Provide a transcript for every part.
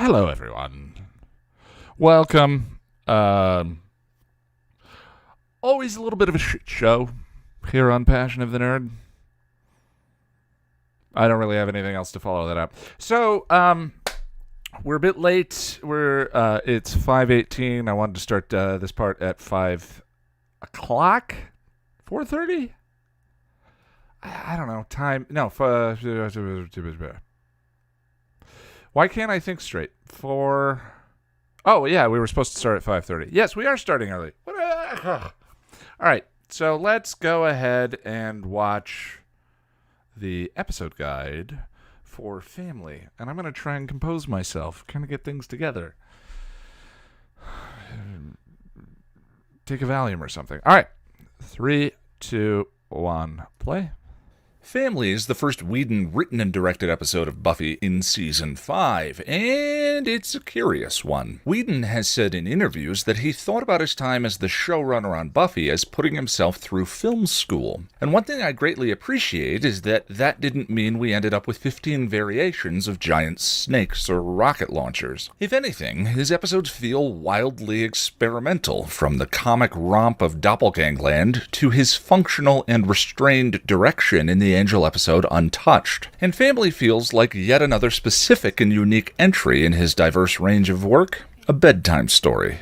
Hello, everyone. Welcome. Always a little bit of a shit show here on Passion of the Nerd. I don't really have anything else to follow that up. So, we're a bit late. It's 5:18. I wanted to start this part at 5 o'clock? 4:30? I don't know. Time. No. Why can't I think straight? Oh, yeah, we were supposed to start at 5:30. Yes, we are starting early. All right, so let's go ahead and watch the episode guide for Family. And I'm going to try and compose myself, kind of get things together. Take a Valium or something. All right, 3, 2, 1, play. Family is the first Whedon written and directed episode of Buffy in Season 5, and it's a curious one. Whedon has said in interviews that he thought about his time as the showrunner on Buffy as putting himself through film school. And one thing I greatly appreciate is that didn't mean we ended up with 15 variations of giant snakes or rocket launchers. If anything, his episodes feel wildly experimental, from the comic romp of Doppelgangland to his functional and restrained direction in the Angel episode Untouched. And Family feels like yet another specific and unique entry in his diverse range of work, a bedtime story.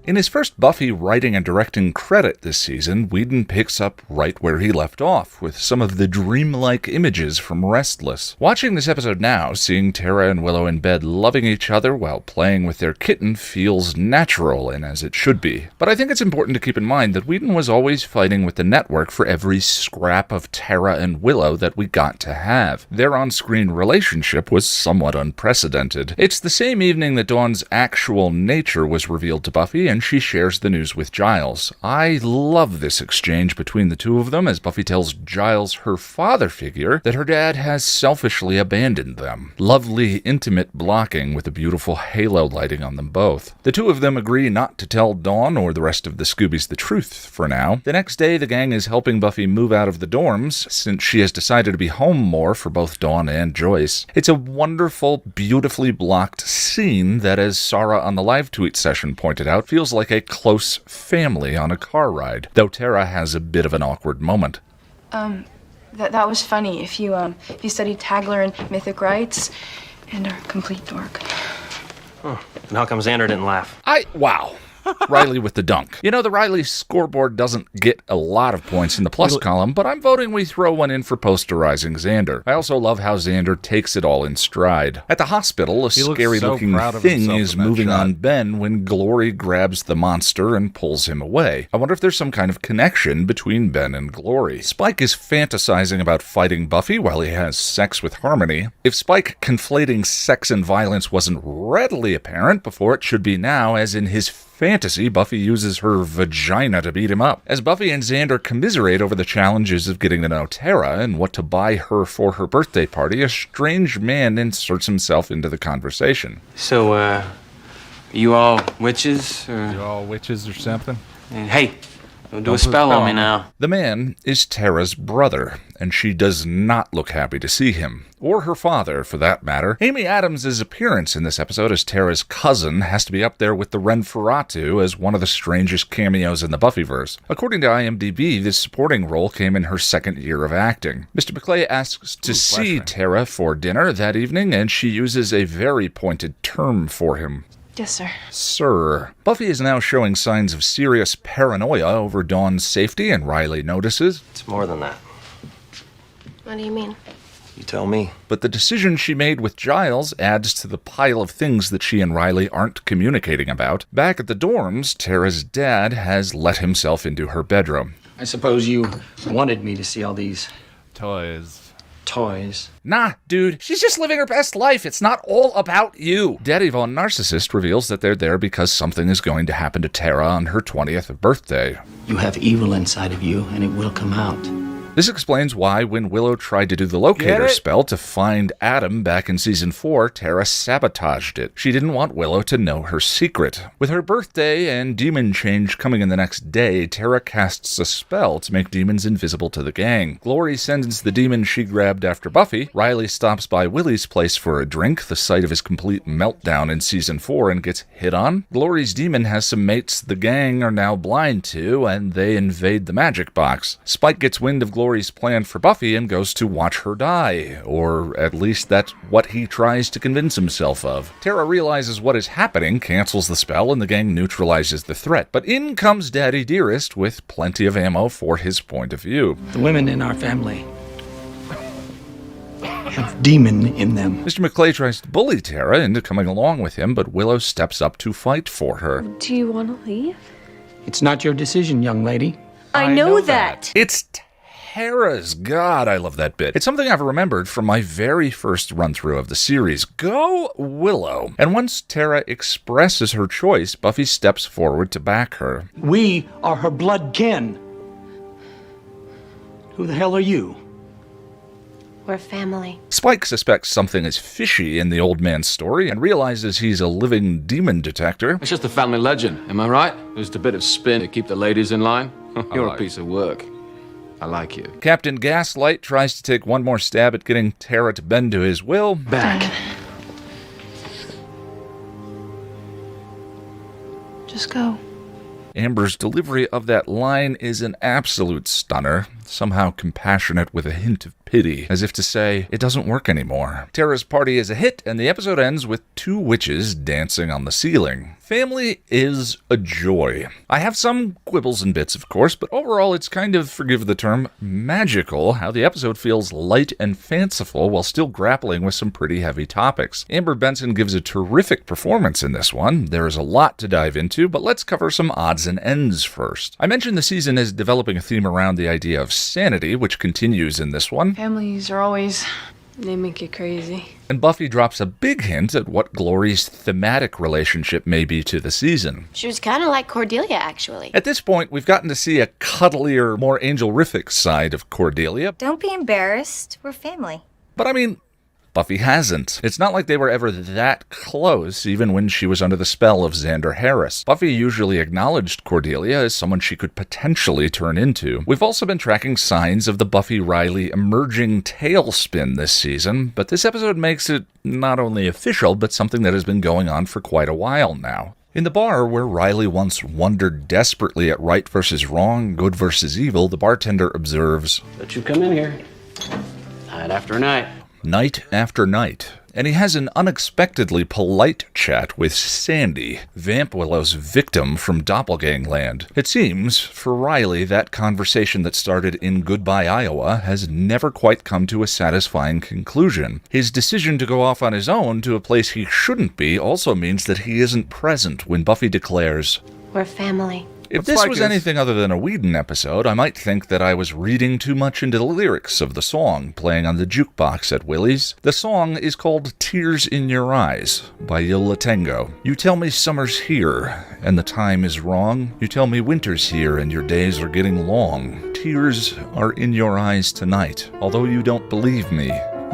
In his first Buffy writing and directing credit this season, Whedon picks up right where he left off, with some of the dreamlike images from Restless. Watching this episode now, seeing Tara and Willow in bed loving each other while playing with their kitten feels natural and as it should be. But I think it's important to keep in mind that Whedon was always fighting with the network for every scrap of Tara and Willow that we got to have. Their on-screen relationship was somewhat unprecedented. It's the same evening that Dawn's actual nature was revealed to Buffy, and she shares the news with Giles. I love this exchange between the two of them as Buffy tells Giles, her father figure, that her dad has selfishly abandoned them. Lovely, intimate blocking with a beautiful halo lighting on them both. The two of them agree not to tell Dawn or the rest of the Scoobies the truth for now. The next day, the gang is helping Buffy move out of the dorms, since she has decided to be home more for both Dawn and Joyce. It's a wonderful, beautifully blocked scene that, as Sarah on the live tweet session pointed out, feels like a close family on a car ride, though Tara has a bit of an awkward moment. That was funny. If you studied Tagler and Mythic Rites and are a complete dork. Oh, and how come Xander didn't laugh? Wow. Riley with the dunk. You know, the Riley scoreboard doesn't get a lot of points in the plus column, but I'm voting we throw one in for posterizing Xander. I also love how Xander takes it all in stride. At the hospital, a scary-looking thing is moving on Ben when Glory grabs the monster and pulls him away. I wonder if there's some kind of connection between Ben and Glory. Spike is fantasizing about fighting Buffy while he has sex with Harmony. If Spike conflating sex and violence wasn't readily apparent before, it should be now, as in his fantasy, Buffy uses her vagina to beat him up. As Buffy and Xander commiserate over the challenges of getting to know Tara and what to buy her for her birthday party, a strange man inserts himself into the conversation. So, you all witches? You all witches or something? And, hey, don't do a spell on me now. The man is Tara's brother, and she does not look happy to see him. Or her father, for that matter. Amy Adams' appearance in this episode as Tara's cousin has to be up there with the Renferatu as one of the strangest cameos in the Buffyverse. According to IMDb, this supporting role came in her second year of acting. Mr. McClay asks to see Tara for dinner that evening, and she uses a very pointed term for him. Yes, sir. Sir. Buffy is now showing signs of serious paranoia over Dawn's safety, and Riley notices. It's more than that. What do you mean? You tell me. But the decision she made with Giles adds to the pile of things that she and Riley aren't communicating about. Back at the dorms, Tara's dad has let himself into her bedroom. I suppose you wanted me to see all these toys. Nah, dude, she's just living her best life. It's not all about you. Daddy Von Narcissist reveals that they're there because something is going to happen to Tara on her 20th birthday. You have evil inside of you, and it will come out. This explains why when Willow tried to do the locator spell to find Adam back in season 4, Tara sabotaged it. She didn't want Willow to know her secret. With her birthday and demon change coming in the next day, Tara casts a spell to make demons invisible to the gang. Glory sends the demon she grabbed after Buffy. Riley stops by Willie's place for a drink, the site of his complete meltdown in season 4, and gets hit on. Glory's demon has some mates the gang are now blind to, and they invade the magic box. Spike gets wind of Glory's plan for Buffy and goes to watch her die, or at least that's what he tries to convince himself of. Tara realizes what is happening, cancels the spell, and the gang neutralizes the threat. But in comes Daddy Dearest with plenty of ammo for his point of view. The women in our family have demon in them. Mr. McClay tries to bully Tara into coming along with him, but Willow steps up to fight for her. Do you want to leave? It's not your decision, young lady. I know that. It's Tara's. God, I love that bit. It's something I've remembered from my very first run-through of the series. Go Willow! And once Tara expresses her choice, Buffy steps forward to back her. We are her blood kin. Who the hell are you? We're family. Spike suspects something is fishy in the old man's story and realizes he's a living demon detector. It's just a family legend, am I right? Just a bit of spin to keep the ladies in line. You're a piece of work. I like you. Captain Gaslight tries to take one more stab at getting Tara to bend to his will. Back. Just go. Amber's delivery of that line is an absolute stunner, somehow compassionate with a hint of pity, as if to say, it doesn't work anymore. Tara's party is a hit, and the episode ends with 2 witches dancing on the ceiling. Family is a joy. I have some quibbles and bits, of course, but overall it's kind of, forgive the term, magical how the episode feels light and fanciful while still grappling with some pretty heavy topics. Amber Benson gives a terrific performance in this one. There is a lot to dive into, but let's cover some odds and ends first. I mentioned the season is developing a theme around the idea of sanity, which continues in this one. Families are always... They make you crazy. And Buffy drops a big hint at what Glory's thematic relationship may be to the season. She was kind of like Cordelia, actually. At this point, we've gotten to see a cuddlier, more angel-rific side of Cordelia. Don't be embarrassed. We're family. But I mean, Buffy hasn't. It's not like they were ever that close, even when she was under the spell of Xander Harris. Buffy usually acknowledged Cordelia as someone she could potentially turn into. We've also been tracking signs of the Buffy-Riley emerging tailspin this season, but this episode makes it not only official, but something that has been going on for quite a while now. In the bar, where Riley once wondered desperately at right versus wrong, good versus evil, the bartender observes, Let you come in here. Night after night. night after night. And he has an unexpectedly polite chat with Sandy, Vamp Willow's victim from Doppelgangland. It seems, for Riley, that conversation that started in Goodbye, Iowa has never quite come to a satisfying conclusion. His decision to go off on his own to a place he shouldn't be also means that he isn't present when Buffy declares, We're family. If this was anything other than a Whedon episode, I might think that I was reading too much into the lyrics of the song playing on the jukebox at Willie's. The song is called Tears in Your Eyes by Yo La Tengo. You tell me summer's here and the time is wrong. You tell me winter's here and your days are getting long. Tears are in your eyes tonight. Although you don't believe me,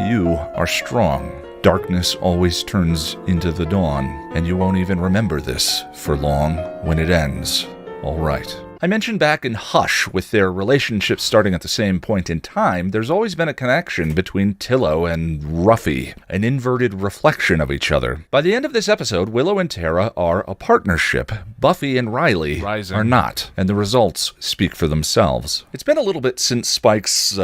you are strong. Darkness always turns into the dawn, and you won't even remember this for long when it ends. All right. I mentioned back in Hush, with their relationship starting at the same point in time, there's always been a connection between Tillo and Ruffy, an inverted reflection of each other. By the end of this episode, Willow and Tara are a partnership. Buffy and Riley are not, and the results speak for themselves. It's been a little bit since Spike's,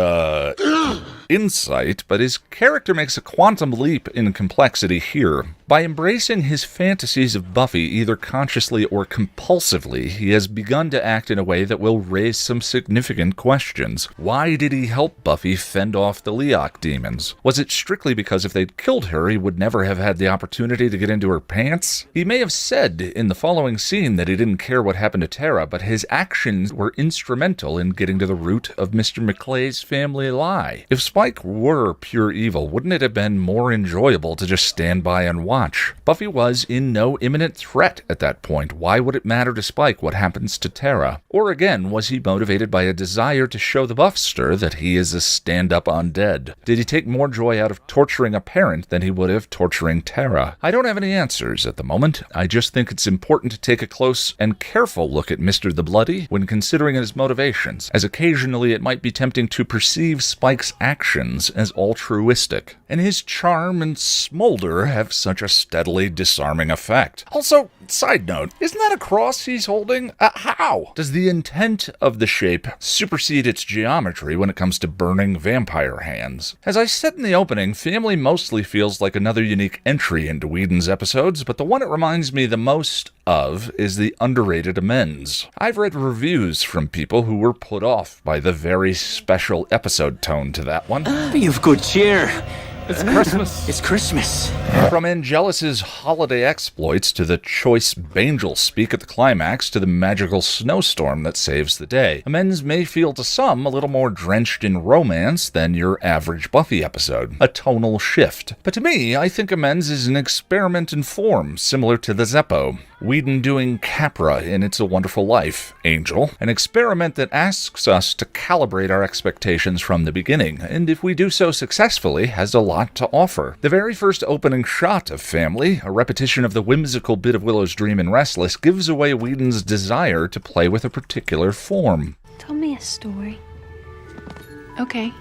insight, but his character makes a quantum leap in complexity here. By embracing his fantasies of Buffy, either consciously or compulsively, he has begun to act in a way that will raise some significant questions. Why did he help Buffy fend off the Leok demons? Was it strictly because if they'd killed her, he would never have had the opportunity to get into her pants? He may have said in the following scene that he didn't care what happened to Tara, but his actions were instrumental in getting to the root of Mr. McClay's family lie. If Spike were pure evil, wouldn't it have been more enjoyable to just stand by and watch? Buffy was in no imminent threat at that point. Why would it matter to Spike what happens to Tara? Tara? Or again, was he motivated by a desire to show the Buffster that he is a stand-up undead? Did he take more joy out of torturing a parent than he would have torturing Tara? I don't have any answers at the moment. I just think it's important to take a close and careful look at Mr. the Bloody when considering his motivations, as occasionally it might be tempting to perceive Spike's actions as altruistic, and his charm and smolder have such a steadily disarming effect. Also, side note, isn't that a cross he's holding? How? Does the intent of the shape supersede its geometry when it comes to burning vampire hands? As I said in the opening, family mostly feels like another unique entry into Whedon's episodes, but the one it reminds me the most of is the underrated Amends. I've read reviews from people who were put off by the very special episode tone to that one. Be of good cheer. It's Christmas. It's Christmas. From Angelus's holiday exploits to the choice Bangel speak at the climax to the magical snowstorm that saves the day, Amends may feel to some a little more drenched in romance than your average Buffy episode, a tonal shift. But to me, I think Amends is an experiment in form, similar to the Zeppo. Whedon doing Capra in It's a Wonderful Life, Angel, an experiment that asks us to calibrate our expectations from the beginning, and if we do so successfully, has a lot to offer. The very first opening shot of Family, a repetition of the whimsical bit of Willow's dream in Restless, gives away Whedon's desire to play with a particular form. Tell me a story. Okay.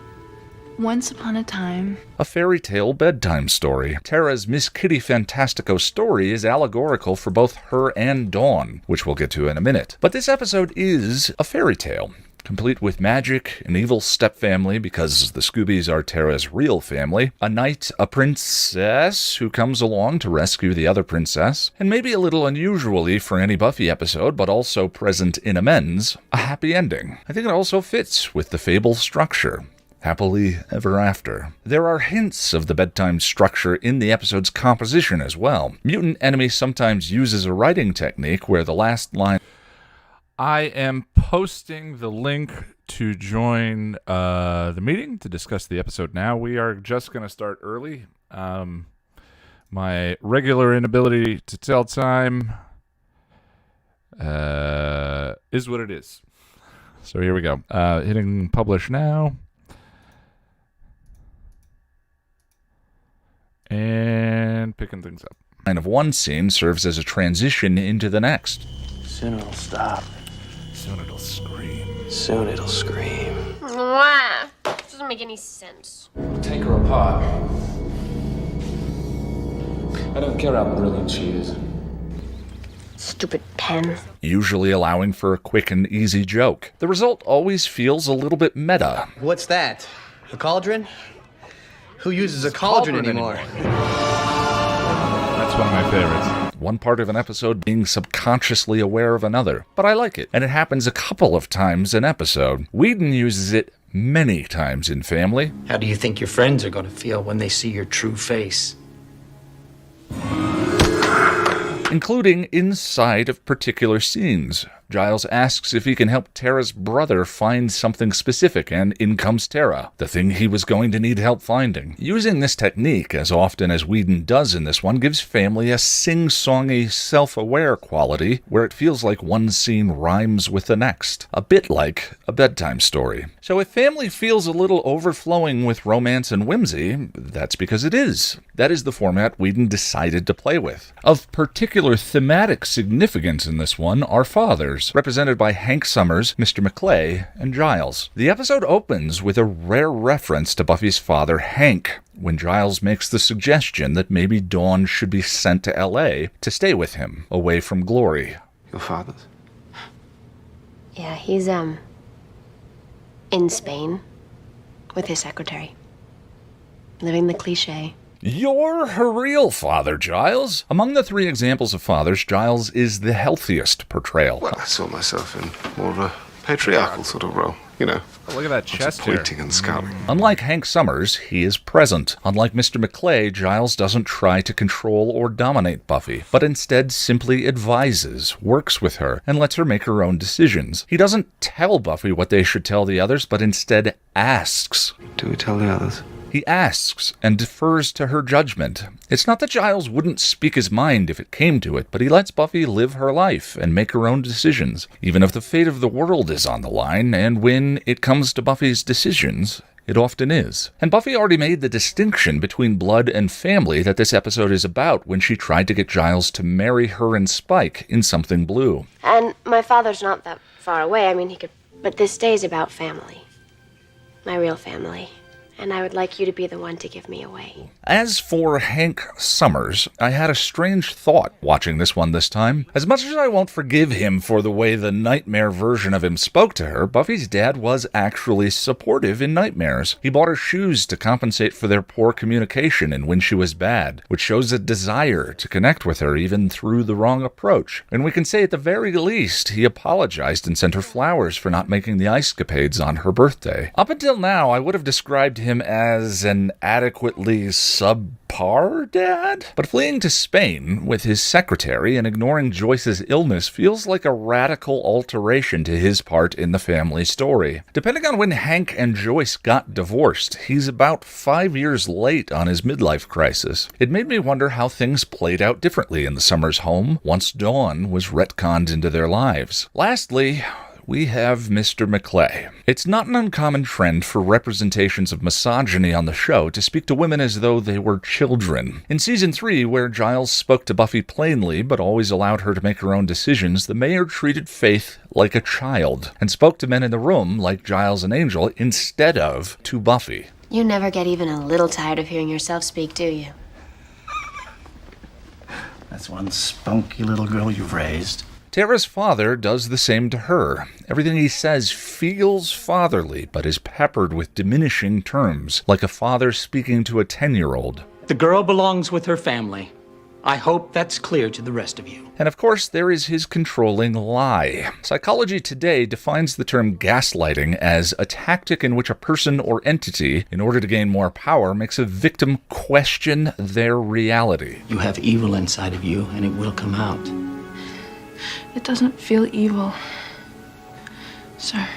Once upon a time. A fairy tale bedtime story. Tara's Miss Kitty Fantastico story is allegorical for both her and Dawn, which we'll get to in a minute. But this episode is a fairy tale, complete with magic, an evil stepfamily because the Scoobies are Tara's real family, a knight, a princess who comes along to rescue the other princess, and maybe a little unusually for any Buffy episode, but also present in Amends, a happy ending. I think it also fits with the fable structure. Happily ever after. There are hints of the bedtime structure in the episode's composition as well. Mutant Enemy sometimes uses a writing technique where the last line... I am posting the link to join the meeting to discuss the episode now. We are just going to start early. My regular inability to tell time is what it is. So here we go. Hitting publish now. And picking things up. Line of one scene serves as a transition into the next. Soon it'll stop. Soon it'll scream. Soon it'll scream. Mwah! Doesn't make any sense. Take her apart. I don't care how brilliant she is. Stupid pen. Usually allowing for a quick and easy joke. The result always feels a little bit meta. What's that? A cauldron? Who uses a cauldron anymore? That's one of my favorites. One part of an episode being subconsciously aware of another, but I like it. And it happens a couple of times an episode. Whedon uses it many times in Family. How do you think your friends are going to feel when they see your true face? Including inside of particular scenes. Giles asks if he can help Tara's brother find something specific, and in comes Tara, the thing he was going to need help finding. Using this technique, as often as Whedon does in this one, gives Family a sing-songy, self-aware quality, where it feels like one scene rhymes with the next. A bit like a bedtime story. So if Family feels a little overflowing with romance and whimsy, that's because it is. That is the format Whedon decided to play with. Of particular thematic significance in this one are fathers, represented by Hank Summers, Mr. McClay, and Giles. The episode opens with a rare reference to Buffy's father, Hank, when Giles makes the suggestion that maybe Dawn should be sent to L.A. to stay with him, away from Glory. Your father's? Yeah, he's, in Spain with his secretary. Living the cliche. You're her real father, Giles. Among the three examples of fathers, Giles is the healthiest portrayal. Well, I saw myself in more of a patriarchal sort of role, you know. Look at that chest here. Pointing and scowling. Unlike Hank Summers, he is present. Unlike Mr. McClay, Giles doesn't try to control or dominate Buffy, but instead simply advises, works with her, and lets her make her own decisions. He doesn't tell Buffy what they should tell the others, but instead asks. Do we tell the others? He asks and defers to her judgment. It's not that Giles wouldn't speak his mind if it came to it, but he lets Buffy live her life and make her own decisions, even if the fate of the world is on the line, and when it comes to Buffy's decisions, it often is. And Buffy already made the distinction between blood and family that this episode is about when she tried to get Giles to marry her and Spike in Something Blue. And my father's not that far away. I mean, he could... But this day is about family. My real family. And I would like you to be the one to give me away. As for Hank Summers, I had a strange thought watching this one this time. As much as I won't forgive him for the way the nightmare version of him spoke to her, Buffy's dad was actually supportive in nightmares. He bought her shoes to compensate for their poor communication and when she was bad, which shows a desire to connect with her even through the wrong approach. And we can say at the very least, he apologized and sent her flowers for not making the ice capades on her birthday. Up until now, I would have described him as an adequately subpar dad. But fleeing to Spain with his secretary and ignoring Joyce's illness feels like a radical alteration to his part in the family story. Depending on when Hank and Joyce got divorced, he's about 5 years late on his midlife crisis. It made me wonder how things played out differently in the Summers home once Dawn was retconned into their lives. Lastly, we have Mr. Maclay. It's not an uncommon trend for representations of misogyny on the show to speak to women as though they were children. In Season 3, where Giles spoke to Buffy plainly but always allowed her to make her own decisions, the mayor treated Faith like a child and spoke to men in the room like Giles and Angel instead of to Buffy. You never get even a little tired of hearing yourself speak, do you? That's one spunky little girl you've raised. Tara's father does the same to her. Everything he says feels fatherly, but is peppered with diminishing terms, like a father speaking to a 10-year-old. The girl belongs with her family. I hope that's clear to the rest of you. And of course, there is his controlling lie. Psychology Today defines the term gaslighting as a tactic in which a person or entity, in order to gain more power, makes a victim question their reality. You have evil inside of you, and it will come out. It doesn't feel evil, sir.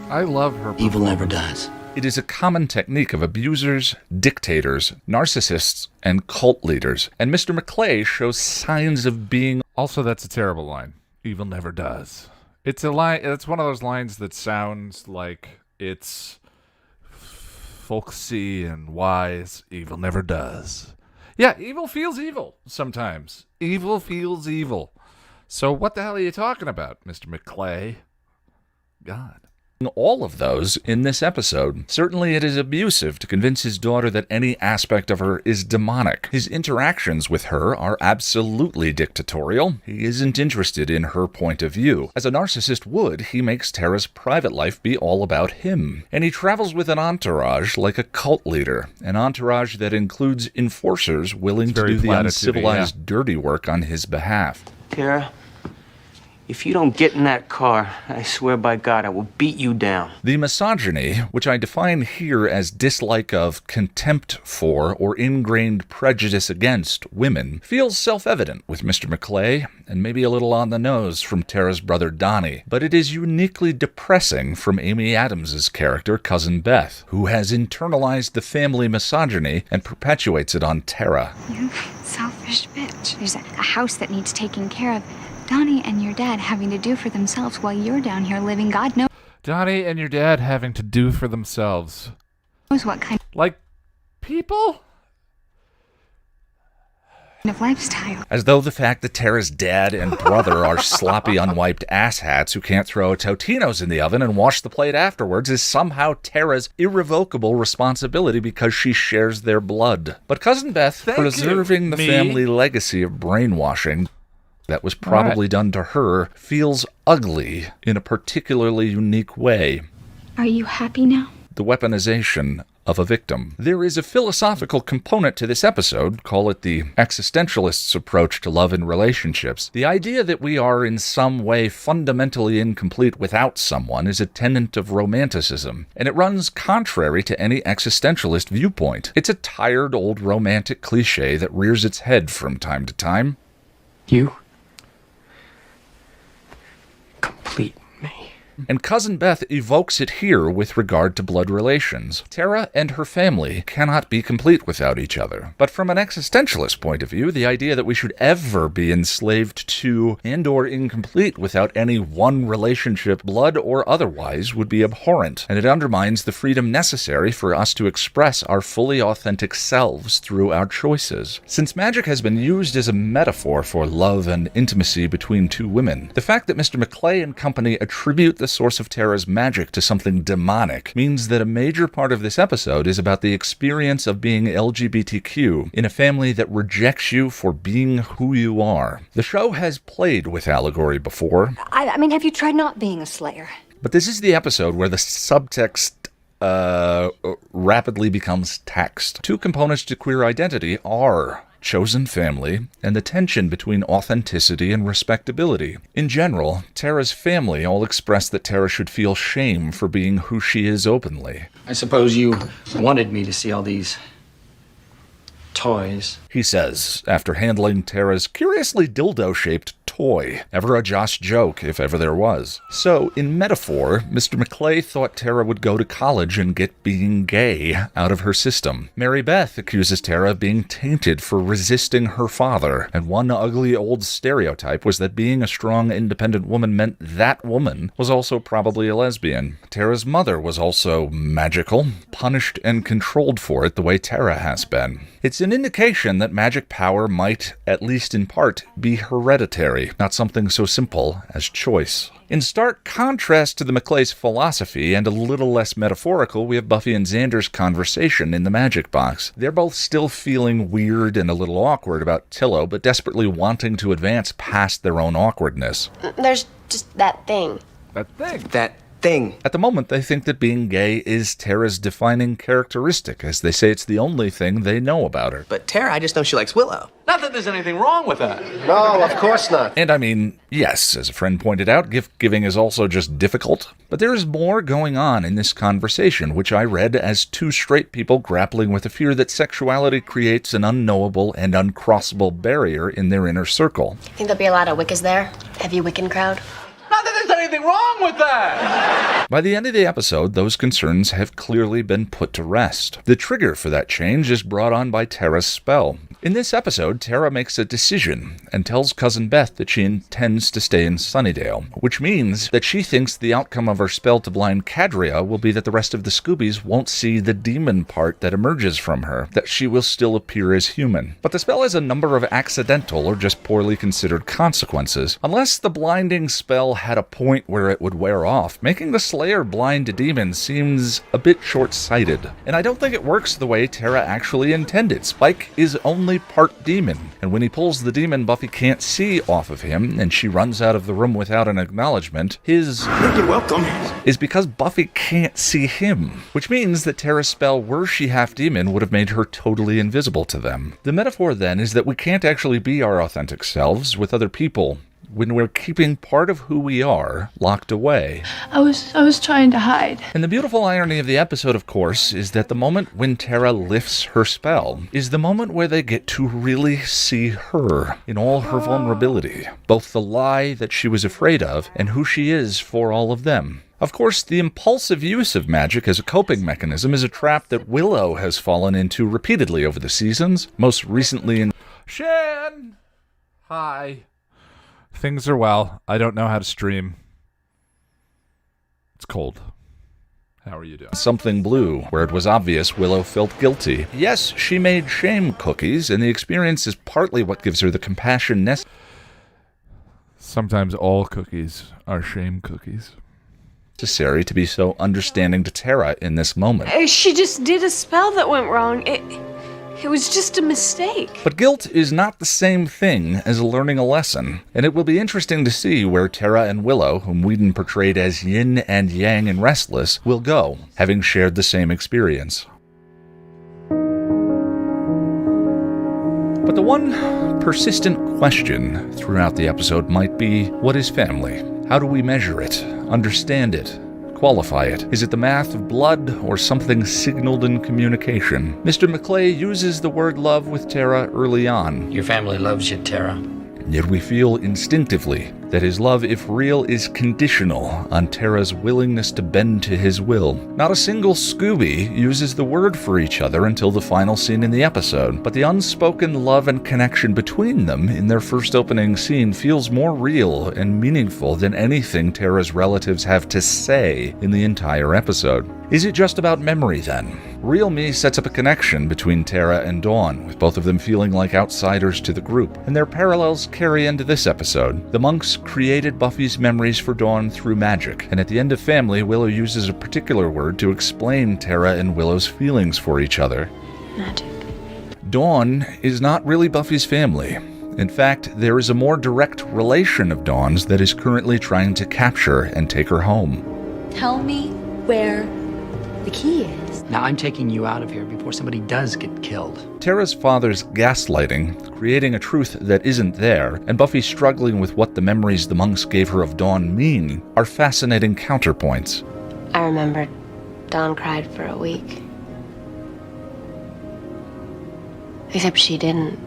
I love her. Evil never does. It is a common technique of abusers, dictators, narcissists, and cult leaders. And Mr. Maclay shows signs of being... Also, that's a terrible line. Evil never does. It's a line. It's one of those lines that sounds like it's folksy and wise. Evil never does. Yeah, evil feels evil sometimes. Evil feels evil. So what the hell are you talking about, Mr. Maclay? God. All of those in this episode. Certainly it is abusive to convince his daughter that any aspect of her is demonic. His interactions with her are absolutely dictatorial. He isn't interested in her point of view. As a narcissist would, he makes Tara's private life be all about him. And he travels with an entourage like a cult leader. An entourage that includes enforcers willing to do the uncivilized dirty work on his behalf. Tara, if you don't get in that car, I swear by God, I will beat you down. The misogyny, which I define here as dislike of, contempt for, or ingrained prejudice against women, feels self-evident with Mr. Maclay, and maybe a little on the nose from Tara's brother Donnie, but it is uniquely depressing from Amy Adams's character, Cousin Beth, who has internalized the family misogyny and perpetuates it on Tara. You selfish bitch. There's a house that needs taking care of. Donnie and your dad having to do for themselves while you're down here living God knows Donnie and your dad having to do for themselves. what kind Like people? of lifestyle. As though the fact that Tara's dad and brother are sloppy, unwiped asshats who can't throw Totino's in the oven and wash the plate afterwards is somehow Tara's irrevocable responsibility because she shares their blood. But Cousin Beth, preserving the family legacy of brainwashing that was probably done to her, feels ugly in a particularly unique way. Are you happy now? The weaponization of a victim. There is a philosophical component to this episode, call it the existentialist's approach to love and relationships. The idea that we are in some way fundamentally incomplete without someone is a tenet of romanticism, and it runs contrary to any existentialist viewpoint. It's a tired old romantic cliche that rears its head from time to time. You complete me. and Cousin Beth evokes it here with regard to blood relations. Tara and her family cannot be complete without each other. But from an existentialist point of view, the idea that we should ever be enslaved to and or incomplete without any one relationship, blood or otherwise, would be abhorrent, and it undermines the freedom necessary for us to express our fully authentic selves through our choices. Since magic has been used as a metaphor for love and intimacy between two women, the fact that Mr. Maclay and company attribute the source of Tara's magic to something demonic means that a major part of this episode is about the experience of being LGBTQ in a family that rejects you for being who you are. The show has played with allegory before. I mean, have you tried not being a slayer? But this is the episode where the subtext rapidly becomes text. Two components to queer identity are chosen family and the tension between authenticity and respectability. In general, Tara's family all express that Tara should feel shame for being who she is openly. I suppose you wanted me to see all these toys, he says, after handling Tara's curiously dildo-shaped toy. Ever a Josh joke, if ever there was. So, in metaphor, Mr. Maclay thought Tara would go to college and get being gay out of her system. Mary Beth accuses Tara of being tainted for resisting her father, and one ugly old stereotype was that being a strong, independent woman meant that woman was also probably a lesbian. Tara's mother was also magical, punished and controlled for it the way Tara has been. It's an indication that magic power might, at least in part, be hereditary, not something so simple as choice. In stark contrast to the Maclay's philosophy, and a little less metaphorical, we have Buffy and Xander's conversation in the magic box. They're both still feeling weird and a little awkward about Tillo, but desperately wanting to advance past their own awkwardness. There's just that thing. That thing. That thing. At the moment, they think that being gay is Tara's defining characteristic, as they say it's the only thing they know about her. But Tara, I just know she likes Willow. Not that there's anything wrong with that. No, of course not. And I mean, yes, as a friend pointed out, gift-giving is also just difficult. But there is more going on in this conversation, which I read as two straight people grappling with the fear that sexuality creates an unknowable and uncrossable barrier in their inner circle. Think there'll be a lot of Wiccas there? Heavy Wiccan crowd? Not that there's anything wrong with that! By the end of the episode, those concerns have clearly been put to rest. The trigger for that change is brought on by Tara's spell. In this episode, Tara makes a decision and tells Cousin Beth that she intends to stay in Sunnydale, which means that she thinks the outcome of her spell to blind Cadria will be that the rest of the Scoobies won't see the demon part that emerges from her, that she will still appear as human. But the spell has a number of accidental or just poorly considered consequences. Unless the blinding spell had a point where it would wear off, making the Slayer blind to demons seems a bit short-sighted. And I don't think it works the way Tara actually intended. Spike is only part demon, and when he pulls the demon Buffy can't see off of him, and she runs out of the room without an acknowledgement, his You're welcome. is because Buffy can't see him, which means that Tara's spell, were she half demon, would have made her totally invisible to them. The metaphor then is that we can't actually be our authentic selves with other people when we're keeping part of who we are locked away. I was trying to hide. And the beautiful irony of the episode, of course, is that the moment when Tara lifts her spell is the moment where they get to really see her in all her vulnerability, both the lie that she was afraid of and who she is for all of them. Of course, the impulsive use of magic as a coping mechanism is a trap that Willow has fallen into repeatedly over the seasons, most recently in Shan! Hi. Things are well. I don't know how to stream. It's cold. How are you doing? Something Blue, where it was obvious Willow felt guilty. Yes, she made shame cookies, and the experience is partly what gives her the compassion necessary. Sometimes all cookies are shame cookies. Necessary to be so understanding to Tara in this moment. She just did a spell that went wrong. It was just a mistake. But guilt is not the same thing as learning a lesson, and it will be interesting to see where Tara and Willow, whom Whedon portrayed as yin and yang in Restless, will go, having shared the same experience. But the one persistent question throughout the episode might be, what is family? How do we measure it, understand it, qualify it? Is it the math of blood or something signaled in communication? Mr. Maclay uses the word love with Tara early on. Your family loves you, Tara. Yet we feel instinctively that his love, if real, is conditional on Tara's willingness to bend to his will. Not a single Scooby uses the word for each other until the final scene in the episode, but the unspoken love and connection between them in their first opening scene feels more real and meaningful than anything Tara's relatives have to say in the entire episode. Is it just about memory, then? Real Me sets up a connection between Tara and Dawn, with both of them feeling like outsiders to the group, and their parallels carry into this episode. The monks created Buffy's memories for Dawn through magic, and at the end of Family, Willow uses a particular word to explain Tara and Willow's feelings for each other. Magic. Dawn is not really Buffy's family. In fact, there is a more direct relation of Dawn's that is currently trying to capture and take her home. Tell me where the key is. Now I'm taking you out of here before somebody does get killed. Tara's father's gaslighting, creating a truth that isn't there, and Buffy struggling with what the memories the monks gave her of Dawn mean, are fascinating counterpoints. I remember Dawn cried for a week. Except she didn't.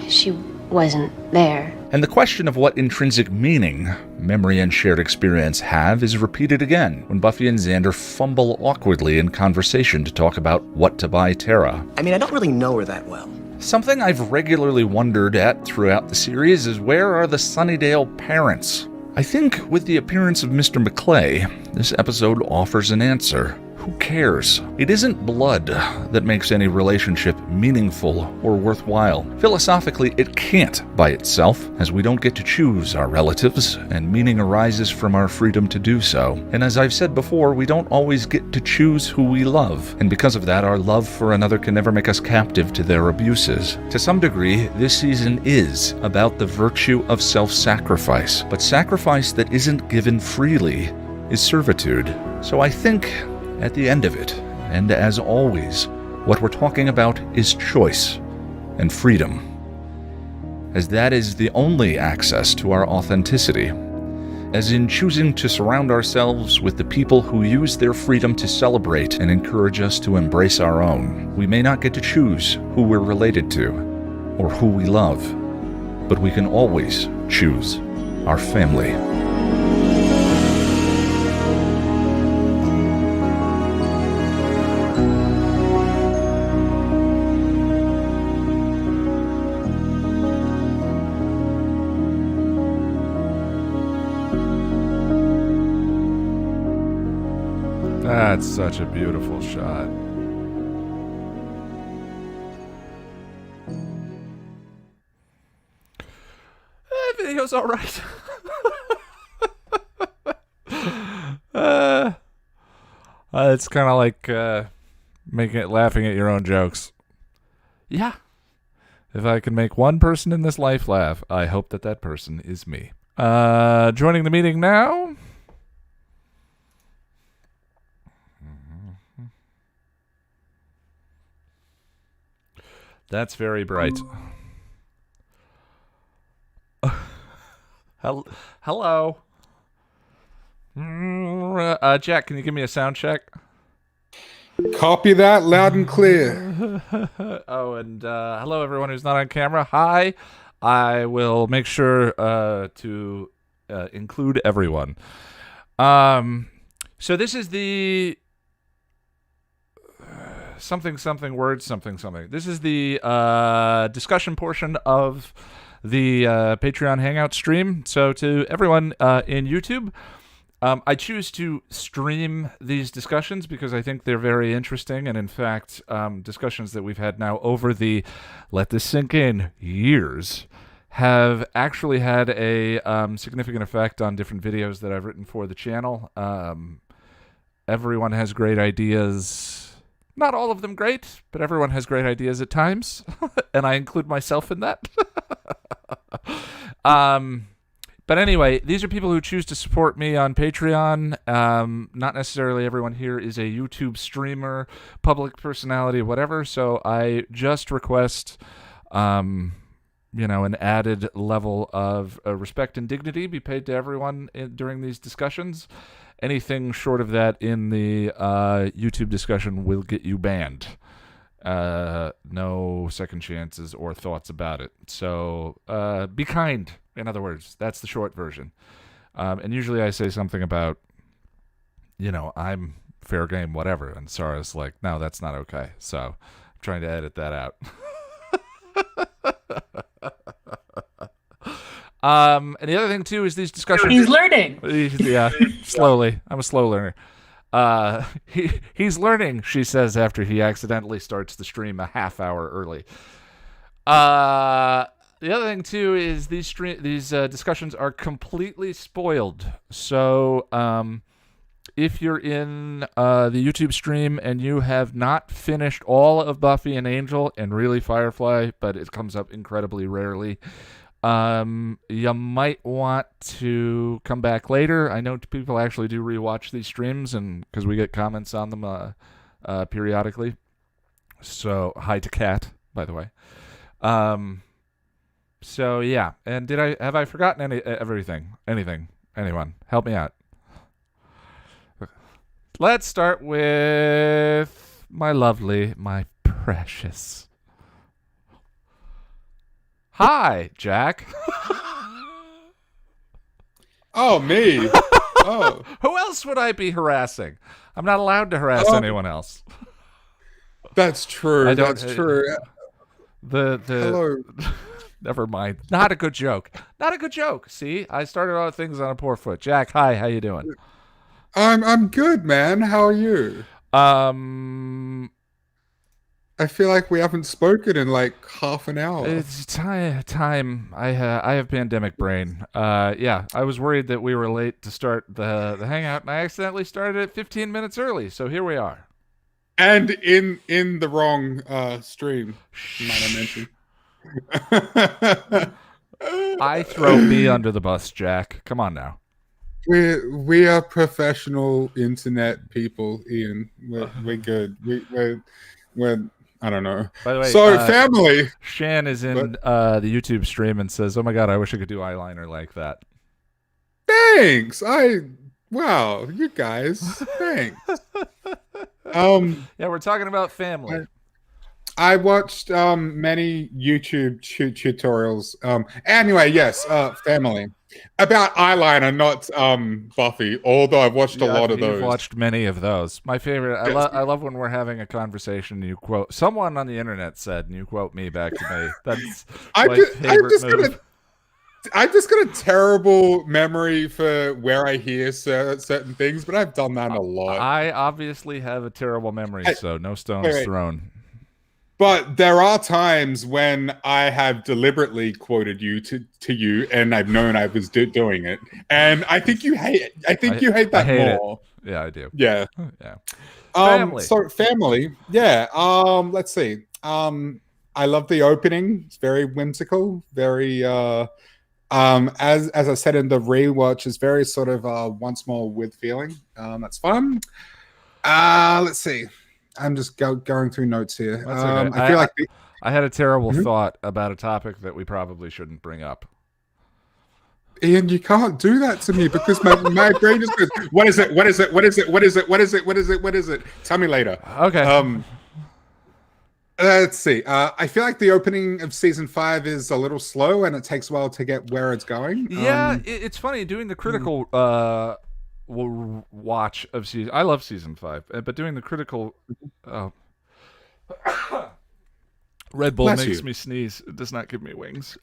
She wasn't there. And the question of what intrinsic meaning memory and shared experience have is repeated again when Buffy and Xander fumble awkwardly in conversation to talk about what to buy Tara. I mean, I don't really know her that well. Something I've regularly wondered at throughout the series is where are the Sunnydale parents? I think with the appearance of Mr. McClay, this episode offers an answer. Who cares? It isn't blood that makes any relationship meaningful or worthwhile. Philosophically, it can't by itself, as we don't get to choose our relatives, and meaning arises from our freedom to do so. And as I've said before, we don't always get to choose who we love, and because of that, our love for another can never make us captive to their abuses. To some degree, this season is about the virtue of self-sacrifice, but sacrifice that isn't given freely is servitude. So I think, at the end of it, and as always, what we're talking about is choice and freedom, as that is the only access to our authenticity, as in choosing to surround ourselves with the people who use their freedom to celebrate and encourage us to embrace our own. We may not get to choose who we're related to or who we love, but we can always choose our family. That's such a beautiful shot. Video's all right. It's kind of like laughing at your own jokes. Yeah. If I can make one person in this life laugh, I hope that that person is me. Joining the meeting now. That's very bright. Hello. Jack, can you give me a sound check? Copy that loud and clear. Oh, and hello everyone who's not on camera. Hi. I will make sure to include everyone. So this is the something word something. This is the discussion portion of the Patreon Hangout stream. So to everyone in YouTube, I choose to stream these discussions because I think they're very interesting, and in fact, discussions that we've had now over the, let this sink in, years, have actually had a significant effect on different videos that I've written for the channel. Everyone has great ideas. Not all of them great, but everyone has great ideas at times, and I include myself in that. But anyway, these are people who choose to support me on Patreon. Not necessarily everyone here is a YouTube streamer, public personality, whatever, so I just request, an added level of respect and dignity be paid to everyone during these discussions. Anything short of that in the YouTube discussion will get you banned. No second chances or thoughts about it. So be kind. In other words, that's the short version. And usually I say something about, I'm fair game, whatever. And Sarah's like, no, that's not okay. So I'm trying to edit that out. And the other thing too is these discussions. He's learning. Yeah, slowly. I'm a slow learner. He's learning, she says after he accidentally starts the stream a half hour early. The other thing too is these discussions are completely spoiled. So if you're in the YouTube stream and you have not finished all of Buffy and Angel and really Firefly, but it comes up incredibly rarely, you might want to come back later. I know people actually do rewatch these streams, and because we get comments on them periodically. So hi to Kat, by the way. So yeah, and have I forgotten everything? Anything? Anyone? Help me out. Let's start with my lovely, my precious. Hi, Jack. Oh, me. Oh. Who else would I be harassing? I'm not allowed to harass anyone else. That's true. That's true. Hello. Never mind. Not a good joke. Not a good joke. See, I started all things on a poor foot. Jack, hi. How you doing? I'm good, man. How are you? I feel like we haven't spoken in like half an hour. It's time. I have pandemic brain. Yeah, I was worried that we were late to start the hangout, and I accidentally started it 15 minutes early. So here we are. And in the wrong stream, might I mention. I throw me under the bus, Jack. Come on now. We are professional internet people, Ian. We're good. We're I don't know. By the way, so family. Shan is in the YouTube stream and says, "Oh my god, I wish I could do eyeliner like that." Thanks. Wow, you guys. Thanks. Yeah, we're talking about family. I watched many YouTube tutorials. Anyway, yes, family. About eyeliner, not Buffy, although I've watched a lot of those. I've watched many of those. My favorite, I love when we're having a conversation and you quote, someone on the internet said, and you quote me back to me. That's my favorite move. I've just got a terrible memory for where I hear certain things, but I've done that a lot. I obviously have a terrible memory, so no stones thrown. But there are times when I have deliberately quoted you to you, and I've known I was doing it. And I think you hate it. I think you hate that more. It. Yeah, I do. Yeah. Yeah. Family. So family. Yeah. Let's see. I love the opening. It's very whimsical. Very as I said in the rewatch, it's very sort of once more with feeling. That's fun. Let's see. I'm just going through notes here. Okay. I feel like I had a terrible thought about a topic that we probably shouldn't bring up. Ian, you can't do that to me because my brain just goes, what is it? What is it? What is it? What is it? What is it? What is it? What is it? Tell me later. Okay. Let's see. I feel like the opening of season 5 is a little slow and it takes a while to get where it's going. Yeah, it's funny doing the critical watch of season. I love season 5, but doing the critical Red Bull makes me sneeze. It does not give me wings.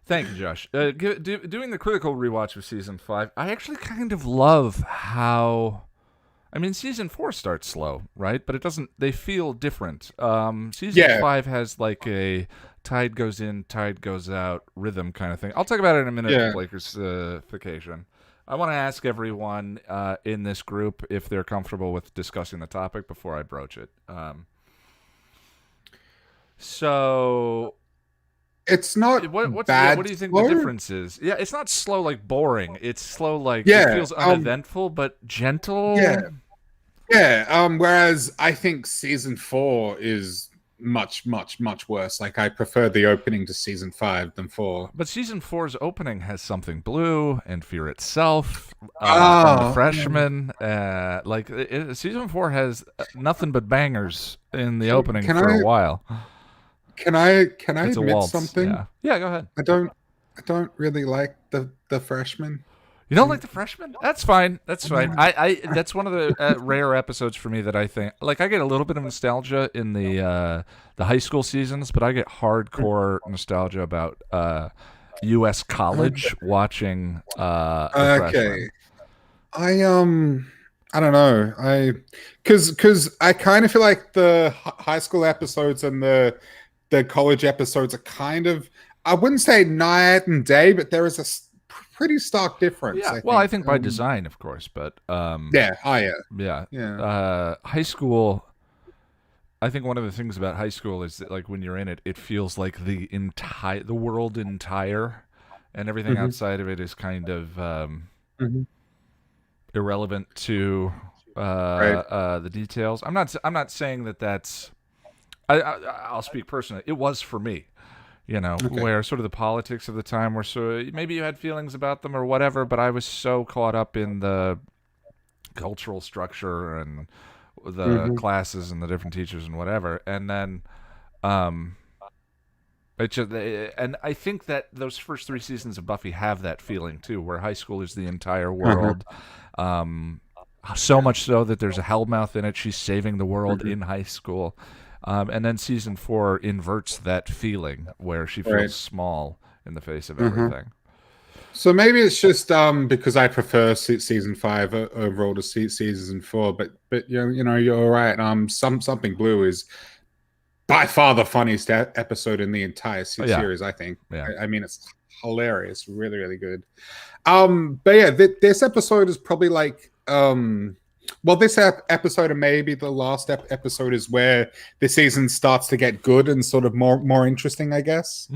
Thank you, Josh. Doing the critical rewatch of season 5, I actually kind of love how. I mean, season 4 starts slow, right? But it doesn't. They feel different. Season 5 has like a tide goes in, tide goes out rhythm kind of thing. I'll talk about it in a minute. Yeah. Blakersification. I want to ask everyone in this group if they're comfortable with discussing the topic before I broach it. So it's not bad. What do you think slow? The difference is? Yeah, it's not slow like boring. It's slow like it feels uneventful but gentle. Yeah. Yeah. Whereas I think season 4 is much, much, much worse. Like I prefer the opening to season 5 than 4. But season 4's opening has Something Blue and Fear Itself, and The Freshman. Season 4 has nothing but bangers in the opening for a while. Can I It's a admit waltz, something? Yeah, go ahead. I don't really like the Freshman. You don't like The Freshman? That's fine. That's fine. I that's one of the rare episodes for me that I think I get a little bit of nostalgia in the high school seasons, but I get hardcore nostalgia about U.S. college watching. The Freshman. I don't know. Because I kind of feel like the high school episodes and the college episodes are kind of, I wouldn't say night and day, but there is a pretty stark difference. Yeah, I think by design, of course, but yeah. High school. I think one of the things about high school is that, like, when you're in it, it feels like the world entire, and everything outside of it is kind of irrelevant to the details. I'm not saying that that's. I'll speak personally. It was for me. Where sort of the politics of the time were maybe you had feelings about them or whatever, but I was so caught up in the cultural structure and the classes and the different teachers and whatever. And then, and I think that those first 3 seasons of Buffy have that feeling too, where high school is the entire world. So much so that there's a Hellmouth in it. She's saving the world in high school. And then season 4 inverts that feeling where she feels small in the face of everything. So maybe it's just because I prefer season 5 overall to season 4. But you're right. Something Blue is by far the funniest episode in the entire series. I think. Yeah. I mean, it's hilarious. Really, really good. But yeah, this episode is probably like. Well, this episode and maybe the last episode is where the season starts to get good and sort of more interesting, I guess.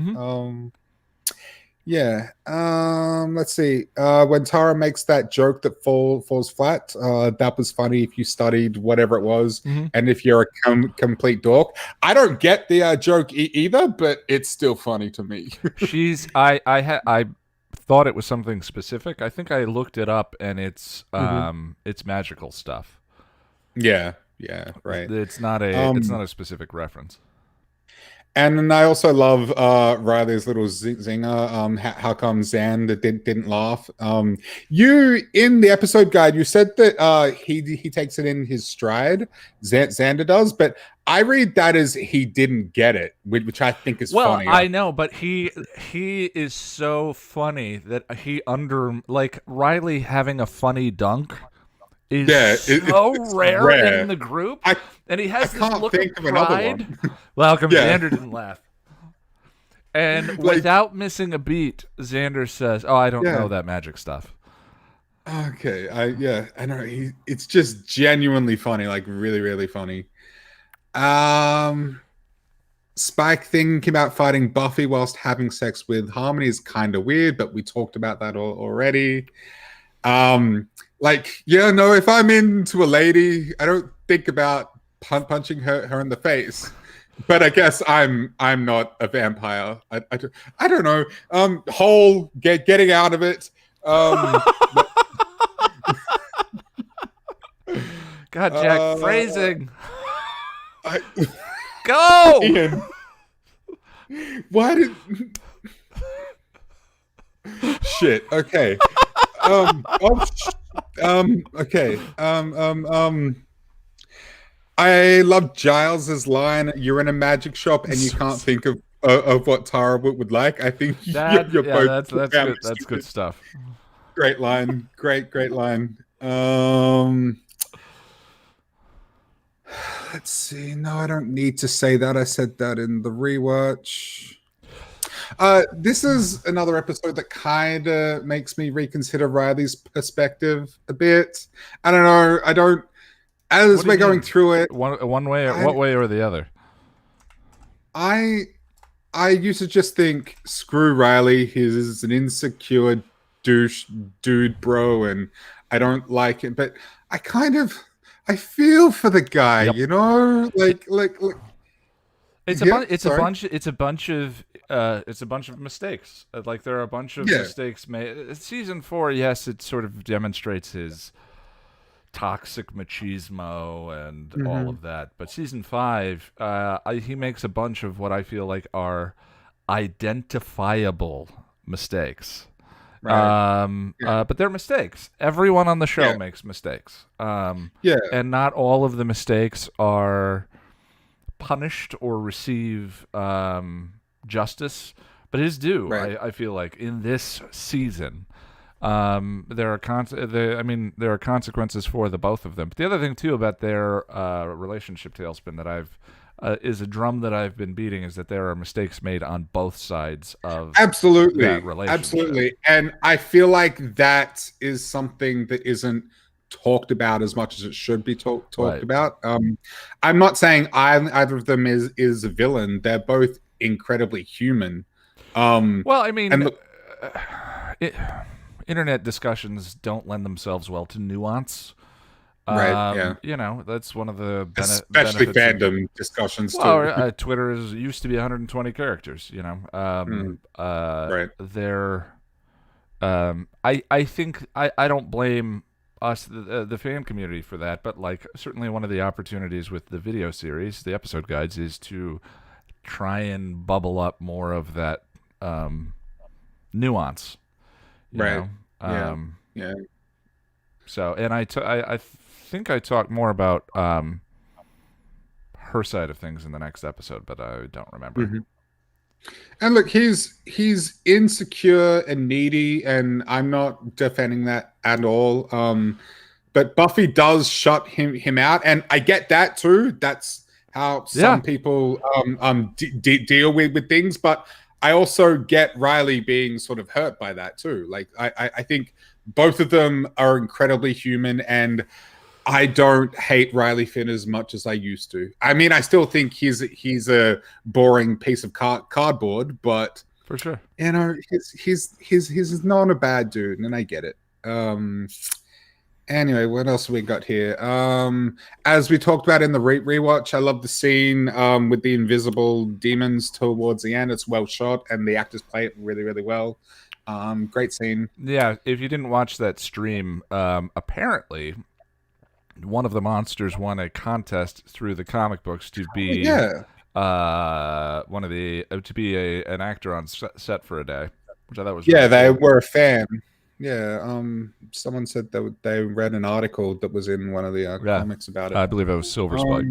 Let's see. When Tara makes that joke that falls flat, that was funny if you studied whatever it was, and if you're a complete dork. I don't get the joke either, but it's still funny to me. I thought it was something specific. I think I looked it up, and it's magical stuff. Yeah, right. It's not a specific reference. And then I also love Riley's little zinger. How come Xander didn't laugh? You in the episode guide, you said that he takes it in his stride. Xander does, but I read that as he didn't get it, which I think is funny. Well, I know, but he is so funny that Riley having a funny dunk is so rare in the group, and he has this look of pride. Welcome, Xander didn't laugh. And without missing a beat, Xander says, "Oh, I don't know that magic stuff." Okay, I know. It's just genuinely funny, like really, really funny. Spike thinking about fighting Buffy whilst having sex with Harmony is kind of weird, but we talked about that already. If I'm into a lady, I don't think about punching her in the face. But I guess I'm not a vampire. I don't know. Whole getting out of it. God, Jack, phrasing. Go! Ian. Why did... Shit. Okay. Okay. I love Giles's line, "You're in a magic shop and you can't think of what Tara would like." I think you're both... That's good. That's good stuff. Great line. Great line. Let's see. No, I don't need to say that. I said that in the rewatch. This is another episode that kind of makes me reconsider Riley's perspective a bit. I don't know. As we're going through it, one way, what way or the other? I used to just think, screw Riley. He's an insecure douche dude, bro, and I don't like him. But I feel for the guy, Yep. you know, like It's a Yeah, bunch. It's a sorry. bunch. It's a bunch of. It's a bunch of mistakes. Like there are a bunch of mistakes made. Season 4, yes, it sort of demonstrates his toxic machismo and all of that. But season 5, he makes a bunch of what I feel like are identifiable mistakes. Right. But they're mistakes. Everyone on the show makes mistakes. And not all of the mistakes are punished or receive justice, but it is due. Right. I feel like in this season, there are consequences for the both of them. But the other thing too about their relationship, Tailspin, that I've is a drum that I've been beating, is that there are mistakes made on both sides of that relationship. Absolutely. And I feel like that is something that isn't talked about as much as it should be talked about. I'm not saying either of them is a villain. They're both incredibly human. Well, I mean, internet discussions don't lend themselves well to nuance. Right. You know, that's one of the especially benefits fandom discussions too. Well, Twitter used to be 120 characters. You know, right. They're. I think I don't blame us, the fan community, for that, but like certainly one of the opportunities with the video series, the episode guides, is to try and bubble up more of that nuance. You know? Yeah. So, and I think I talked more about her side of things in the next episode, but I don't remember. Mm-hmm. And look, he's insecure and needy, and I'm not defending that at all. But Buffy does shut him out, and I get that too. That's how some people deal with things. But I also get Riley being sort of hurt by that too. Like I think both of them are incredibly human, and I don't hate Riley Finn as much as I used to. I mean, I still think he's a boring piece of cardboard, but for sure, you know, he's not a bad dude, and I get it. Anyway, what else we got here? As we talked about in the rewatch, I love the scene with the invisible demons towards the end. It's well shot, and the actors play it really, really well. Great scene. Yeah, if you didn't watch that stream, apparently one of the monsters won a contest through the comic books to be an actor on set for a day, which I thought was really they cool. were a fan. Yeah, someone said that they read an article that was in one of the comics about it. I believe it was Silver Spike.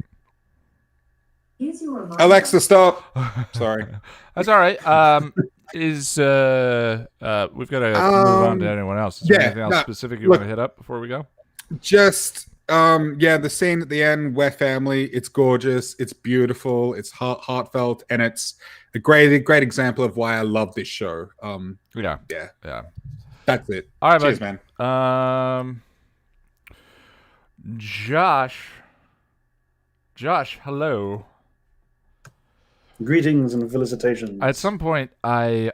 Alexa, stop. Sorry. That's all right. We've got to move on to anyone else? Is there anything else specific you want to hit up before we go? Just the scene at the end, we're family. It's gorgeous. It's beautiful. It's heartfelt, and it's a great example of why I love this show. Yeah. That's it. All right, cheers, man. Josh, hello. Greetings and felicitations. At some point, I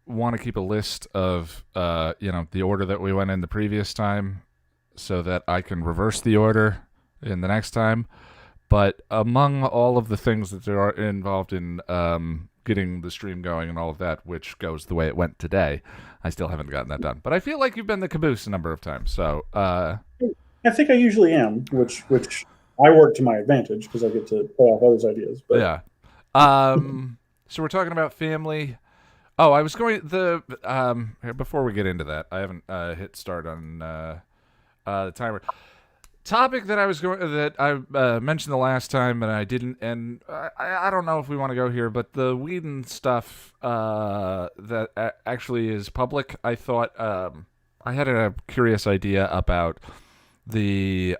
want to keep a list of the order that we went in the previous time, so that I can reverse the order in the next time. But among all of the things that there are involved in getting the stream going and all of that, which goes the way it went today, I still haven't gotten that done. But I feel like you've been the caboose a number of times. So I think I usually am, which I work to my advantage because I get to play off others' ideas. But yeah. So we're talking about family. Oh, I was going before we get into that, I haven't hit start on the timer. Topic that I mentioned the last time and I didn't, and I don't know if we want to go here, but the Whedon stuff that actually is public. I thought I had a curious idea about the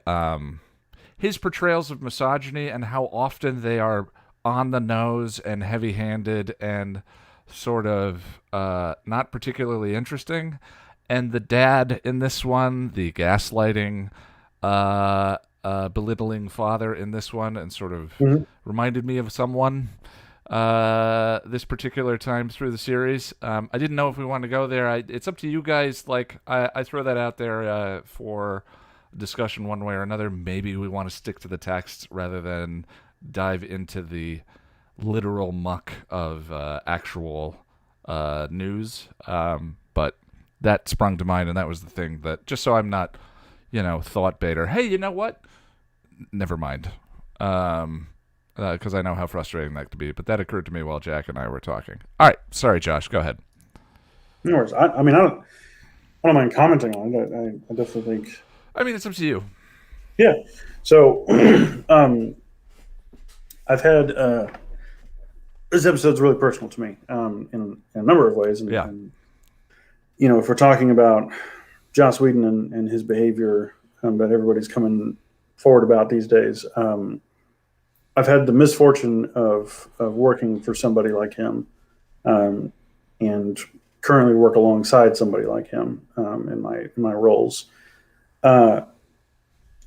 his portrayals of misogyny and how often they are on the nose and heavy-handed and sort of not particularly interesting. And the dad in this one, the gaslighting, belittling father in this one, and sort of reminded me of someone this particular time through the series. I didn't know if we wanted to go there. It's up to you guys. Like I throw that out there for discussion one way or another. Maybe we want to stick to the text rather than dive into the literal muck of actual news. But that sprung to mind, and that was the thing that, just so I'm not, thought baiter. Hey, you know what? Never mind. Because I know how frustrating that could be. But that occurred to me while Jack and I were talking. All right. Sorry, Josh. Go ahead. No worries. I don't mind commenting on it. I definitely think. I mean, it's up to you. Yeah. So, I've had this episode's really personal to me in a number of ways. And, if we're talking about Joss Whedon and his behavior that everybody's coming forward about these days, I've had the misfortune of working for somebody like him, and currently work alongside somebody like him in my roles. And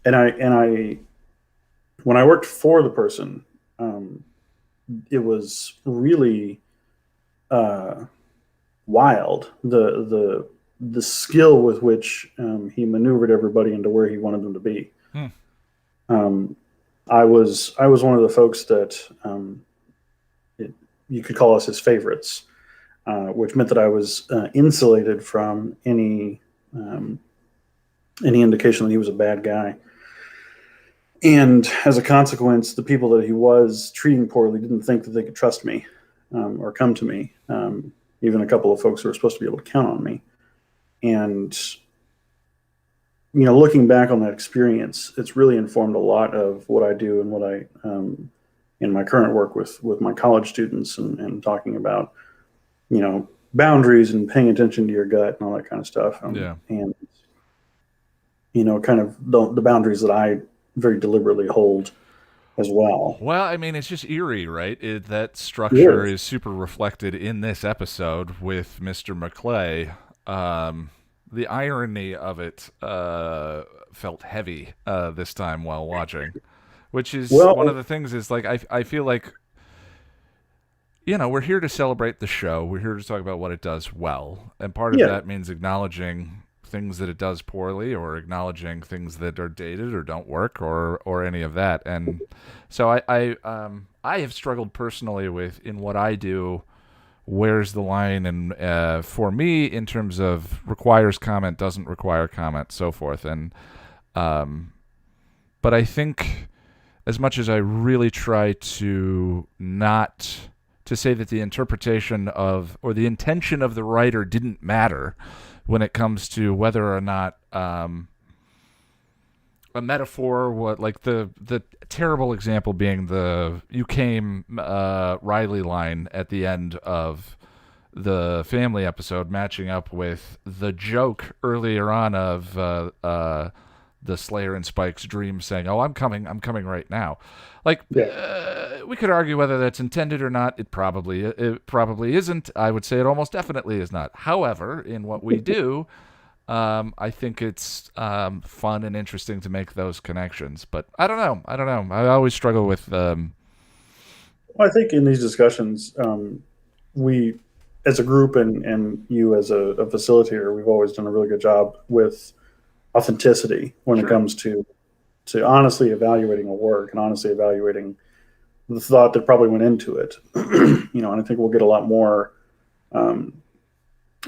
I when I worked for the person, it was really wild, the skill with which he maneuvered everybody into where he wanted them to be. I was one of the folks that you could call us his favorites, which meant that I was insulated from any indication that he was a bad guy. And as a consequence, the people that he was treating poorly didn't think that they could trust me or come to me. Even a couple of folks who were supposed to be able to count on me. And looking back on that experience, it's really informed a lot of what I do and what I, in my current work with my college students and talking about, boundaries and paying attention to your gut and all that kind of stuff. And kind of the boundaries that I very deliberately hold as well. Well, I mean, it's just eerie, right? That structure is super reflected in this episode with Mr. McClay. The irony of it felt heavy this time while watching, which is one of the things is like I feel like, we're here to celebrate the show. We're here to talk about what it does well. And part of that means acknowledging things that it does poorly or acknowledging things that are dated or don't work or any of that. And so I have struggled personally with, in what I do, where's the line, and for me, in terms of requires comment, doesn't require comment, so forth. And but I think, as much as I really try to not to say that the interpretation of or the intention of the writer didn't matter when it comes to whether or not a metaphor, what, like the terrible example being the "you came" Riley line at the end of the family episode, matching up with the joke earlier on of the Slayer and Spike's dream saying, "Oh, I'm coming right now." Like, we could argue whether that's intended or not. It probably isn't. I would say it almost definitely is not. However, in what we do, I think it's fun and interesting to make those connections. But I don't know. I always struggle with. Well, I think in these discussions, we, as a group, and you as a facilitator, we've always done a really good job with authenticity when it comes to honestly evaluating a work and honestly evaluating the thought that probably went into it. And I think we'll get a lot more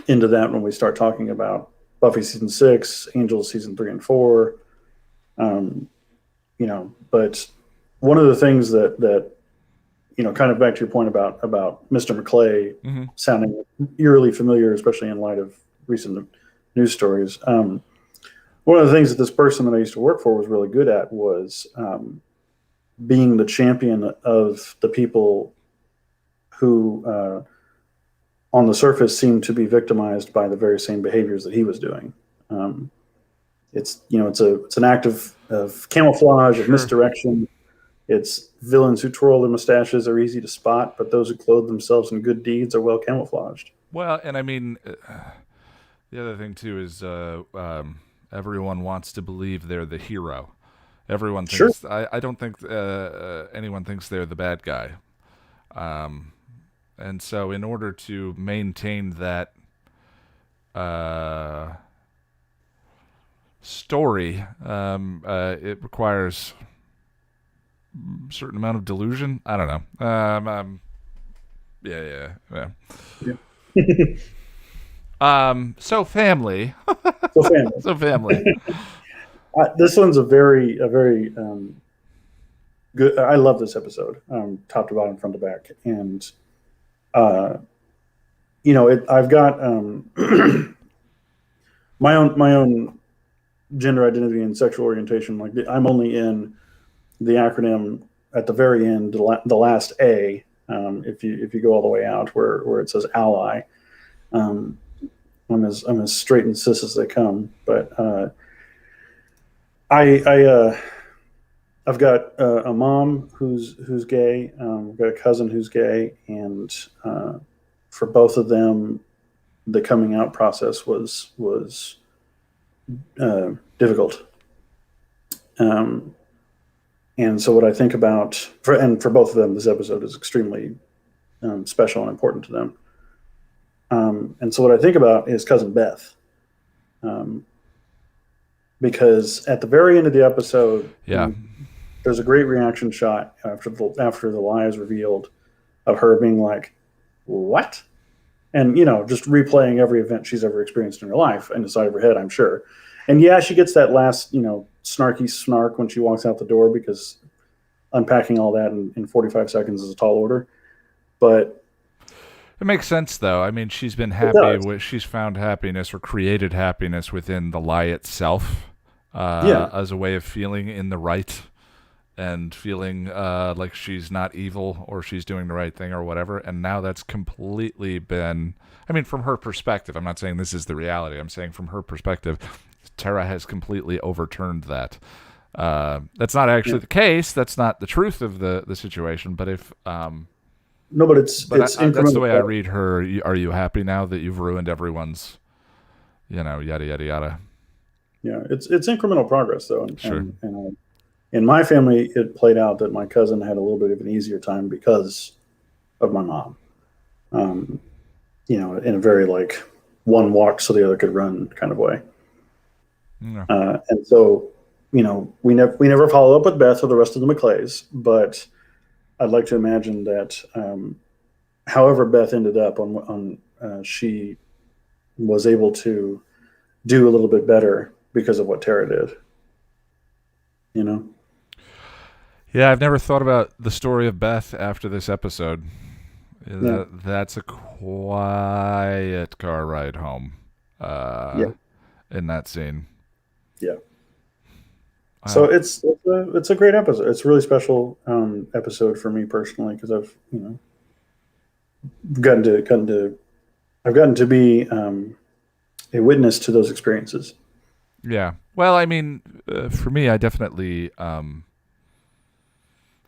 into that when we start talking about Buffy season 6, Angels season 3 and 4. But one of the things that kind of back to your point about Mr. McClay sounding eerily familiar, especially in light of recent news stories. One of the things that this person that I used to work for was really good at was being the champion of the people who, on the surface, seemed to be victimized by the very same behaviors that he was doing. It's an act of camouflage, of misdirection. It's villains who twirl their mustaches are easy to spot, but those who clothe themselves in good deeds are well camouflaged. Well, and I mean, the other thing too is everyone wants to believe they're the hero. Everyone thinks. Sure. I don't think anyone thinks they're the bad guy. And so, in order to maintain that story. It requires a certain amount of delusion. I don't know. Yeah. So family. So family. This one's a very good. I love this episode, top to bottom, front to back, and I've got my own gender identity and sexual orientation. Like I'm only in the acronym at the very end, the last A. If you go all the way out where it says ally, I'm as straight and cis as they come. But I've got a mom who's gay. I've got a cousin who's gay, and for both of them, the coming out process was difficult. And so what I think about, for both of them, this episode is extremely special and important to them. And so what I think about is cousin Beth. Because at the very end of the episode, there's a great reaction shot after the lie is revealed of her being like, what? And, just replaying every event she's ever experienced in her life in the side of her head, I'm sure. And yeah, she gets that last, snarky snark when she walks out the door, because unpacking all that in 45 seconds is a tall order. But it makes sense, though. I mean, she's been happy. She's found happiness or created happiness within the lie itself as a way of feeling in the right and feeling like she's not evil or she's doing the right thing or whatever. And now that's completely been, I mean, from her perspective, I'm not saying this is the reality. I'm saying from her perspective, Tara has completely overturned that. That's not actually the case. That's not the truth of the situation. But if no, but it's that's the way I read her. Are you happy now that you've ruined everyone's, yada yada yada? Yeah, it's incremental progress though. Sure. And in my family, it played out that my cousin had a little bit of an easier time because of my mom. In a very like one walked so the other could run kind of way. Yeah. And so, we never follow up with Beth or the rest of the McClays, but I'd like to imagine that however Beth ended up she was able to do a little bit better because of what Tara did. Yeah, I've never thought about the story of Beth after this episode. Yeah. That's a quiet car ride home in that scene. Yeah. So it's a great episode. It's a really special episode for me personally because I've gotten to be a witness to those experiences. Yeah. Well, I mean, for me, I definitely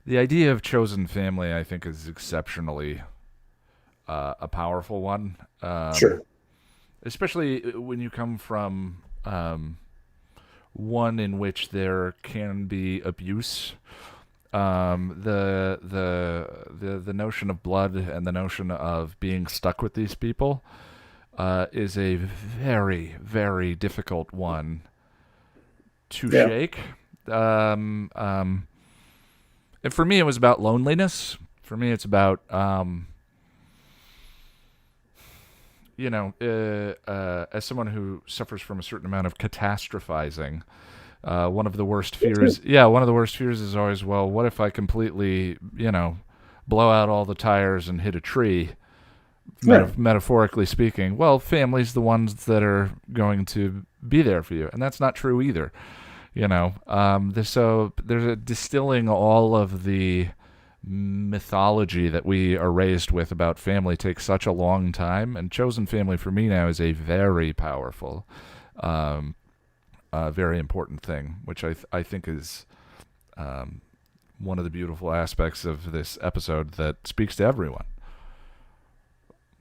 the idea of chosen family, I think, is exceptionally a powerful one. Sure. Especially when you come from one in which there can be abuse. The notion of blood and the notion of being stuck with these people is a very, very difficult one to shake. And for me, it was about loneliness. For me, it's about as someone who suffers from a certain amount of catastrophizing, one of the worst fears is always, well, what if I completely, blow out all the tires and hit a tree, metaphorically speaking? Well, family's the ones that are going to be there for you, and that's not true either. So there's a distilling all of the mythology that we are raised with about family takes such a long time, and chosen family for me now is a very powerful, very important thing, which I think is one of the beautiful aspects of this episode that speaks to everyone.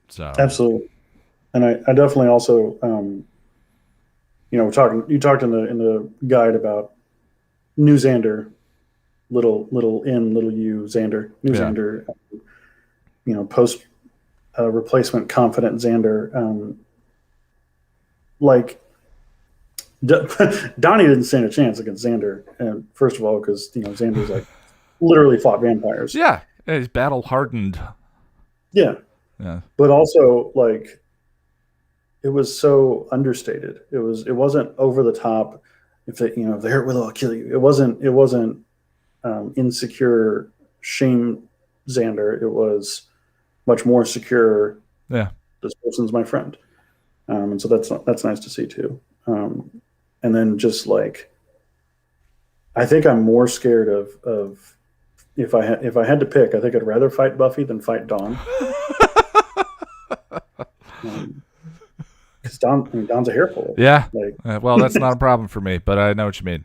So absolutely, and I definitely also you talked in the guide about New Xander, little N, little U, Xander, New Xander, post replacement confident Xander. Donnie didn't stand a chance against Xander, and first of all, because Xander's like literally fought vampires. Yeah, he's battle hardened. Yeah, but also like it was so understated. It wasn't over the top. If they if they hurt Willow, I'll kill you. It wasn't insecure shame Xander. It was much more secure. Yeah, this person's my friend, and so that's nice to see too. And then just like, I think I'm more scared of if I had to pick, I think I'd rather fight Buffy than fight Dawn. Because Dawn's a hair puller. Yeah. Like, well, that's not a problem for me, but I know what you mean.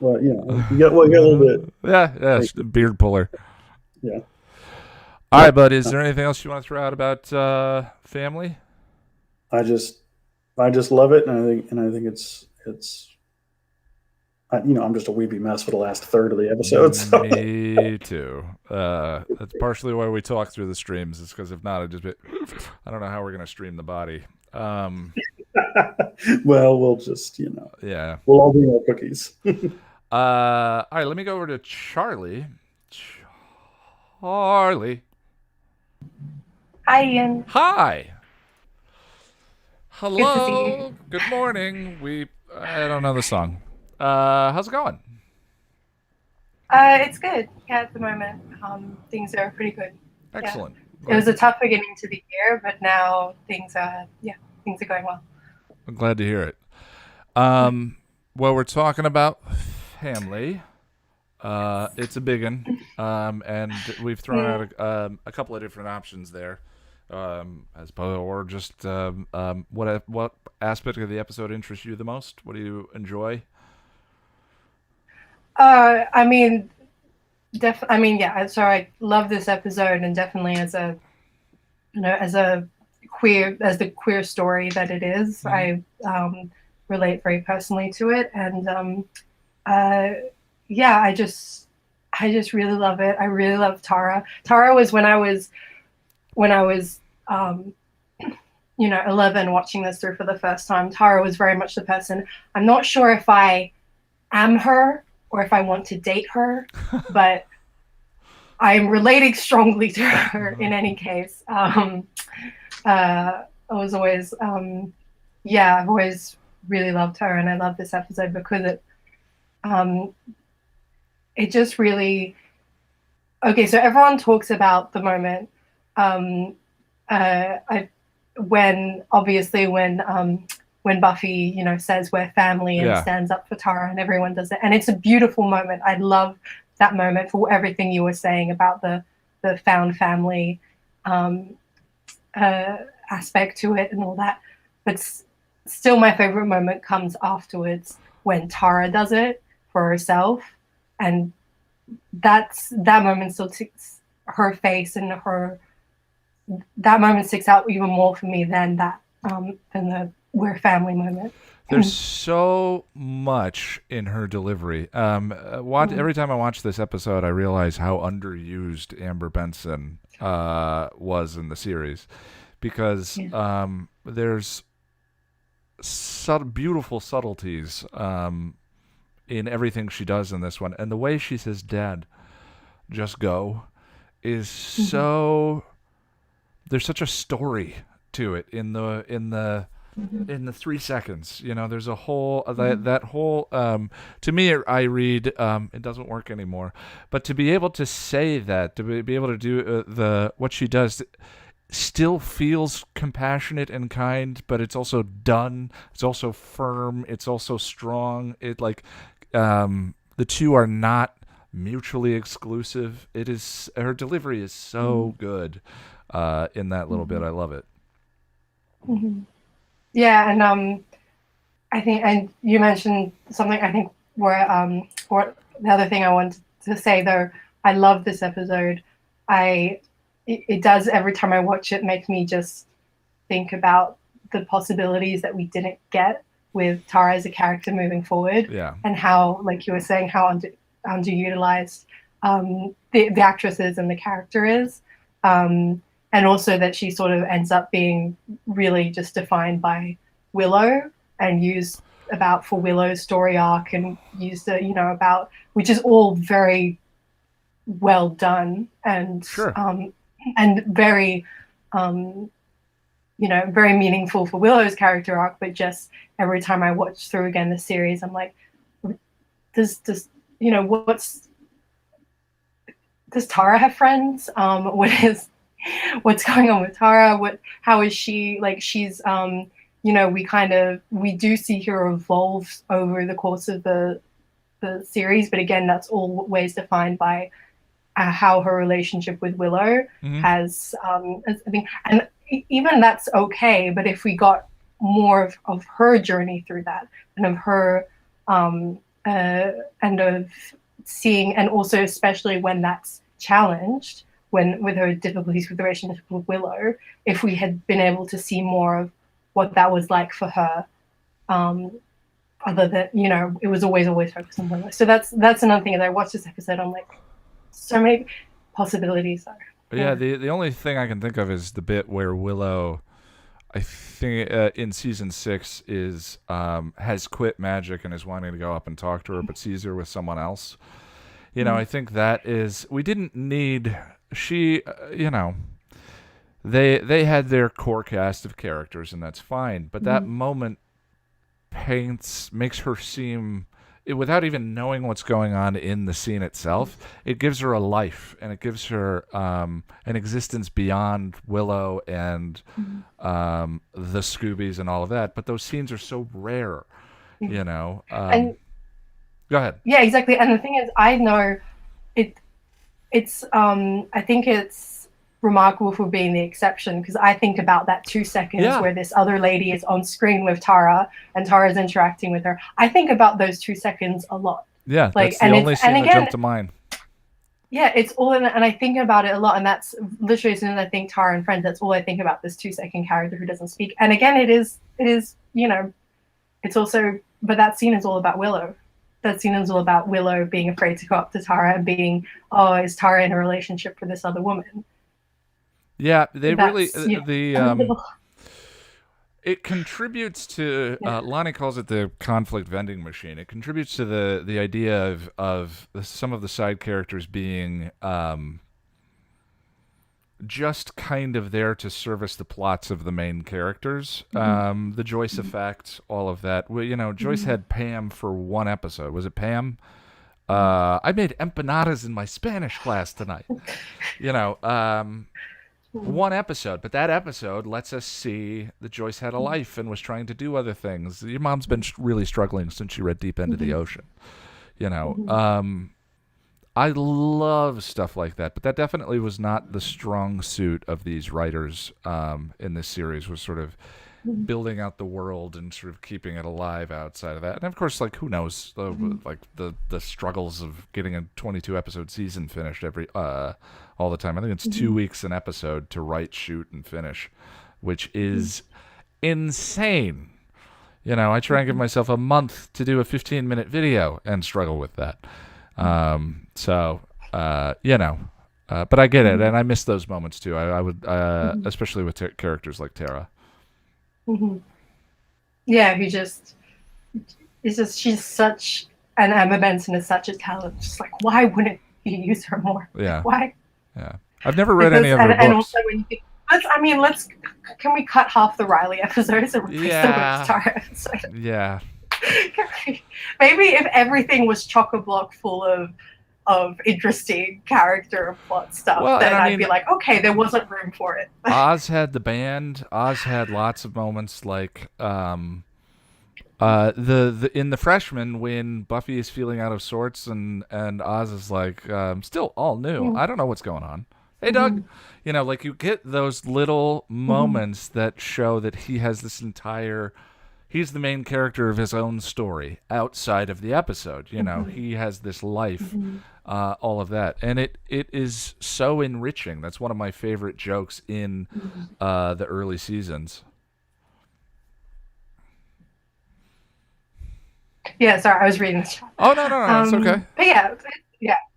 Well, you get a little bit. Yeah, it's a beard puller. Yeah. All right, bud. Is there anything else you want to throw out about family? I just love it, and I think it's I'm just a weepy mess for the last third of the episode. So. Me too. That's partially why we talk through the streams. It's because if not, I don't know how we're gonna stream the body. Well, we'll just yeah, we'll all be our cookies. All right, let me go over to Charlie. Charlie. Hi, Ian. Hi. Good to see Hello. you. Good morning. I don't know the song. How's it going? It's good. Yeah, at the moment, things are pretty good. Excellent. Yeah. It was a tough beginning to the year, but now things are going well. I'm glad to hear it. Well, we're talking about family. It's a big one, and we've thrown out a couple of different options there, or just what aspect of the episode interests you the most? What do you enjoy? I mean, yeah. So I love this episode, and definitely as the queer story that it is, I relate very personally to it, and yeah, I just really love it. I really love Tara. Tara was when I was 11 watching this through for the first time. Tara was very much the person. I'm not sure if I am her or if I want to date her, but I'm relating strongly to her in any case. I was always, I've always really loved her, and I love this episode because it just really, okay, so everyone talks about the moment when Buffy, says we're family and stands up for Tara, and everyone does it. And it's a beautiful moment. I love that moment for everything you were saying about the found family aspect to it and all that. But still my favorite moment comes afterwards when Tara does it for herself. And that moment still sticks, her face and that moment sticks out even more for me than the we're family moment. There's so much in her delivery. Every time I watch this episode, I realize how underused Amber Benson was in the series, because there's beautiful subtleties in everything she does in this one, and the way she says, "Dad, just go," is so. There's such a story to it in the 3 seconds. There's a whole that whole. To me, I read. It doesn't work anymore, but to be able to say that, to be able to do what she does, still feels compassionate and kind, but it's also done. It's also firm. It's also strong. The two are not mutually exclusive. It is, her delivery is so good in that little bit. I love it. Yeah, and I think, and you mentioned something, I think, where the other thing I wanted to say, though, I love this episode. It does, every time I watch it, make me just think about the possibilities that we didn't get with Tara as a character moving forward. Yeah. And how, like you were saying, how underutilized the actresses and the character is. And also that she sort of ends up being really just defined by Willow and used about for Willow's story arc and used it, about, which is all very well done and and very very meaningful for Willow's character arc. But just every time I watch through again the series, I'm like, does Tara have friends? What's going on with Tara? How is she? Like, she's we do see her evolve over the course of the series, but again, that's always defined by how her relationship with Willow has. I think, and even that's okay. But if we got more of her journey through that, and of her, and of seeing, and also especially when that's challenged, with her difficulties with the relationship with Willow, if we had been able to see more of what that was like for her, other than, it was always focused on Willow. So that's another thing. As I watched this episode, I'm like, so many possibilities there. Yeah, the only thing I can think of is the bit where Willow, I think in season 6, has quit magic and is wanting to go up and talk to her, but sees her with someone else. I think that is, we didn't need, they had their core cast of characters, and that's fine. But that moment makes her seem, without even knowing what's going on in the scene itself, it gives her a life, and it gives her an existence beyond Willow and the Scoobies and all of that. But those scenes are so rare, and go ahead. Yeah, exactly. And the thing is, I know it's I think it's remarkable for being the exception, because I think about that 2 seconds where this other lady is on screen with Tara and Tara's interacting with her. I think about those 2 seconds a lot. Yeah, that's the only scene that jumped to mind. Yeah, it's all in, and I think about it a lot, and that's literally as soon as I think Tara and Friends, that's all I think about, this 2-second character who doesn't speak. And again, it is it's also, but that scene is all about Willow. That scene is all about Willow being afraid to go up to Tara and being, is Tara in a relationship with this other woman? Yeah, it contributes to, Lonnie calls it the conflict vending machine. It contributes to the idea of some of the side characters being just kind of there to service the plots of the main characters. The Joyce effect, all of that. Well, Joyce had Pam for 1 episode. Was it Pam? I made empanadas in my Spanish class tonight. 1 episode, but that episode lets us see that Joyce had a life and was trying to do other things. Your mom's been really struggling since she read Deep End of the Ocean. I love stuff like that, but that definitely was not the strong suit of these writers in this series, was sort of building out the world and sort of keeping it alive outside of that. And of course, like, who knows, the struggles of getting a 22-episode season finished all the time. I think it's 2 weeks an episode to write, shoot, and finish, which is insane. I try and give myself a month to do a 15-minute video and struggle with that. But I get it, and I miss those moments too. I would, especially with characters like Tara. Yeah, she's such, and Emma Benson is such a talent. Just like, why wouldn't you use her more? Yeah. Why? Yeah. I've never read any of her books. And also, when you think, can we cut half the Riley episodes and replace them with Tara episodes? Yeah. Maybe if everything was chock-a-block full of interesting character and plot stuff, then I'd be like, okay, there wasn't room for it. Oz had the band. Oz had lots of moments like in the Freshman, when Buffy is feeling out of sorts and Oz is like, still all new. I don't know what's going on. Hey, Doug. You get those little moments that show that he has this entire, he's the main character of his own story outside of the episode. He has this life, all of that. And it is so enriching. That's one of my favorite jokes in the early seasons. Yeah, sorry, I was reading the chat. Oh, no, it's okay. But yeah,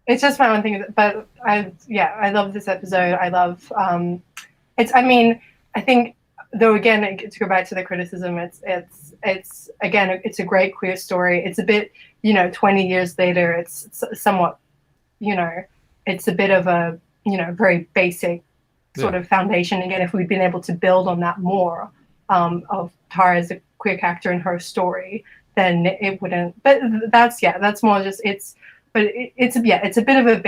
it's just my own thing. But I love this episode. I love I think though again, to go back to the criticism, it's again, it's a great queer story. It's a bit, 20 years later, it's somewhat, it's a bit of a, very basic sort of foundation. Again, if we'd been able to build on that more, of Tara as a queer character in her story, then it wouldn't. But that's more just it's a bit of a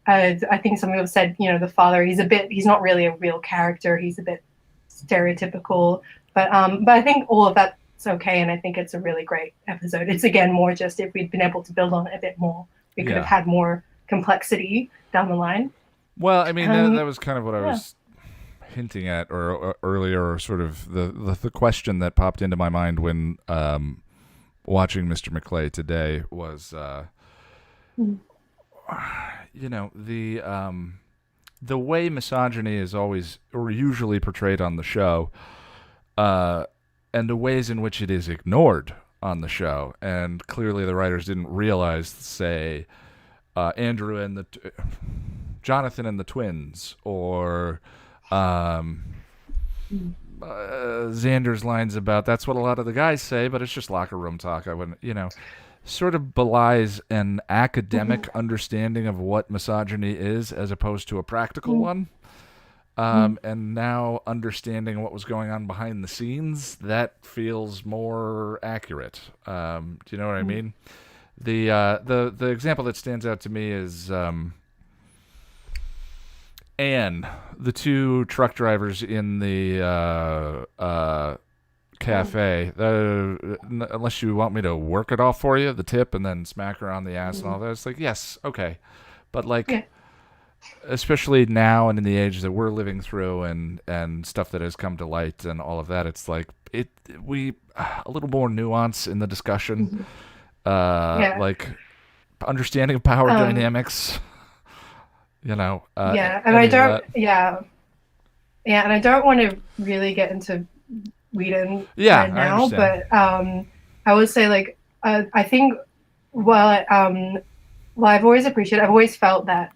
I think some people said, the father, he's not really a real character. He's a bit stereotypical, but I think all of that's okay. And I think it's a really great episode. It's again, more just if we'd been able to build on it a bit more, we could have had more complexity down the line. Well, I mean, that was kind of what I was hinting at or earlier, or sort of the question that popped into my mind when watching Mr. McClay today was, the way misogyny is always or usually portrayed on the show, and the ways in which it is ignored on the show. And clearly the writers didn't realize, say, Andrew and Jonathan and the twins, or Xander's lines about that's what a lot of the guys say, but it's just locker room talk. I wouldn't, sort of belies an academic understanding of what misogyny is as opposed to a practical one. And now understanding what was going on behind the scenes, that feels more accurate. Do you know what I mean? The example that stands out to me is Anne, the two truck drivers in the cafe. Unless you want me to work it off for you, the tip, and then smack her on the ass and all that. It's like, yes, okay. But especially now and in the age that we're living through and stuff that has come to light and all of that, it's like a little more nuance in the discussion. Like understanding of power dynamics. And I don't and I don't want to really get into Whedon right now, but I would say I think I've always felt that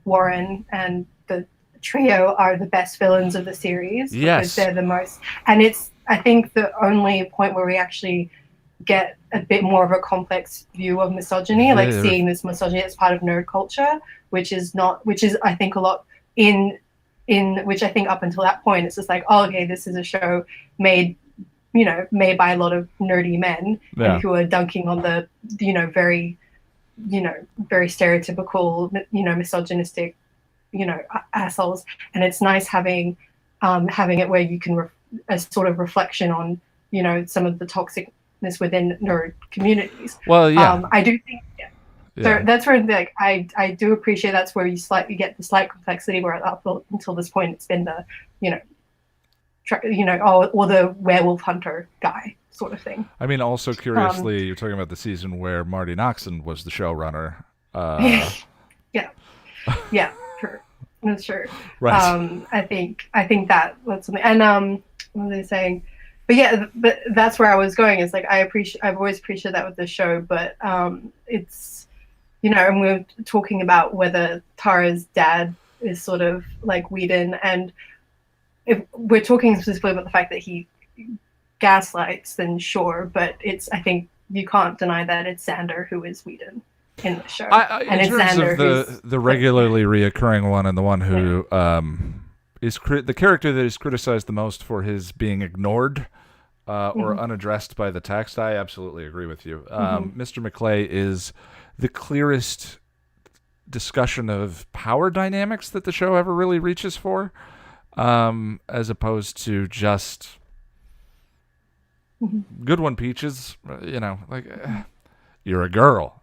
Warren and the trio are the best villains of the series. Yes, because they're the most, and it's I think the only point where we actually get a bit more of a complex view of misogyny, seeing this misogyny as part of nerd culture, which is I think a lot in which I think up until that point it's just like, oh, okay, this is a show made by a lot of nerdy men who are dunking on the very very stereotypical misogynistic assholes, and it's nice having it where you can a sort of reflection on some of the toxicness within nerd communities. Well, I do think. So that's where I do appreciate that's where you get the slight complexity, where up until this point it's been the or the werewolf hunter guy sort of thing. I mean, also curiously, you're talking about the season where Marty Noxon was the showrunner. Yeah, sure, that's true. Right. I think that's something. And what was I saying? But that's where I was going. It's like I've always appreciated that with the show, but it's and we're talking about whether Tara's dad is sort of like Whedon, and if we're talking specifically about the fact that he gaslights, then sure, but I think you can't deny that it's Xander who is Whedon in the show. And it's Xander of the regularly reoccurring one, and the one who is the character that is criticized the most for his being ignored or unaddressed by the text. I absolutely agree with you. Mr. McClay is the clearest discussion of power dynamics that the show ever really reaches for, as opposed to just good one, Peaches. You're a girl.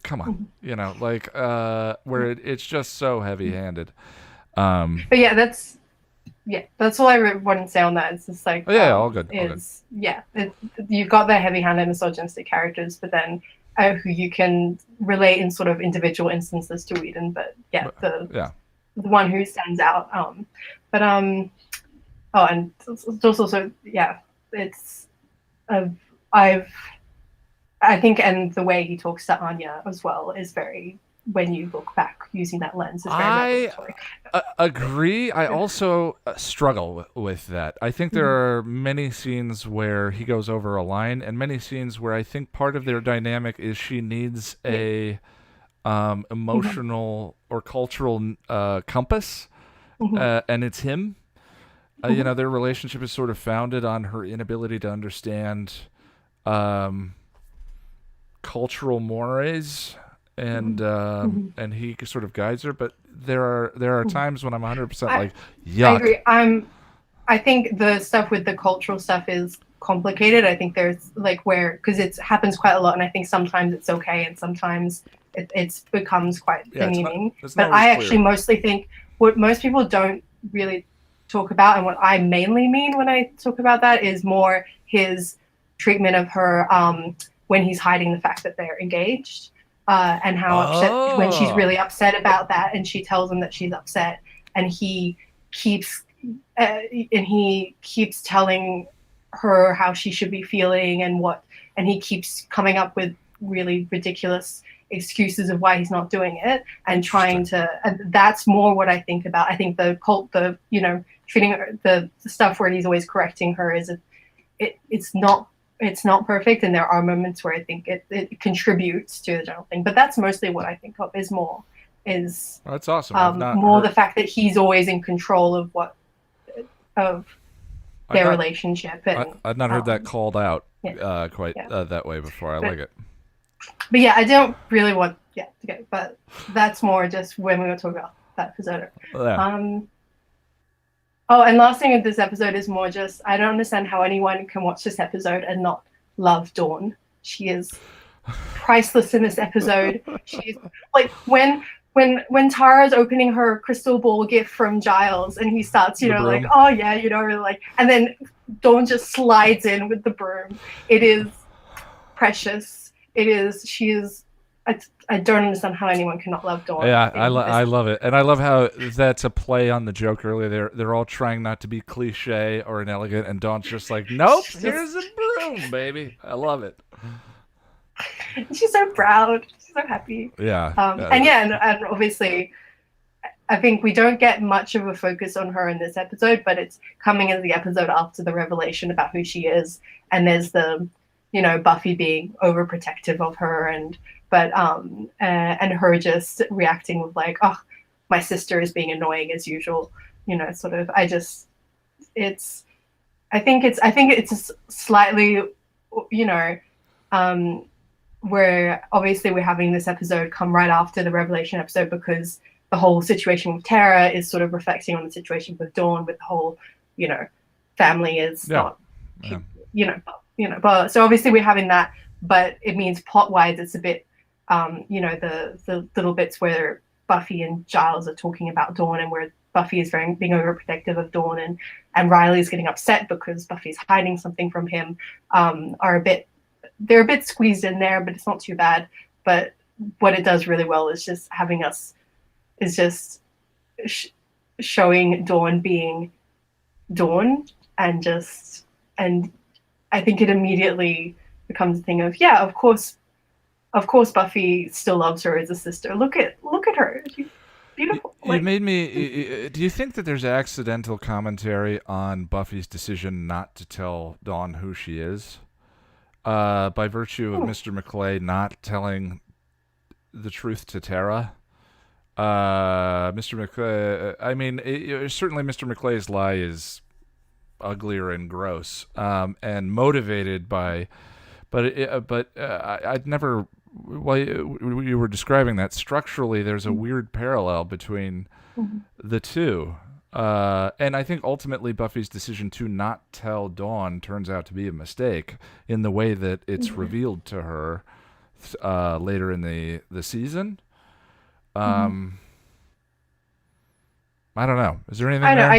Come on, where it's just so heavy-handed. But that's all I want to say on that. It's just like all good. You've got the heavy-handed misogynistic characters, but then who you can relate in sort of individual instances to Whedon, but the one who stands out. And it's also it's I think, and the way he talks to Anya as well is very when you look back using that lens. It's very revelatory. Agree. I also struggle with that. I think there are many scenes where he goes over a line, and many scenes where I think part of their dynamic is she needs a emotional or cultural compass, and it's him. You know, their relationship is sort of founded on her inability to understand cultural mores, and he sort of guides her. But there are times when I'm 100% like, yuck. I agree. I think the stuff with the cultural stuff is complicated. I think there's like because it happens quite a lot, and I think sometimes it's okay, and sometimes it becomes quite demeaning. But I actually mostly think what most people don't really talk about, and what I mainly mean when I talk about that, is more his treatment of her when he's hiding the fact that they're engaged, and how upset when she's really upset about that, and she tells him that she's upset, and he keeps telling her how she should be feeling and he keeps coming up with really ridiculous excuses of why he's not doing it, and trying to, and that's more what I think about. I think treating her, the stuff where he's always correcting her it's not perfect, and there are moments where I think it contributes to the general thing, but that's mostly what I think of is that's awesome. The fact that he's always in control of their relationship. And, I've not heard that called out quite that way before. I like it. But yeah, I don't really want to go, but that's more just when we're going to talk about that episode. Yeah. And last thing with this episode is more just, I don't understand how anyone can watch this episode and not love Dawn. She is priceless in this episode. She's like when Tara's opening her crystal ball gift from Giles, and he starts, like, oh yeah, really like, and then Dawn just slides in with the broom. It is precious. It is. She is. I don't understand how anyone cannot love Dawn. Yeah, I love it, and I love how that's a play on the joke earlier. They're all trying not to be cliche or inelegant, and Dawn's just like, nope, here's a broom, baby. I love it. She's so proud. She's so happy. Yeah. And obviously, I think we don't get much of a focus on her in this episode, but it's coming in the episode after the revelation about who she is, and there's the, Buffy being overprotective of her, and her just reacting with like, oh, my sister is being annoying as usual, sort of. I think it's slightly, where obviously we're having this episode come right after the Revelation episode, because the whole situation with Tara is sort of reflecting on the situation with Dawn, with the whole, family is not, but so obviously we're having that, but it means plot-wise it's a bit, the little bits where Buffy and Giles are talking about Dawn, and where Buffy is being overprotective of Dawn, and Riley's getting upset because Buffy's hiding something from him, they're a bit squeezed in there, but it's not too bad. But what it does really well is just having us, showing Dawn being Dawn, and I think it immediately becomes a thing of, of course Buffy still loves her as a sister. Look at her. She's beautiful. You made me. Do you think that there's accidental commentary on Buffy's decision not to tell Dawn who she is, by virtue of Mr. McClay not telling the truth to Tara? Mr. McClay. I mean, certainly Mr. McClay's lie is uglier and gross, and motivated by. But I'd never. While you were describing that, structurally, there's a weird parallel between the two. And I think ultimately Buffy's decision to not tell Dawn turns out to be a mistake in the way that it's revealed to her later in the season. I don't know. Is there anything? I know. There?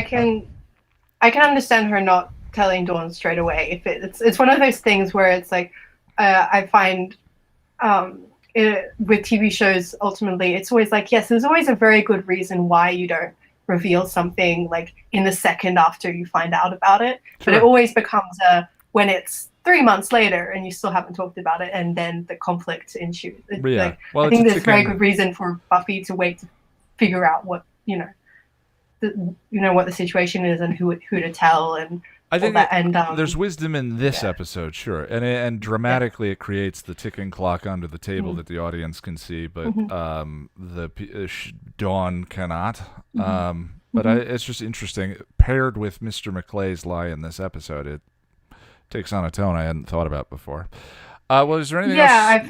I can understand her not telling Dawn straight away. If it's one of those things where it's like, I find with TV shows, ultimately, it's always like, yes, there's always a very good reason why you don't reveal something like in the second after you find out about it. Sure. But it always becomes when it's 3 months later and you still haven't talked about it, and then the conflict ensues. Yeah. Like, Well, I think it's there's very chicken- good reason for Buffy to wait to figure out what what the situation is and who to tell and I think all that. And there's wisdom in this episode, sure, and dramatically it creates the ticking clock under the table that the audience can see, but Dawn cannot. But it's just interesting, paired with Mr. McClay's lie in this episode, it takes on a tone I hadn't thought about before. Well, is there anything else?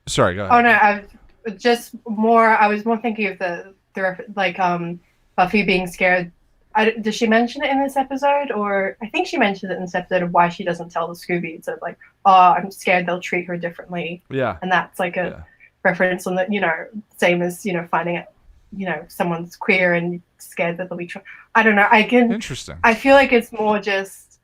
Sorry, go ahead. Oh no, I was more thinking of the Buffy being scared. Did she mention it in this episode? Or I think she mentioned it in this episode of why she doesn't tell the Scoobies of like, oh, I'm scared they'll treat her differently. Yeah. And that's like a reference on the, same as, finding out, someone's queer and scared that they'll be I don't know. Interesting. I feel like it's more just,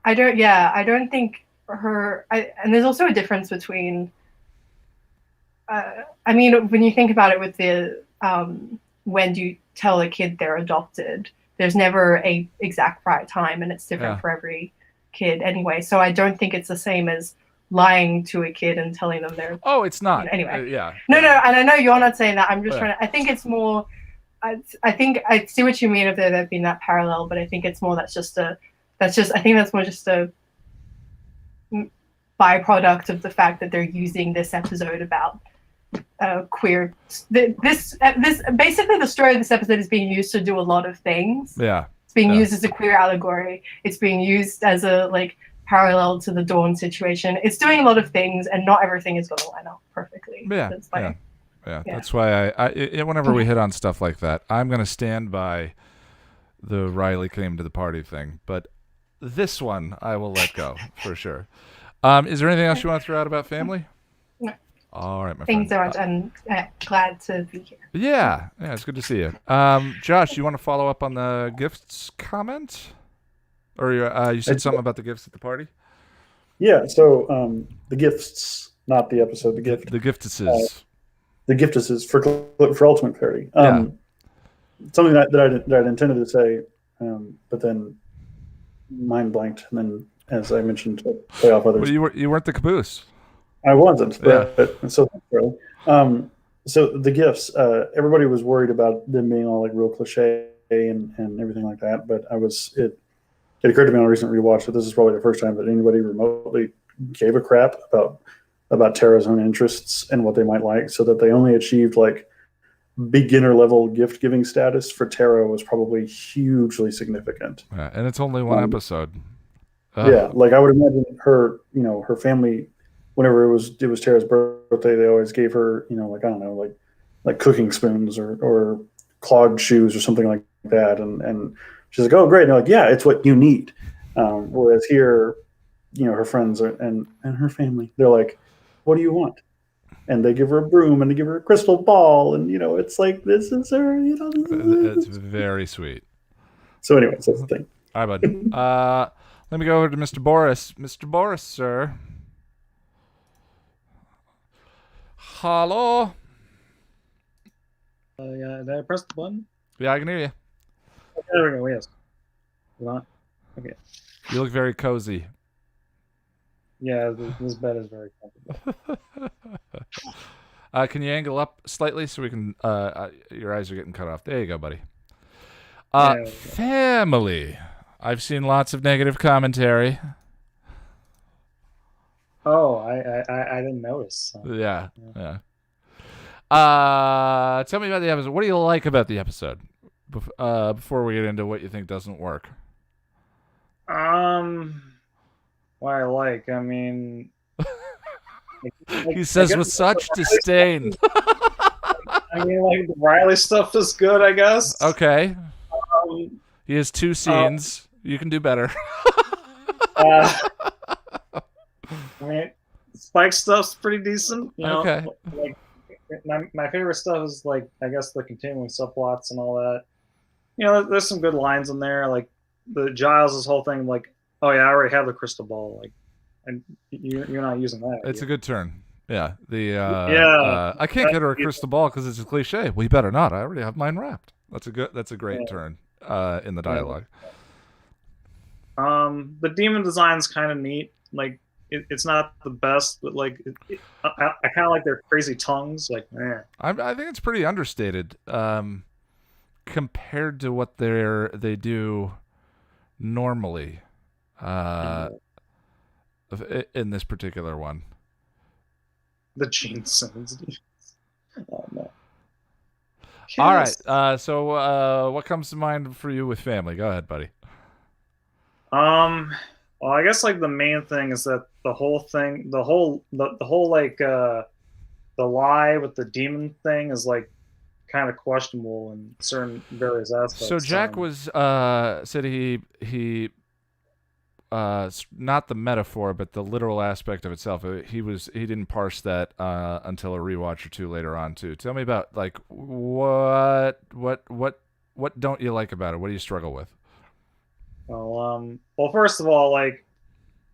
I don't think and there's also a difference between, when you think about it with the, when do you tell a kid they're adopted, there's never a exact right time, and it's different for every kid anyway. So I don't think it's the same as lying to a kid and telling them they're... Oh, it's not. Anyway. Yeah. No, and I know you're not saying that. I'm just trying to... I think it's more... I think I see what you mean if there being that parallel, but I think it's more I think that's more just a byproduct of the fact that they're using this episode about queer. This basically the story of this episode is being used to do a lot of things. Yeah. It's being used as a queer allegory. It's being used as a parallel to the Dawn situation. It's doing a lot of things, and not everything is going to line up perfectly. Yeah. That's why I whenever we hit on stuff like that, I'm going to stand by the Riley came to the party thing, but this one I will let go for sure. Is there anything else you want to throw out about family? No. All right, my Thanks friend. so much. I'm glad to be here. Yeah, it's good to see you. Josh, you want to follow up on the gifts comment? Or you said something about the gifts at the party? Yeah, so the gifts, not the episode, the gift. The giftices. The giftices for ultimate clarity. Something that I'd intended to say, but then mind blanked, and then as I mentioned, to play off others. Well, you weren't the caboose. I wasn't, but so so the gifts. Everybody was worried about them being all real cliche and everything like that. But it occurred to me on a recent rewatch that this is probably the first time that anybody remotely gave a crap about Tara's own interests and what they might like. So that they only achieved beginner level gift giving status for Tara was probably hugely significant. Yeah, and it's only one episode. Yeah, I would imagine her, her family, whenever it was Tara's birthday, they always gave her, I don't know, like cooking spoons or clogged shoes or something like that, and she's like, oh great, and they're like, yeah, it's what you need. Whereas here, her friends and her family, they're like, what do you want? And they give her a broom and they give her a crystal ball, and it's like, this is her, It's very sweet. So anyways, that's the thing. All right, bud. Let me go over to Mr. Boris. Mr. Boris, sir. Hello? Yeah, did I press the button? Yeah, I can hear you. There we go, yes. Hold on. Okay. You look very cozy. Yeah, this bed is very comfortable. Can you angle up slightly so we can... your eyes are getting cut off. There you go, buddy. Family. I've seen lots of negative commentary. Oh, I didn't notice. Yeah. Tell me about the episode. What do you like about the episode? Before we get into what you think doesn't work. What I like, I mean... he says with such disdain. I mean, the Riley stuff is good, I guess. Okay. He has 2 scenes. You can do better. I mean, Spike stuff's pretty decent. Okay. My favorite stuff is I guess the continuing subplots and all that. There's some good lines in there, the Giles' whole thing, oh yeah, I already have the crystal ball, and you're not using that. It's a good turn. Yeah. I can't get her a crystal ball because it's a cliche. Well, you better not. I already have mine wrapped. That's a great turn in the dialogue. The demon design's kind of neat. Like it's not the best, but like I kind of like their crazy tongues. Like, man, I think it's pretty understated compared to what they do normally in this particular one. The Gene Simmons. Oh no. All right. So what comes to mind for you with family? Go ahead, buddy. Well, I guess like the main thing is that the whole like the lie with the demon thing is like kind of questionable in certain various aspects. So Jack was said he not the metaphor but the literal aspect of itself. He didn't parse that until a rewatch or two later on too. Tell me about like what don't you like about it? What do you struggle with? Well, first of all, like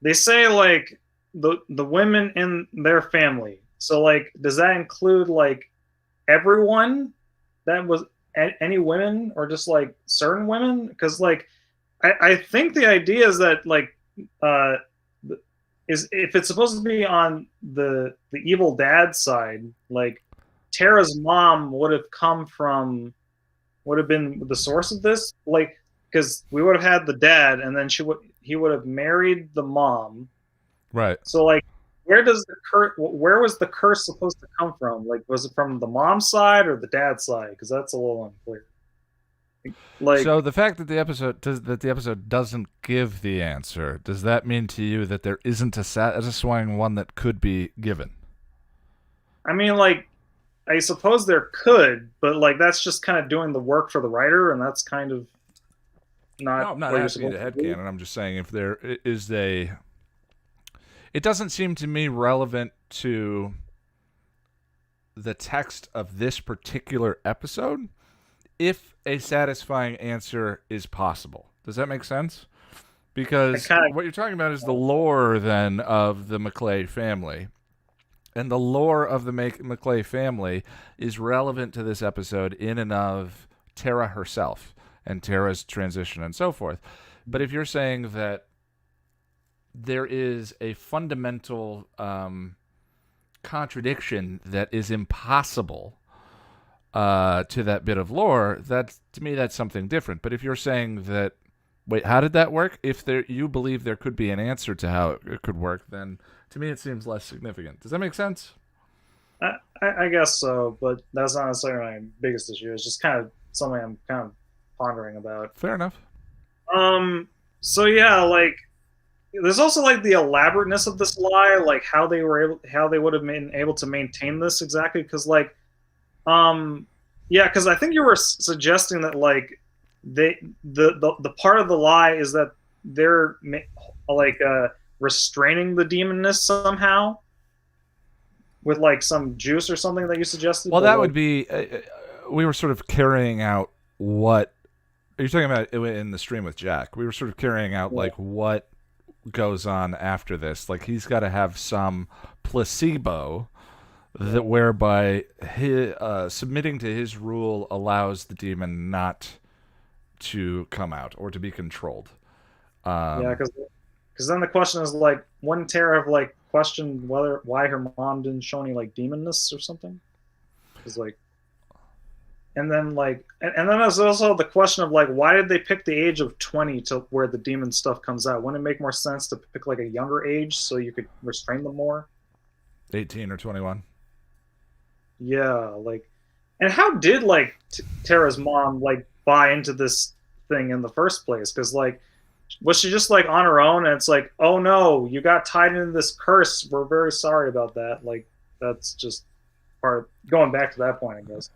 they say like the women in their family. So like, does that include like everyone that was any women or just like certain women? Because like, I think the idea is that like is if it's supposed to be on the evil dad side, like Tara's mom would have been the source of this, like. Because we would have had the dad, and then he would have married the mom, right? So like, where was the curse supposed to come from? Like, was it from the mom's side or the dad's side? Because that's a little unclear. Like, so the fact that the episode doesn't give the answer, does that mean to you that there isn't a satisfying one that could be given? I mean, like, I suppose there could, but like that's just kind of doing the work for the writer, and that's kind of. No, I'm not asking you to headcanon. I'm just saying if there is it doesn't seem to me relevant to the text of this particular episode if a satisfying answer is possible. Does that make sense? Because what you're talking about is the lore then of the Maclay family. And the lore of the Maclay family is relevant to this episode in and of Tara herself. And Tara's transition and so forth. But if you're saying that there is a fundamental contradiction that is impossible to that bit of lore, to me that's something different. But if you're saying that, wait, how did that work? If you believe there could be an answer to how it could work, then to me it seems less significant. Does that make sense? I guess so, but that's not necessarily my biggest issue. It's just kind of something I'm kind of pondering about. Fair enough. So yeah, like there's also like the elaborateness of this lie, like how they would have been able to maintain this exactly, because like because I think you were suggesting that like the part of the lie is that they're like restraining the demonness somehow with like some juice or something that you suggested. Well, that would be we were sort of carrying out what. Are you talking about in the stream with Jack? We were sort of carrying out like what goes on after this. Like he's got to have some placebo that whereby submitting to his rule allows the demon not to come out or to be controlled. Yeah, because then the question is like, wouldn't Tara have like questioned why her mom didn't show any like demonness or something? Because like. And then like, and then there's also the question of like, why did they pick the age of 20 to where the demon stuff comes out? Wouldn't it make more sense to pick like a younger age so you could restrain them more? 18 or 21. Yeah, like, and how did like Tara's mom like buy into this thing in the first place? Because like, was she just like on her own? And it's like, oh no, you got tied into this curse. We're very sorry about that. Like, that's just part going back to that point, I guess.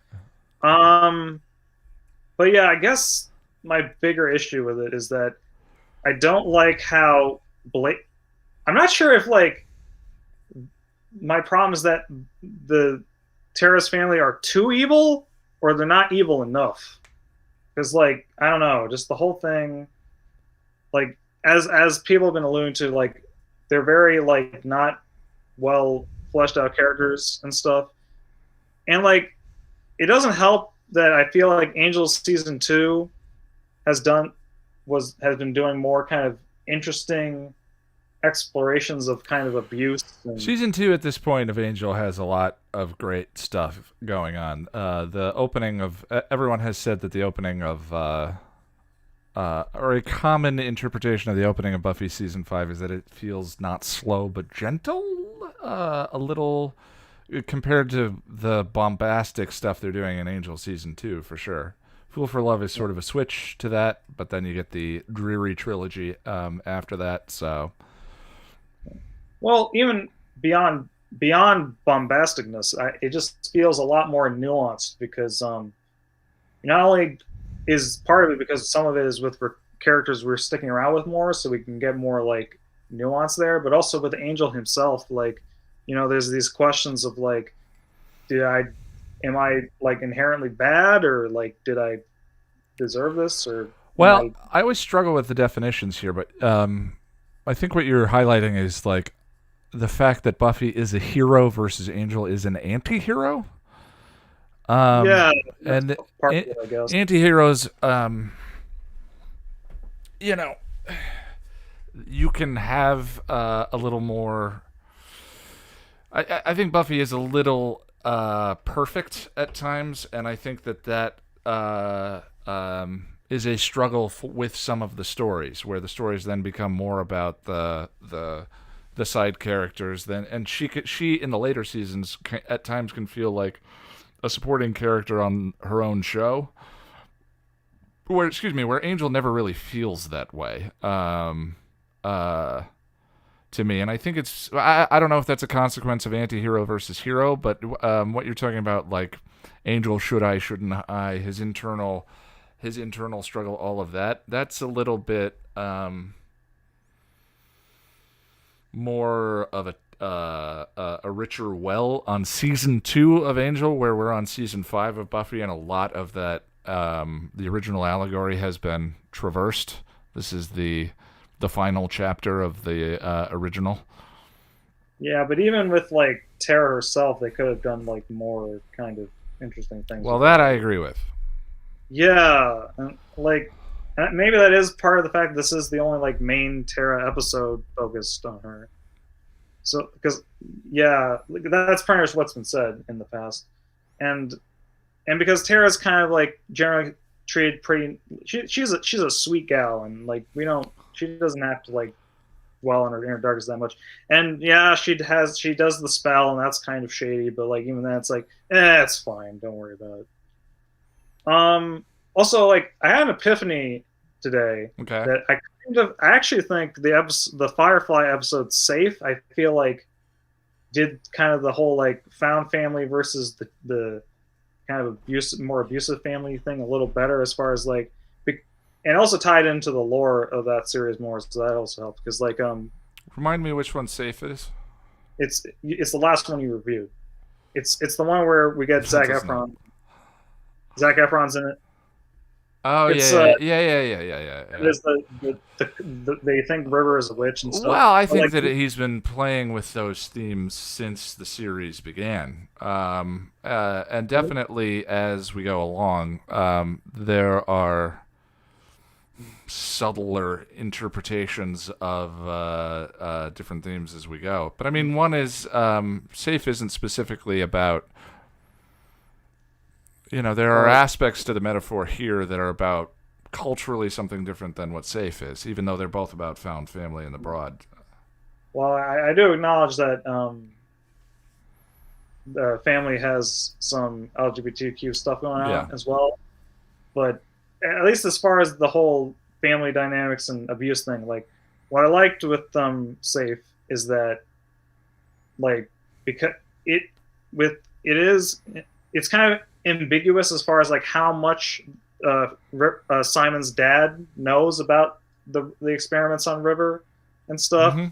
But yeah, I guess my bigger issue with it is that I don't like how I'm not sure if like my problem is that the Tara's family are too evil or they're not evil enough. Because like, I don't know, just the whole thing, like as people have been alluding to, like they're very like not well fleshed out characters and stuff. And like, it doesn't help that I feel like Angels season 2 has been doing more kind of interesting explorations of kind of abuse. And... Season 2 at this point of Angel has a lot of great stuff going on. The opening of everyone has said that the opening of or a common interpretation of the opening of Buffy season 5 is that it feels not slow but gentle, a little compared to the bombastic stuff they're doing in Angel season 2 for sure. Fool for Love is sort of a switch to that, but then you get the dreary trilogy after that. So, well, even beyond bombasticness, it just feels a lot more nuanced because not only is part of it because some of it is with characters we're sticking around with more, so we can get more like nuance there, but also with Angel himself, like, you know, there's these questions of like, am I like inherently bad, or like did I deserve this, or well, I always struggle with the definitions here, but I think what you're highlighting is like the fact that Buffy is a hero versus Angel is an anti-hero. Yeah, and part of it, I guess. Anti-heroes, you know, you can have a little more. I think Buffy is a little perfect at times, and I think that is a struggle with some of the stories, where the stories then become more about the side characters. And she in the later seasons at times can feel like a supporting character on her own show. Where Angel never really feels that way. To me, and I think it's I don't know if that's a consequence of anti-hero versus hero, but what you're talking about, like Angel, should I, shouldn't I, his internal struggle, all of that's a little bit more of a richer well on season 2 of Angel, where we're on season 5 of Buffy, and a lot of that the original allegory has been traversed. This is the final chapter of the original. Yeah, but even with like Tara herself, they could have done like more kind of interesting things. Well, that I agree with. Yeah, and like maybe that is part of the fact that this is the only like main Tara episode focused on her. So, because that's pretty much what's been said in the past, and because Tara's kind of like generally treated pretty. She's a sweet gal, and like she doesn't have to like dwell on her inner darkness that much. And yeah, she does the spell, and that's kind of shady. But like even then, it's like, it's fine. Don't worry about it. Also, like I had an epiphany today that I actually think the Firefly episode Safe, I feel like did kind of the whole like found family versus the kind of more abusive family thing a little better, as far as like, and also tied into the lore of that series more, so that also helped. Because like remind me which one Safe is. It's the last one you reviewed. It's the one where we get Zac Efron. Zac Efron's in it. Oh, yeah. There's they think River is a witch and stuff. Well, I think that he's been playing with those themes since the series began, and definitely as we go along, there are subtler interpretations of different themes as we go. But I mean, one is Safe isn't specifically about. You know, there are aspects to the metaphor here that are about culturally something different than what Safe is, even though they're both about found family in the broad. Well, I do acknowledge that the family has some LGBTQ stuff going on as well. But at least as far as the whole family dynamics and abuse thing, like what I liked with Safe is that, like, because it's kind of ambiguous as far as like how much Simon's dad knows about the experiments on River and stuff. Mm-hmm.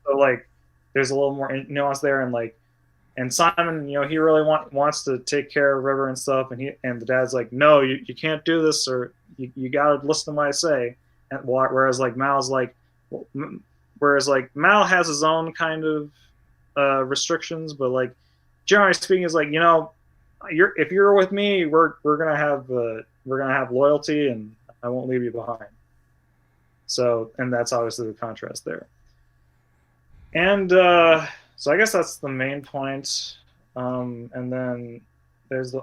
So like there's a little more nuance there, and Simon, you know, he really wants to take care of River and stuff, and the dad's like, no, you can't do this, or you gotta listen to what I say. And whereas Mal's like Mal has his own kind of restrictions, but like generally speaking, is like, you know, if you're with me, we're gonna have loyalty, and I won't leave you behind. So, and that's obviously the contrast there. And so I guess that's the main point. And then there's the,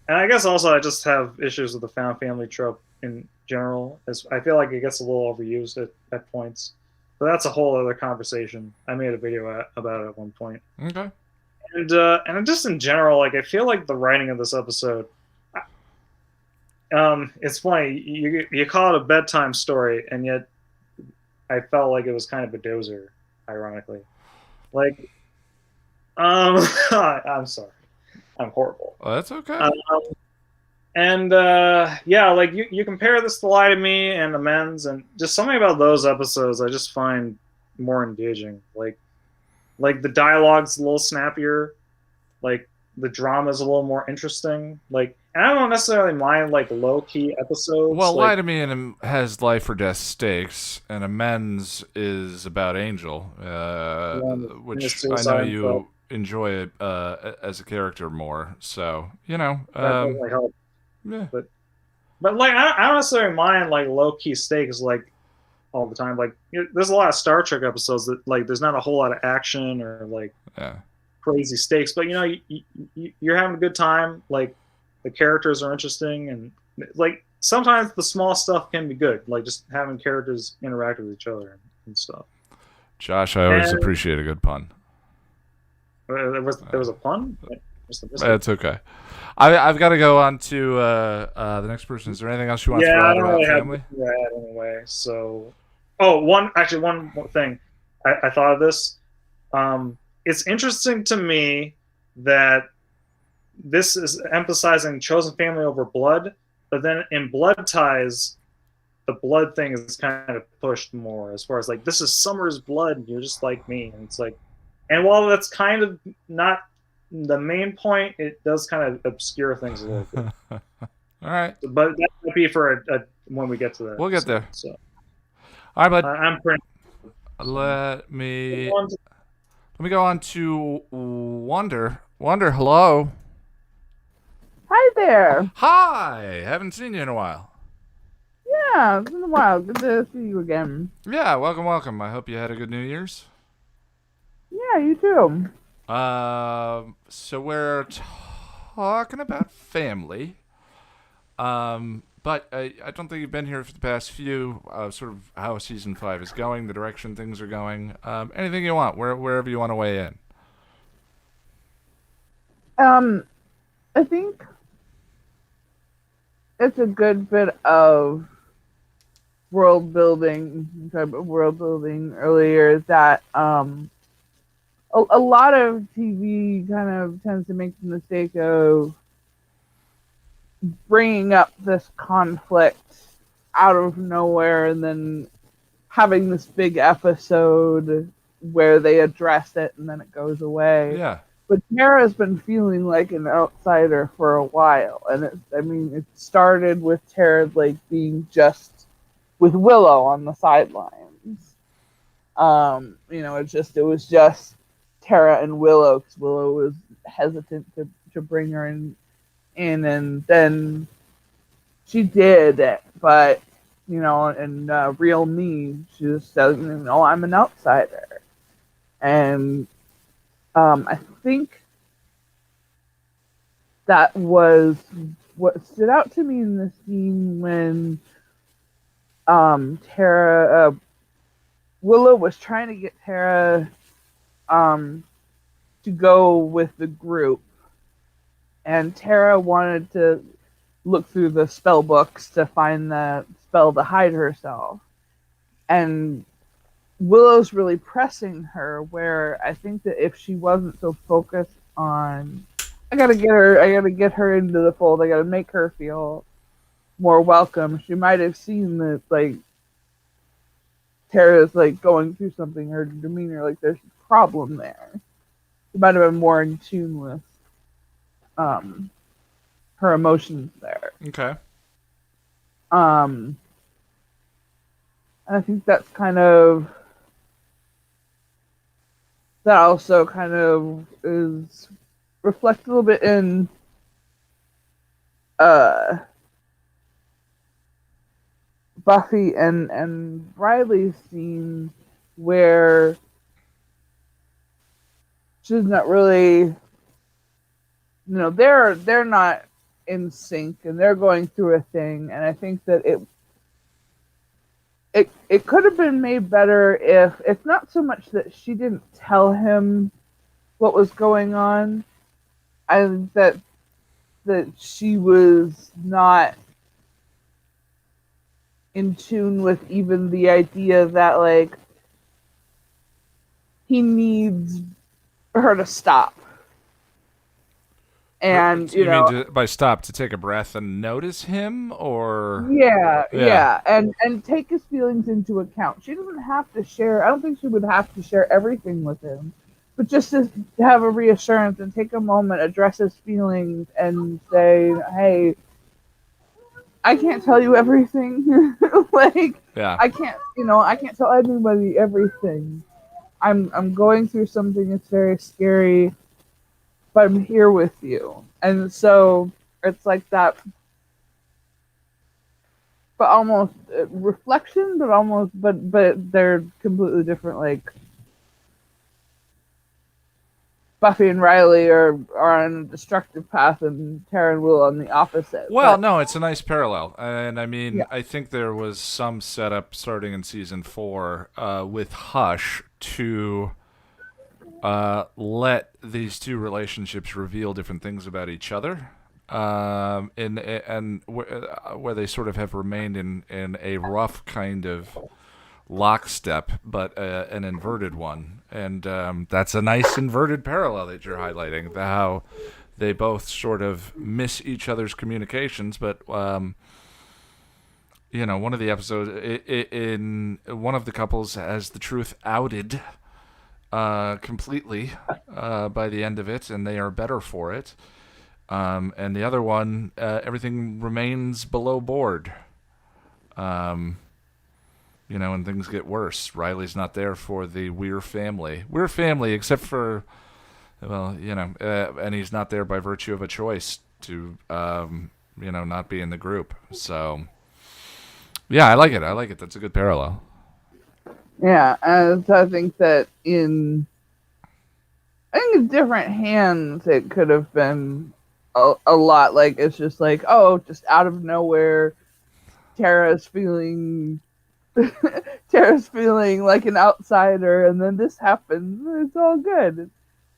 and I guess also I just have issues with the found family trope in general. As I feel like it gets a little overused at points, but that's a whole other conversation. I made a video about it at one point. Okay. And just in general, like I feel like the writing of this episode, it's funny. You call it a bedtime story, and yet I felt like it was kind of a dozer, ironically. Like, I'm sorry, I'm horrible. Oh, that's okay. Yeah, like you compare this to Lie to Me and Amends, and just something about those episodes I just find more engaging. Like the dialogue's a little snappier, like the drama's a little more interesting. Like, and I don't necessarily mind like low key episodes. Well, like, Lie to Me has life or death stakes, and Amends is about Angel, which I know you enjoy as a character more. So you know, that doesn't help. Yeah. But like I don't necessarily mind like low key stakes like all the time. Like there's a lot of Star Trek episodes that like there's not a whole lot of action or like crazy stakes, but you know you're having a good time. Like the characters are interesting, and like sometimes the small stuff can be good. Like just having characters interact with each other and stuff. Josh, I always appreciate a good pun. There was a pun. That's okay. I've got to go on to the next person. Is there anything else you want to throw out about family? Yeah, anyway. So, one more thing. I thought of this. It's interesting to me that this is emphasizing chosen family over blood, but then in Blood Ties, the blood thing is kind of pushed more as far as like this is Summer's blood. You're just like me, and it's like, and while that's kind of not the main point, it does kind of obscure things a little bit. All right, but that would be for when we get to that. We'll get there. So, all right, bud. I'm pretty. Let me go on to Wonder. Wonder, hello. Hi there. Hi. Haven't seen you in a while. Yeah, it's been a while. Good to see you again. Yeah, welcome. I hope you had a good New Year's. Yeah, you too. So we're talking about family. But I don't think you've been here for the past few, sort of how season 5 is going, the direction things are going. Anything you want, wherever you want to weigh in. I think it's a good bit of world building. We talked about world building earlier. That a lot of TV kind of tends to make the mistake of bringing up this conflict out of nowhere and then having this big episode where they address it and then it goes away. Yeah. But Tara's been feeling like an outsider for a while, and it started with Tara like being just with Willow on the sidelines. It was just Tara and Willow, because Willow was hesitant to bring her in, and then she did it. But in Real Me, she just said, I'm an outsider, and I think that was what stood out to me in the scene when Willow was trying to get Tara to go with the group, and Tara wanted to look through the spell books to find the spell to hide herself, and Willow's really pressing her, where I think that if she wasn't so focused on, I gotta get her into the fold, I gotta make her feel more welcome, she might have seen that like Tara's like going through something, her demeanor, like there's a problem there. She might have been more in tune with her emotions there. Okay. I think that's kind of, that also kind of is reflected a little bit in Buffy and Riley's scene where she's not really, they're not in sync and they're going through a thing, and I think that it could have been made better if it's not so much that she didn't tell him what was going on, and that she was not in tune with even the idea that like he needs her to stop. And you mean by stop to take a breath and notice him, or yeah, and take his feelings into account. She doesn't have to share. I don't think she would have to share everything with him, but just to have a reassurance and take a moment, address his feelings, and say, "Hey, I can't tell you everything. I can't tell anybody everything. I'm going through something that's very scary, but I'm here with you." And so it's like that, but almost reflection, but they're completely different. Like Buffy and Riley are on a destructive path, and Tara and Will on the opposite. Well, no, it's a nice parallel, and I mean, I think there was some setup starting in season 4 with Hush to let these two relationships reveal different things about each other, and where they sort of have remained in a rough kind of lockstep, but an inverted one, and that's a nice inverted parallel that you're highlighting. How they both sort of miss each other's communications, but one of the episodes in one of the couples has the truth outed completely by the end of it, and they are better for it. And the other one, everything remains below board. And things get worse. Riley's not there for the Weir family. Weir family, except for, and he's not there by virtue of a choice to, not be in the group. So, yeah, I like it. That's a good parallel. Yeah, and I think that in different hands, it could have been a lot. Like, it's just like, just out of nowhere, Tara's feeling like an outsider, and then this happens. It's all good.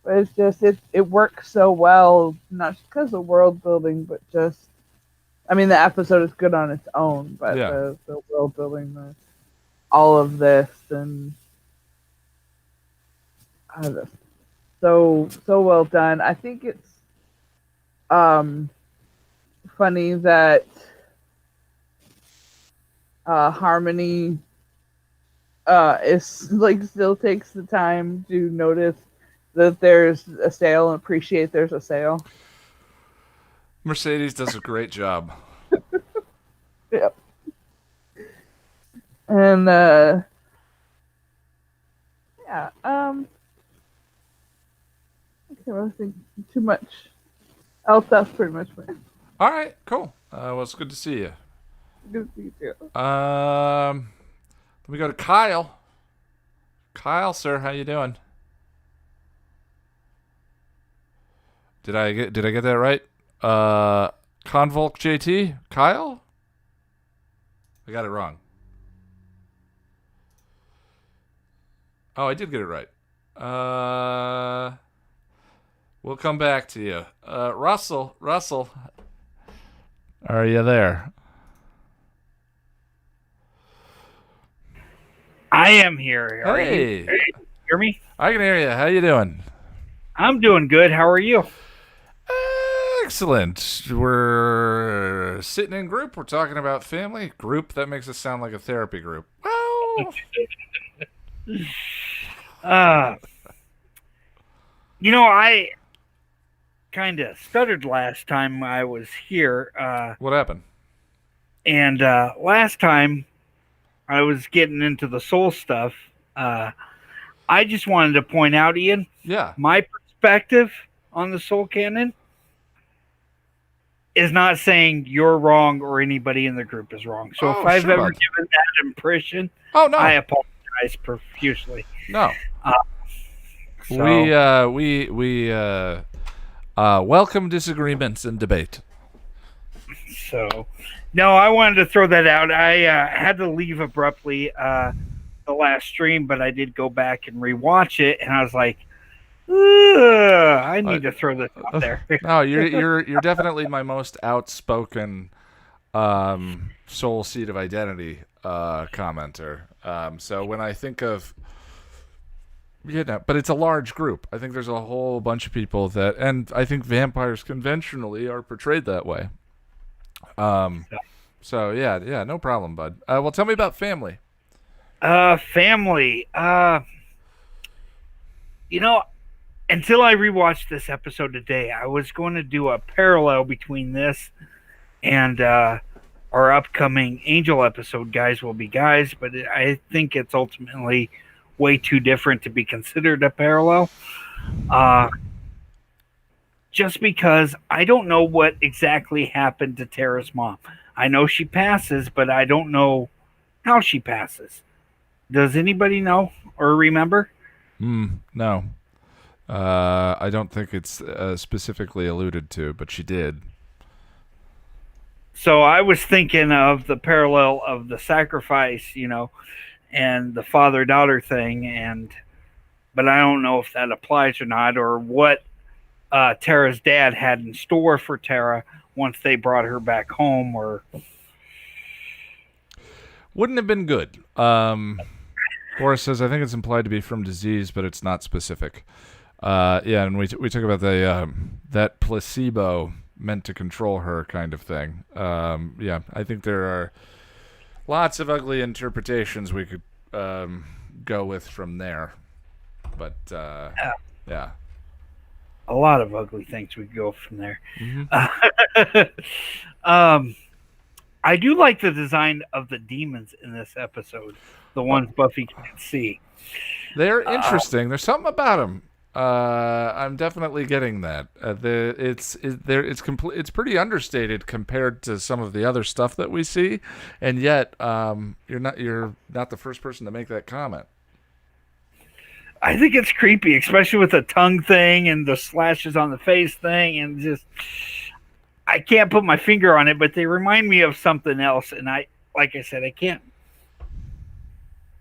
But it's just, it works so well, not just because of world building, but just, the episode is good on its own, but the world building, all of this, and so well done. I think it's funny that Harmony is like still takes the time to notice that there's a sale and appreciate there's a sale. Mercedes does a great job. Yep. And I can't really think too much else. That's pretty much me. All right, cool. Well, it's good to see you. Good to see you too. Let me go to Kyle. Kyle, sir, how you doing? Did I get that right? Convolk JT, Kyle? I got it wrong. Oh, I did get it right. We'll come back to you. Russell, are you there? I am here. Hey. You hear me? I can hear you. How you doing? I'm doing good. How are you? Excellent. We're sitting in group. We're talking about family. Group, that makes us sound like a therapy group. Well... I kind of stuttered last time I was here. What happened? And last time I was getting into the soul stuff. I just wanted to point out, Ian. Yeah. My perspective on the soul canon is not saying you're wrong or anybody in the group is wrong. So if I've ever given that impression, I apologize profusely. No. So- We welcome disagreements and debate. So, no, I wanted to throw that out. I had to leave abruptly the last stream, but I did go back and rewatch it, and I was like, I need to throw this out there. No, you're definitely my most outspoken soul seed of identity commenter. So when I think of but it's a large group. I think there's a whole bunch of people that, and I think vampires conventionally are portrayed that way. So yeah, no problem, bud. Well, tell me about family. Family. Until I rewatched this episode today, I was going to do a parallel between this and our upcoming Angel episode, Guys Will Be Guys, but I think it's ultimately way too different to be considered a parallel. Just because I don't know what exactly happened to Tara's mom. I know she passes, but I don't know how she passes. Does anybody know or remember? No. I don't think it's specifically alluded to, but she did. So I was thinking of the parallel of the sacrifice, and the father-daughter thing, but I don't know if that applies or not, or what Tara's dad had in store for Tara once they brought her back home, or wouldn't have been good. Boris says, I think it's implied to be from disease, but it's not specific. And we talk about the that placebo meant to control her kind of thing. I think there are lots of ugly interpretations we could go with from there. But yeah. A lot of ugly things we could go from there. I do like the design of the demons in this episode, the ones Buffy can't see. They're interesting. There's something about them. I'm definitely getting that. It's pretty understated compared to some of the other stuff that we see, and yet you're not the first person to make that comment. I think it's creepy, especially with the tongue thing and the slashes on the face thing, and just I can't put my finger on it, but they remind me of something else, and like I said, I can't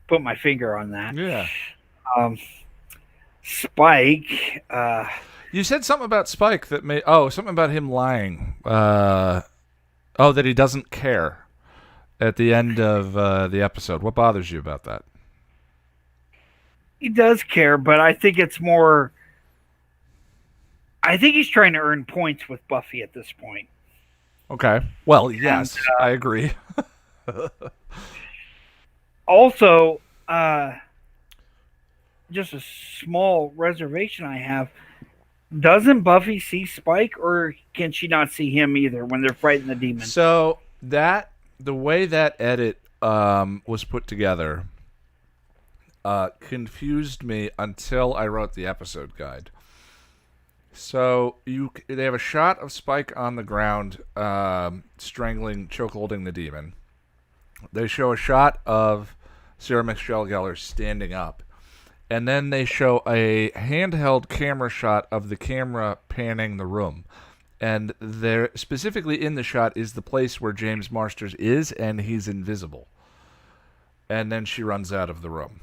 put my finger on that. Yeah. Spike. You said something about Spike that something about him lying. That he doesn't care at the end of the episode. What bothers you about that? He does care, but I think it's more. I think he's trying to earn points with Buffy at this point. Okay. Well, yes, I agree. Also, just a small reservation I have. Doesn't Buffy see Spike, or can she not see him either when they're fighting the demon? So the way that edit was put together confused me until I wrote the episode guide. So they have a shot of Spike on the ground, chokeholding the demon. They show a shot of Sarah Michelle Gellar standing up. And then they show a handheld camera shot of the camera panning the room. And there, specifically in the shot, is the place where James Marsters is, and he's invisible. And then she runs out of the room.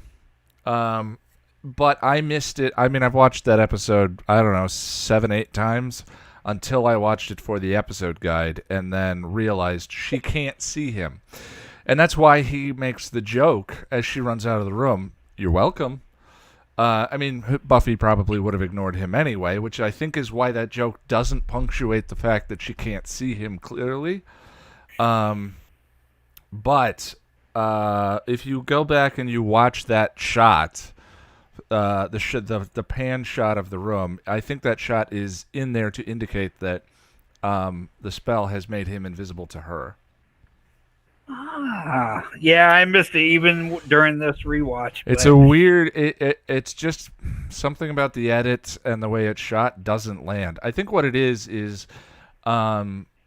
But I missed it. I mean, I've watched that episode, 7-8 times, until I watched it for the episode guide, and then realized she can't see him. And that's why he makes the joke as she runs out of the room, "You're welcome." Buffy probably would have ignored him anyway, which I think is why that joke doesn't punctuate the fact that she can't see him clearly. But if you go back and you watch that shot, the pan shot of the room, I think that shot is in there to indicate that the spell has made him invisible to her. Yeah, I missed it even during this rewatch. It's a weird. It's just something about the edit and the way it's shot doesn't land. I think what it is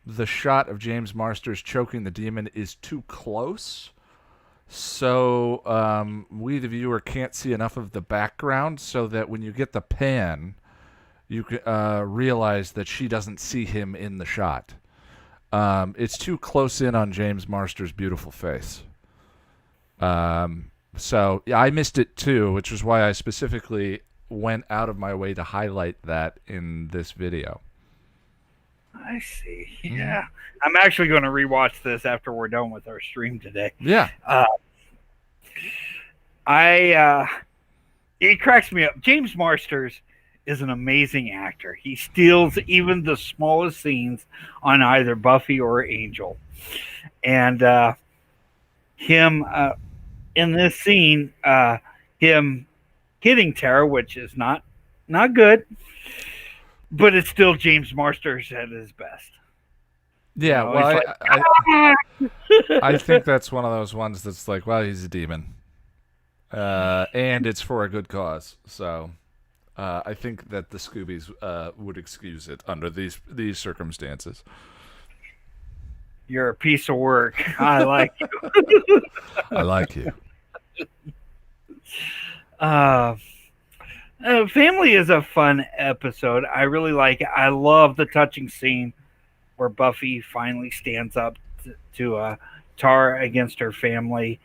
the shot of James Marsters choking the demon is too close. So we, the viewer, can't see enough of the background so that when you get the pan, you realize that she doesn't see him in the shot. It's too close in on James Marsters' beautiful face. So yeah, I missed it too, which is why I specifically went out of my way to highlight that in this video. I see. Yeah. I'm actually going to rewatch this after we're done with our stream today. Yeah. It cracks me up. James Marsters is an amazing actor. He steals even the smallest scenes on either Buffy or Angel. And him in this scene, him hitting Tara, which is not good, but it's still James Marsters at his best. Yeah, You know, well, it's I think that's one of those ones that's like, well, he's a demon. And it's for a good cause. So I think that the Scoobies would excuse it under these circumstances. You're a piece of work. I like you. I like you. Family is a fun episode. I really like it. I love the touching scene where Buffy finally stands up to Tara against her family.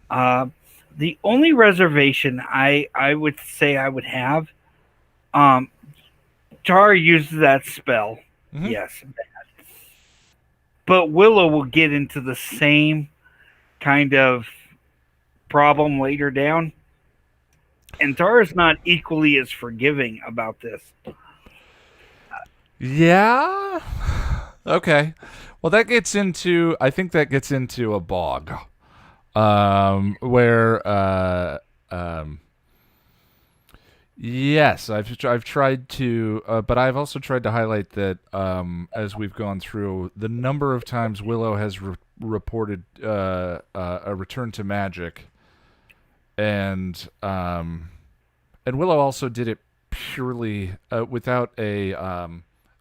The only reservation I would say I would have, Tara uses that spell. Mm-hmm. Yes. But Willow will get into the same kind of problem later down. And Tara's not equally as forgiving about this. Yeah. Okay. Well, I think that gets into a bog. Where yes, I've tried to, but I've also tried to highlight that as we've gone through, the number of times Willow has reported a return to magic, and Willow also did it purely without a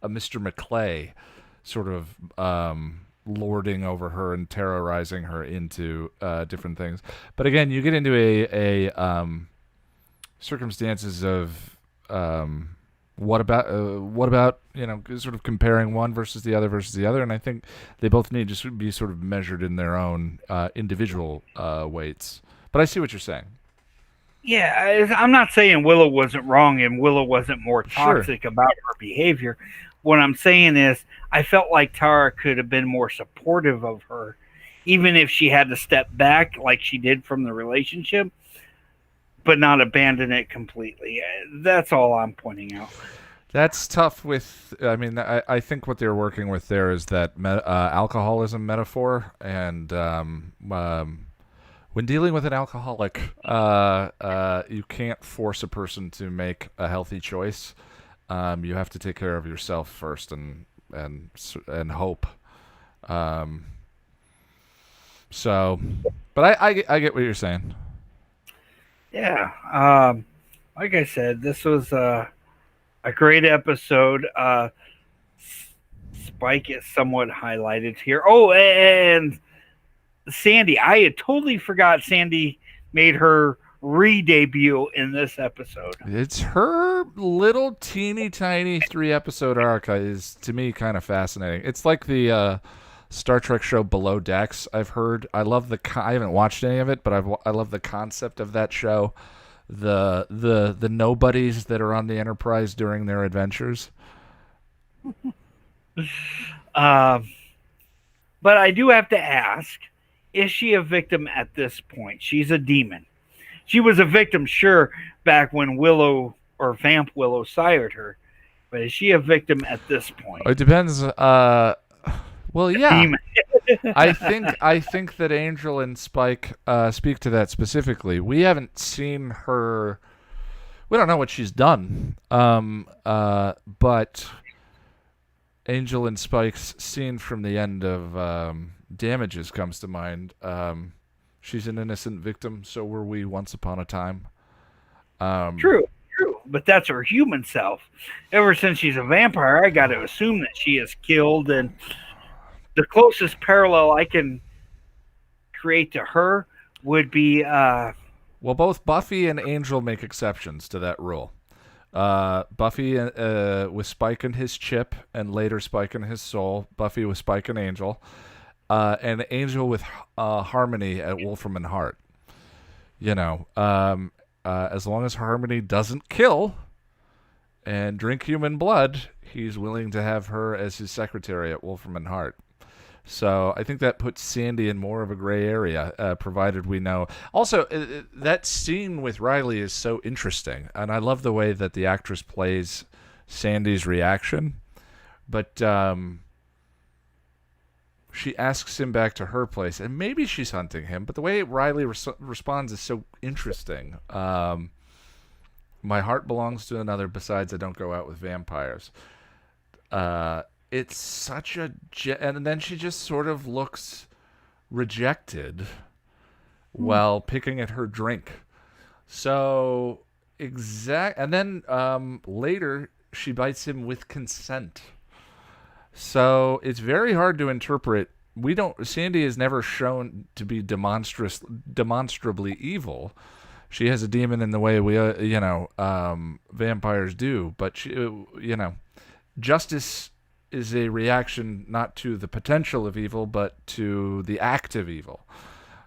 Mr. McClay sort of lording over her and terrorizing her into different things. But again, you get into a circumstances of what about sort of comparing one versus the other, and I think they both need to be sort of measured in their own individual weights. But I see what you're saying. Yeah, I'm not saying Willow wasn't wrong and Willow wasn't more toxic about her behavior. What I'm saying is I felt like Tara could have been more supportive of her, even if she had to step back like she did from the relationship, but not abandon it completely. That's all I'm pointing out. That's tough I think what they're working with there is that alcoholism metaphor, and when dealing with an alcoholic, you can't force a person to make a healthy choice. You have to take care of yourself first and hope. But I get what you're saying. Yeah. Like I said, this was a great episode. Spike is somewhat highlighted here. Oh, and Sandy. I had totally forgot Sandy made her re-debut in this episode. It's her little teeny tiny 3-episode arc is to me kind of fascinating. It's like the Star Trek show Below Decks. I've heard. I love I haven't watched any of it, but I love the concept of that show. The nobodies that are on the Enterprise during their adventures. But I do have to ask: is she a victim at this point? She's a demon. She was a victim, sure, back when Willow or Vamp Willow sired her. But is she a victim at this point? It depends. Well, yeah. I think that Angel and Spike speak to that specifically. We haven't seen her. We don't know what she's done. But Angel and Spike's scene from the end of Damages comes to mind. She's an innocent victim, so were we once upon a time. True. But that's her human self. Ever since she's a vampire, I got to assume that she has killed and the closest parallel I can create to her would be well, both Buffy and Angel make exceptions to that rule. Buffy with Spike and his chip, and later Spike and his soul. Buffy with Spike and Angel, and Angel with Harmony at Wolfram and Hart. You know, as long as Harmony doesn't kill and drink human blood, he's willing to have her as his secretary at Wolfram and Hart. So I think that puts Sandy in more of a gray area, provided we know. Also, that scene with Riley is so interesting, and I love the way that the actress plays Sandy's reaction. But she asks him back to her place, and maybe she's hunting him, but the way Riley responds is so interesting. My heart belongs to another, besides I don't go out with vampires. It's such a... And then she just sort of looks rejected while picking at her drink. So, and then later, she bites him with consent. So, it's very hard to interpret. Sandy is never shown to be demonstrably evil. She has a demon in the way we, vampires do. But, justice is a reaction not to the potential of evil, but to the act of evil.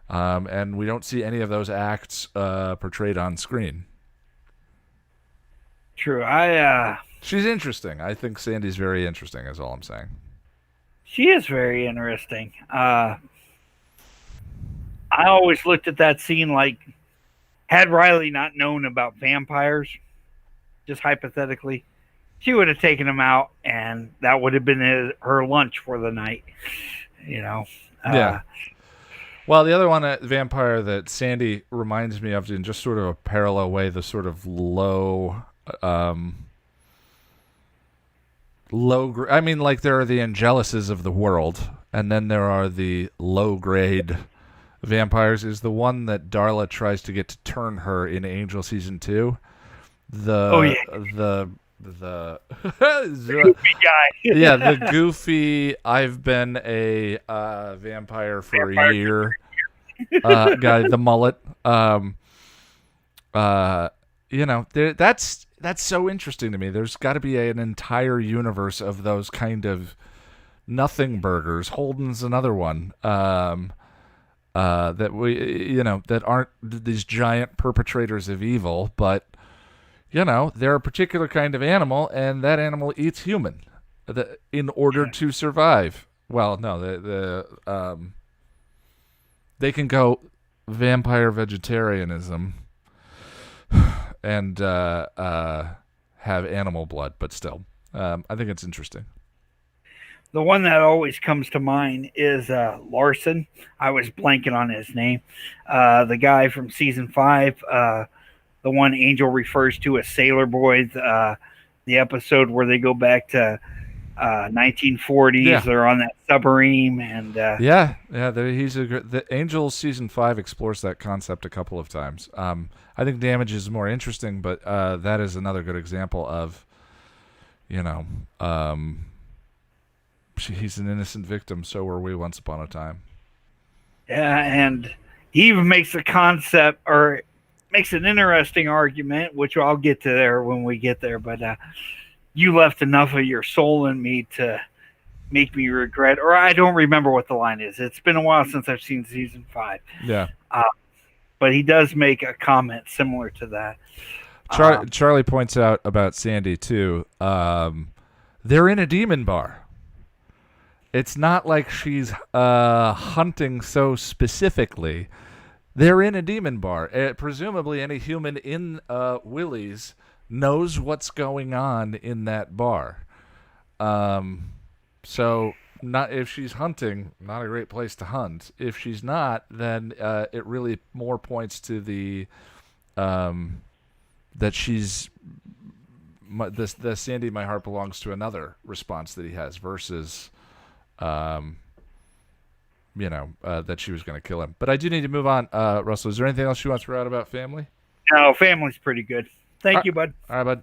And we don't see any of those acts portrayed on screen. True. She's interesting. I think Sandy's very interesting, is all I'm saying. She is very interesting. I always looked at that scene like, had Riley not known about vampires, just hypothetically, she would have taken him out, and that would have been her lunch for the night. Yeah. Well, the other one, vampire that Sandy reminds me of in just sort of a parallel way, the sort of low. I mean, like there are the Angelises of the world, and then there are the low-grade vampires. Is the one that Darla tries to get to turn her in Angel season 2. The goofy guy. Yeah, the goofy, I've been a vampire for a year guy, the mullet. That's so interesting to me. There's got to be an entire universe of those kind of nothing burgers. Holden's another one. That that aren't these giant perpetrators of evil, but they're a particular kind of animal, and that animal eats human in order to survive. Well, no, they can go vampire vegetarianism and have animal blood, but still, I think it's interesting. The one that always comes to mind is Larson. I was blanking on his name. The guy from season 5. The one Angel refers to as Sailor Boys, the episode where they go back to 1940s. Yeah. They're on that submarine, and the Angel season 5 explores that concept a couple of times. I think Damage is more interesting, but that is another good example of, he's an innocent victim. So were we once upon a time. Yeah, and he even makes a concept or makes an interesting argument, which I'll get to there when we get there. But you left enough of your soul in me to make me regret, or I don't remember what the line is. It's been a while since I've seen season 5. Yeah. But he does make a comment similar to that. Charlie points out about Sandy too. They're in a demon bar. It's not like she's hunting so specifically. They're in a demon bar. Presumably any human in Willie's knows what's going on in that bar. So not if she's hunting, not a great place to hunt. If she's not, then it really more points to the that she's the Sandy, my heart belongs to another response that he has versus that she was going to kill him. But I do need to move on. Russell, is there anything else you want to throw out about family? No, family's pretty good. Thank you, bud. All right,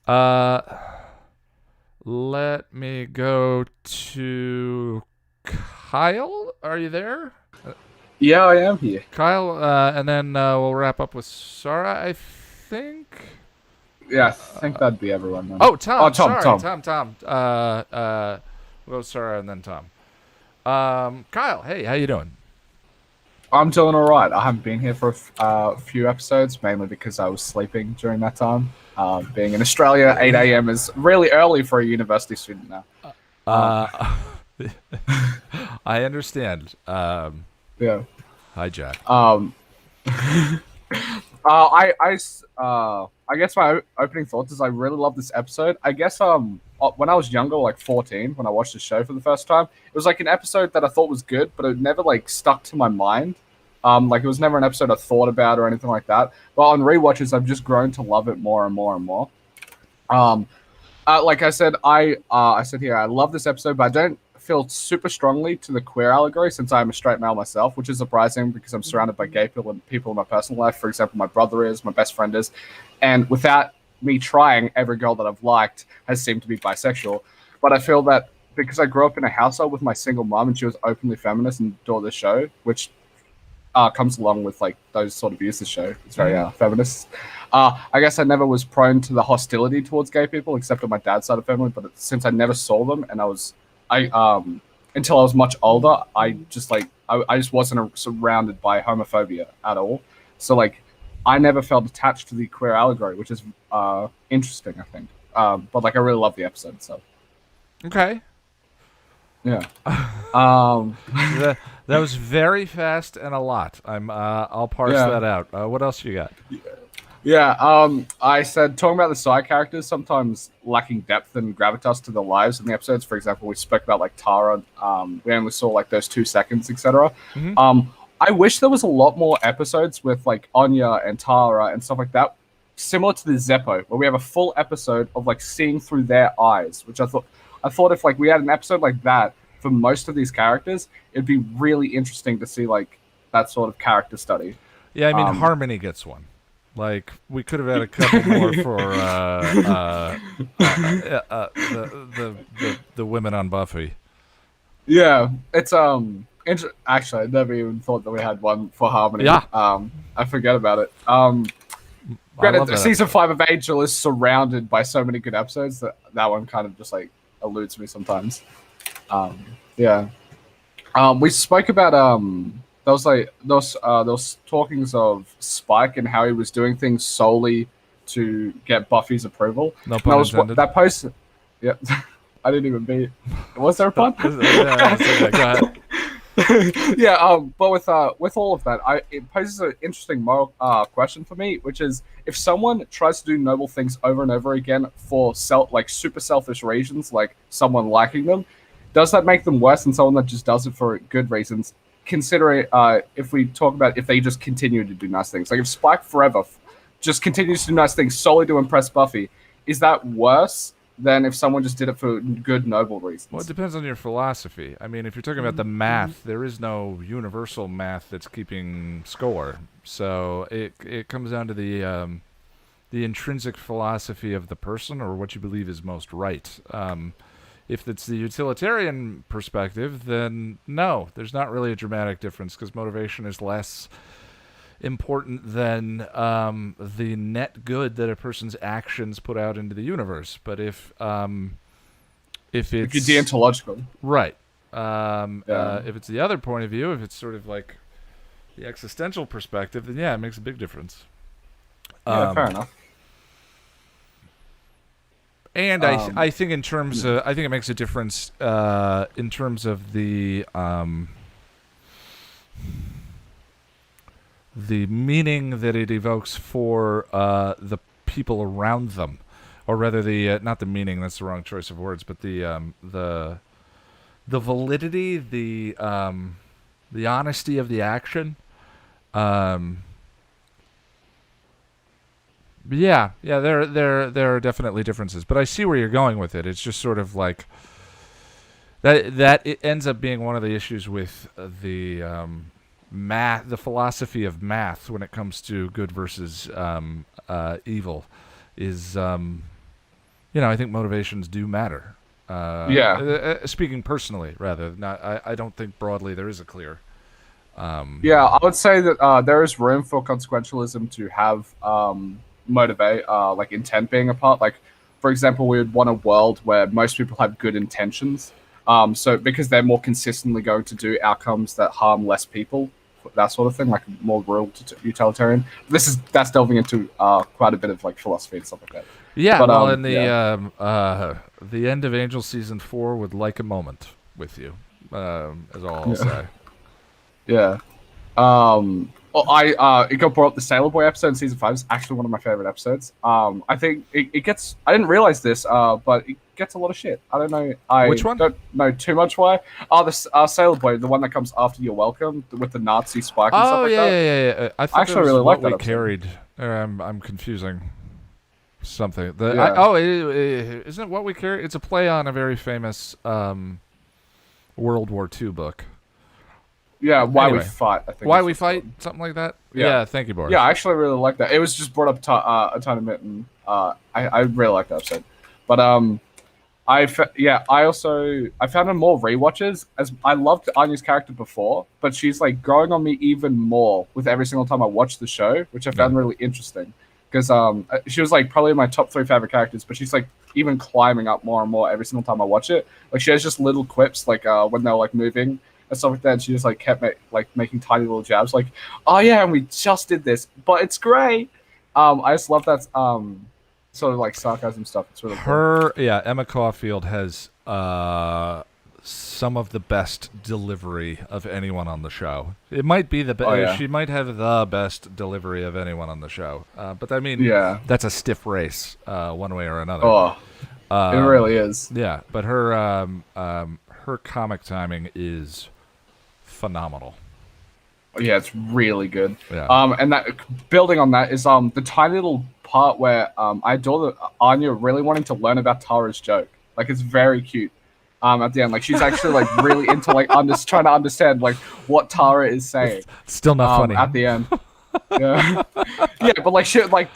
bud. Let me go to Kyle. Are you there? Yeah, I am here. Kyle, and then we'll wrap up with Sarah, I think. Yeah, I think that'd be everyone then. Oh, Tom. Oh, Tom. Sorry, Tom. We'll go Sarah and then Tom. Kyle, hey, how you doing? I'm doing all right. I haven't been here for a few episodes, mainly because I was sleeping during that time. Being in Australia, 8 a.m. is really early for a university student now. I understand. Yeah. Hi, Jack. I guess my opening thoughts is I really love this episode. I guess when I was younger, like 14, when I watched the show for the first time, it was like an episode that I thought was good, but it never like stuck to my mind. Like it was never an episode I thought about or anything like that. But on rewatches, I've just grown to love it more and more and more. Like I said, I said here, I love this episode, but I don't feel super strongly to the queer allegory since I'm a straight male myself, which is surprising because I'm surrounded by gay people in my personal life. For example, my brother is, my best friend is, and without me trying, every girl that I've liked has seemed to be bisexual. But I feel that because I grew up in a household with my single mom and she was openly feminist and adored the show, which comes along with like those sort of views of the show. It's very feminist. I guess I never was prone to the hostility towards gay people, except on my dad's side of the family. But since I never saw them, and until I was much older, I just wasn't surrounded by homophobia at all. So like, I never felt attached to the queer allegory, which is interesting, I think. But like, I really love the episode itself. Okay. Yeah. That was very fast and a lot. I'll parse that out. What else you got? Yeah, I said talking about the side characters sometimes lacking depth and gravitas to their lives in the episodes. For example, we spoke about like Tara. We only saw like those 2 seconds, etc. I wish there was a lot more episodes with like Anya and Tara and stuff like that, similar to the Zeppo, where we have a full episode of like seeing through their eyes. Which I thought if like we had an episode like that for most of these characters, it'd be really interesting to see like that sort of character study. Yeah, I mean Harmony gets one. Like we could have had a couple more for the women on Buffy. Yeah, it's actually I never even thought that we had one for Harmony. Yeah, I forget about it. Granted, season 5 of Angel is surrounded by so many good episodes that one kind of just like eludes me sometimes. We spoke about those talkings of Spike and how he was doing things solely to get Buffy's approval. No pun intended. That post. Yeah, I didn't even beat. Was there a pun? Go ahead. But with all of that, it poses an interesting moral question for me, which is if someone tries to do noble things over and over again for super selfish reasons, like someone liking them, does that make them worse than someone that just does it for good reasons? Consider if we talk about if they just continue to do nice things, like if Spike forever just continues to do nice things solely to impress Buffy, is that worse than if someone just did it for good, noble reasons? Well, it depends on your philosophy. I mean, if you're talking about the math, there is no universal math that's keeping score. So it comes down to the intrinsic philosophy of the person or what you believe is most right. If it's the utilitarian perspective, then no, there's not really a dramatic difference because motivation is less important than the net good that a person's actions put out into the universe. But if it's deontological, right? If it's the other point of view, if it's sort of like the existential perspective, then yeah, it makes a big difference. Fair enough. And I think in terms of, I think it makes a difference in terms of the meaning that it evokes for the people around them, or rather the not the meaning, that's the wrong choice of words, but the validity, the honesty of the action. Yeah, there are definitely differences, but I see where you're going with it. It's just sort of like that it ends up being one of the issues with the math, the philosophy of math when it comes to good versus evil, is I think motivations do matter. Speaking personally, rather, I don't think broadly there is a clear. I would say that there is room for consequentialism to have motivate, like intent being a part. Like, for example, we would want a world where most people have good intentions. So because they're more consistently going to do outcomes that harm less people, that sort of thing, like more real utilitarian. That's delving into quite a bit of like philosophy and stuff like that. Yeah, but, in the end of Angel season 4 would like a moment with you, is all I'll say. Yeah. It got brought up the Sailor Boy episode in season 5 is actually one of my favorite episodes. I think it gets. I didn't realize this, but it gets a lot of shit. I don't know. Which one? Don't know too much why. The Sailor Boy, the one that comes after You're Welcome with the Nazi spike and stuff like that. Yeah. I actually really like that we episode. carried. I'm confusing something. Isn't it What We Carried? It's a play on a very famous World War II book. Yeah, Why We Fight, I think. Why We Fight? Something like that? Yeah, thank you, Boris. Yeah, I actually really like that. It was just brought up a tiny bit, and I really like that episode. But I found her more rewatches, as I loved Anya's character before, but she's like growing on me even more with every single time I watch the show, which I found really interesting. Because she was like probably my top 3 favorite characters, but she's like even climbing up more and more every single time I watch it. Like she has just little quips, like when they're like moving and stuff like that. And she just like kept making tiny little jabs, like, "Oh yeah, and we just did this, but it's great." I just love that sort of like sarcasm stuff. It's really cool. Emma Caulfield has some of the best delivery of anyone on the show. It might be the best. She might have the best delivery of anyone on the show. But I mean, that's a stiff race, one way or another. It really is. Yeah, but her comic timing is phenomenal. Yeah, it's really good. Yeah. And that building on that is the tiny little part where I adore Anya really wanting to learn about Tara's joke. Like it's very cute. At the end, like she's actually like really into like trying to understand like what Tara is saying. Still not funny at the end. Yeah, but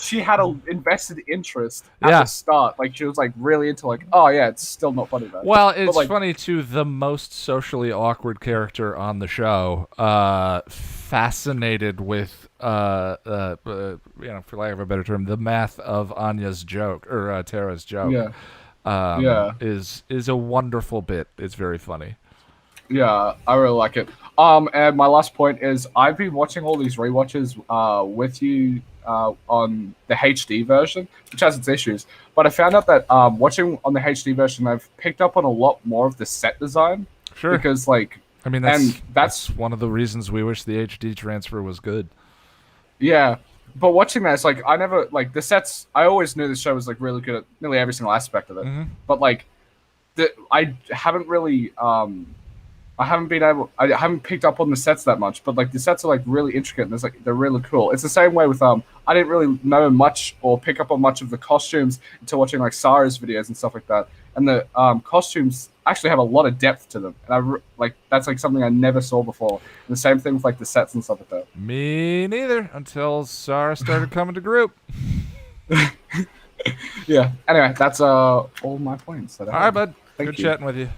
she had an invested interest at the start. Like she was like really into like, oh yeah, it's still not funny though. Well, it's funny too. The most socially awkward character on the show, fascinated with for lack of a better term, the math of Anya's joke or Tara's joke. Is a wonderful bit. It's very funny. Yeah, I really like it. And my last point is I've been watching all these rewatches with you on the HD version, which has its issues. But I found out that watching on the HD version, I've picked up on a lot more of the set design. Sure. Because like, I mean, that's one of the reasons we wish the HD transfer was good. Yeah. But watching that, it's like I never like the sets. I always knew the show was like really good at nearly every single aspect of it. Mm-hmm. But like, I haven't really I haven't picked up on the sets that much. But like the sets are like really intricate and they're really cool. It's the same way with I didn't really know much or pick up on much of the costumes until watching like Sarah's videos and stuff like that. And the costumes actually have a lot of depth to them, and that's like something I never saw before. And the same thing with like the sets and stuff like that. Me neither, until Sarah started coming to group. Yeah. Anyway, that's all my points. All right, bud. Good chatting with you.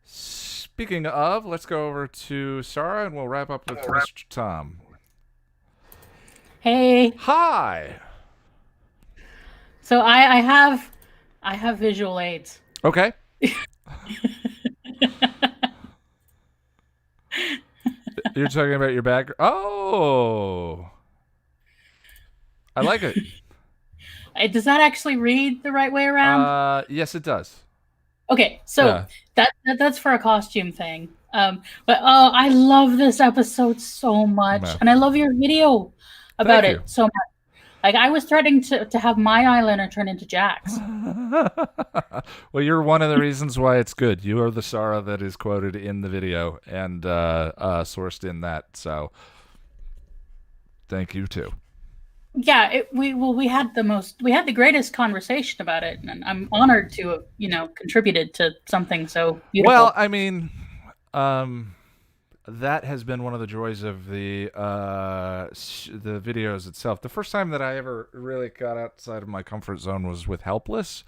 Speaking of, let's go over to Sarah, and we'll wrap up with Mr. Tom. Hey. Hi. So I have visual aids. Okay. You're talking about your back. Oh, I like it. Does that actually read the right way around? Yes, it does. Okay, so that's for a costume thing. But I love this episode so much, and I love your video about it so much. Like I was threatening to have my eyeliner turn into Jack's. Well, you're one of the reasons why it's good. You are the Sarah that is quoted in the video and sourced in that. So, thank you too. Yeah, we had the greatest conversation about it, and I'm honored to have contributed to something so beautiful. Well, I mean, that has been one of the joys of the videos itself. The first time that I ever really got outside of my comfort zone was with Helpless.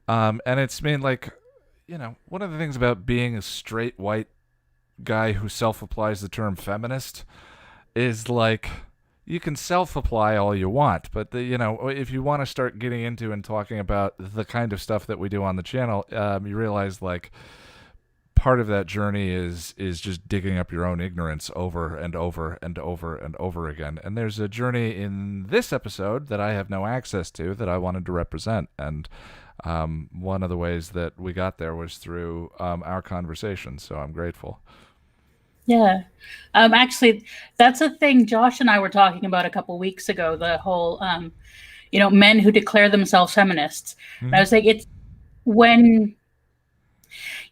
And it's been like, one of the things about being a straight white guy who self-applies the term feminist is like, you can self-apply all you want, but if you want to start getting into and talking about the kind of stuff that we do on the channel, you realize like part of that journey is just digging up your own ignorance over and over and over and over again. And there's a journey in this episode that I have no access to that I wanted to represent. And one of the ways that we got there was through our conversation. So I'm grateful. Yeah. Actually, that's a thing Josh and I were talking about a couple weeks ago, the whole, men who declare themselves feminists. Mm-hmm. And I was like, it's when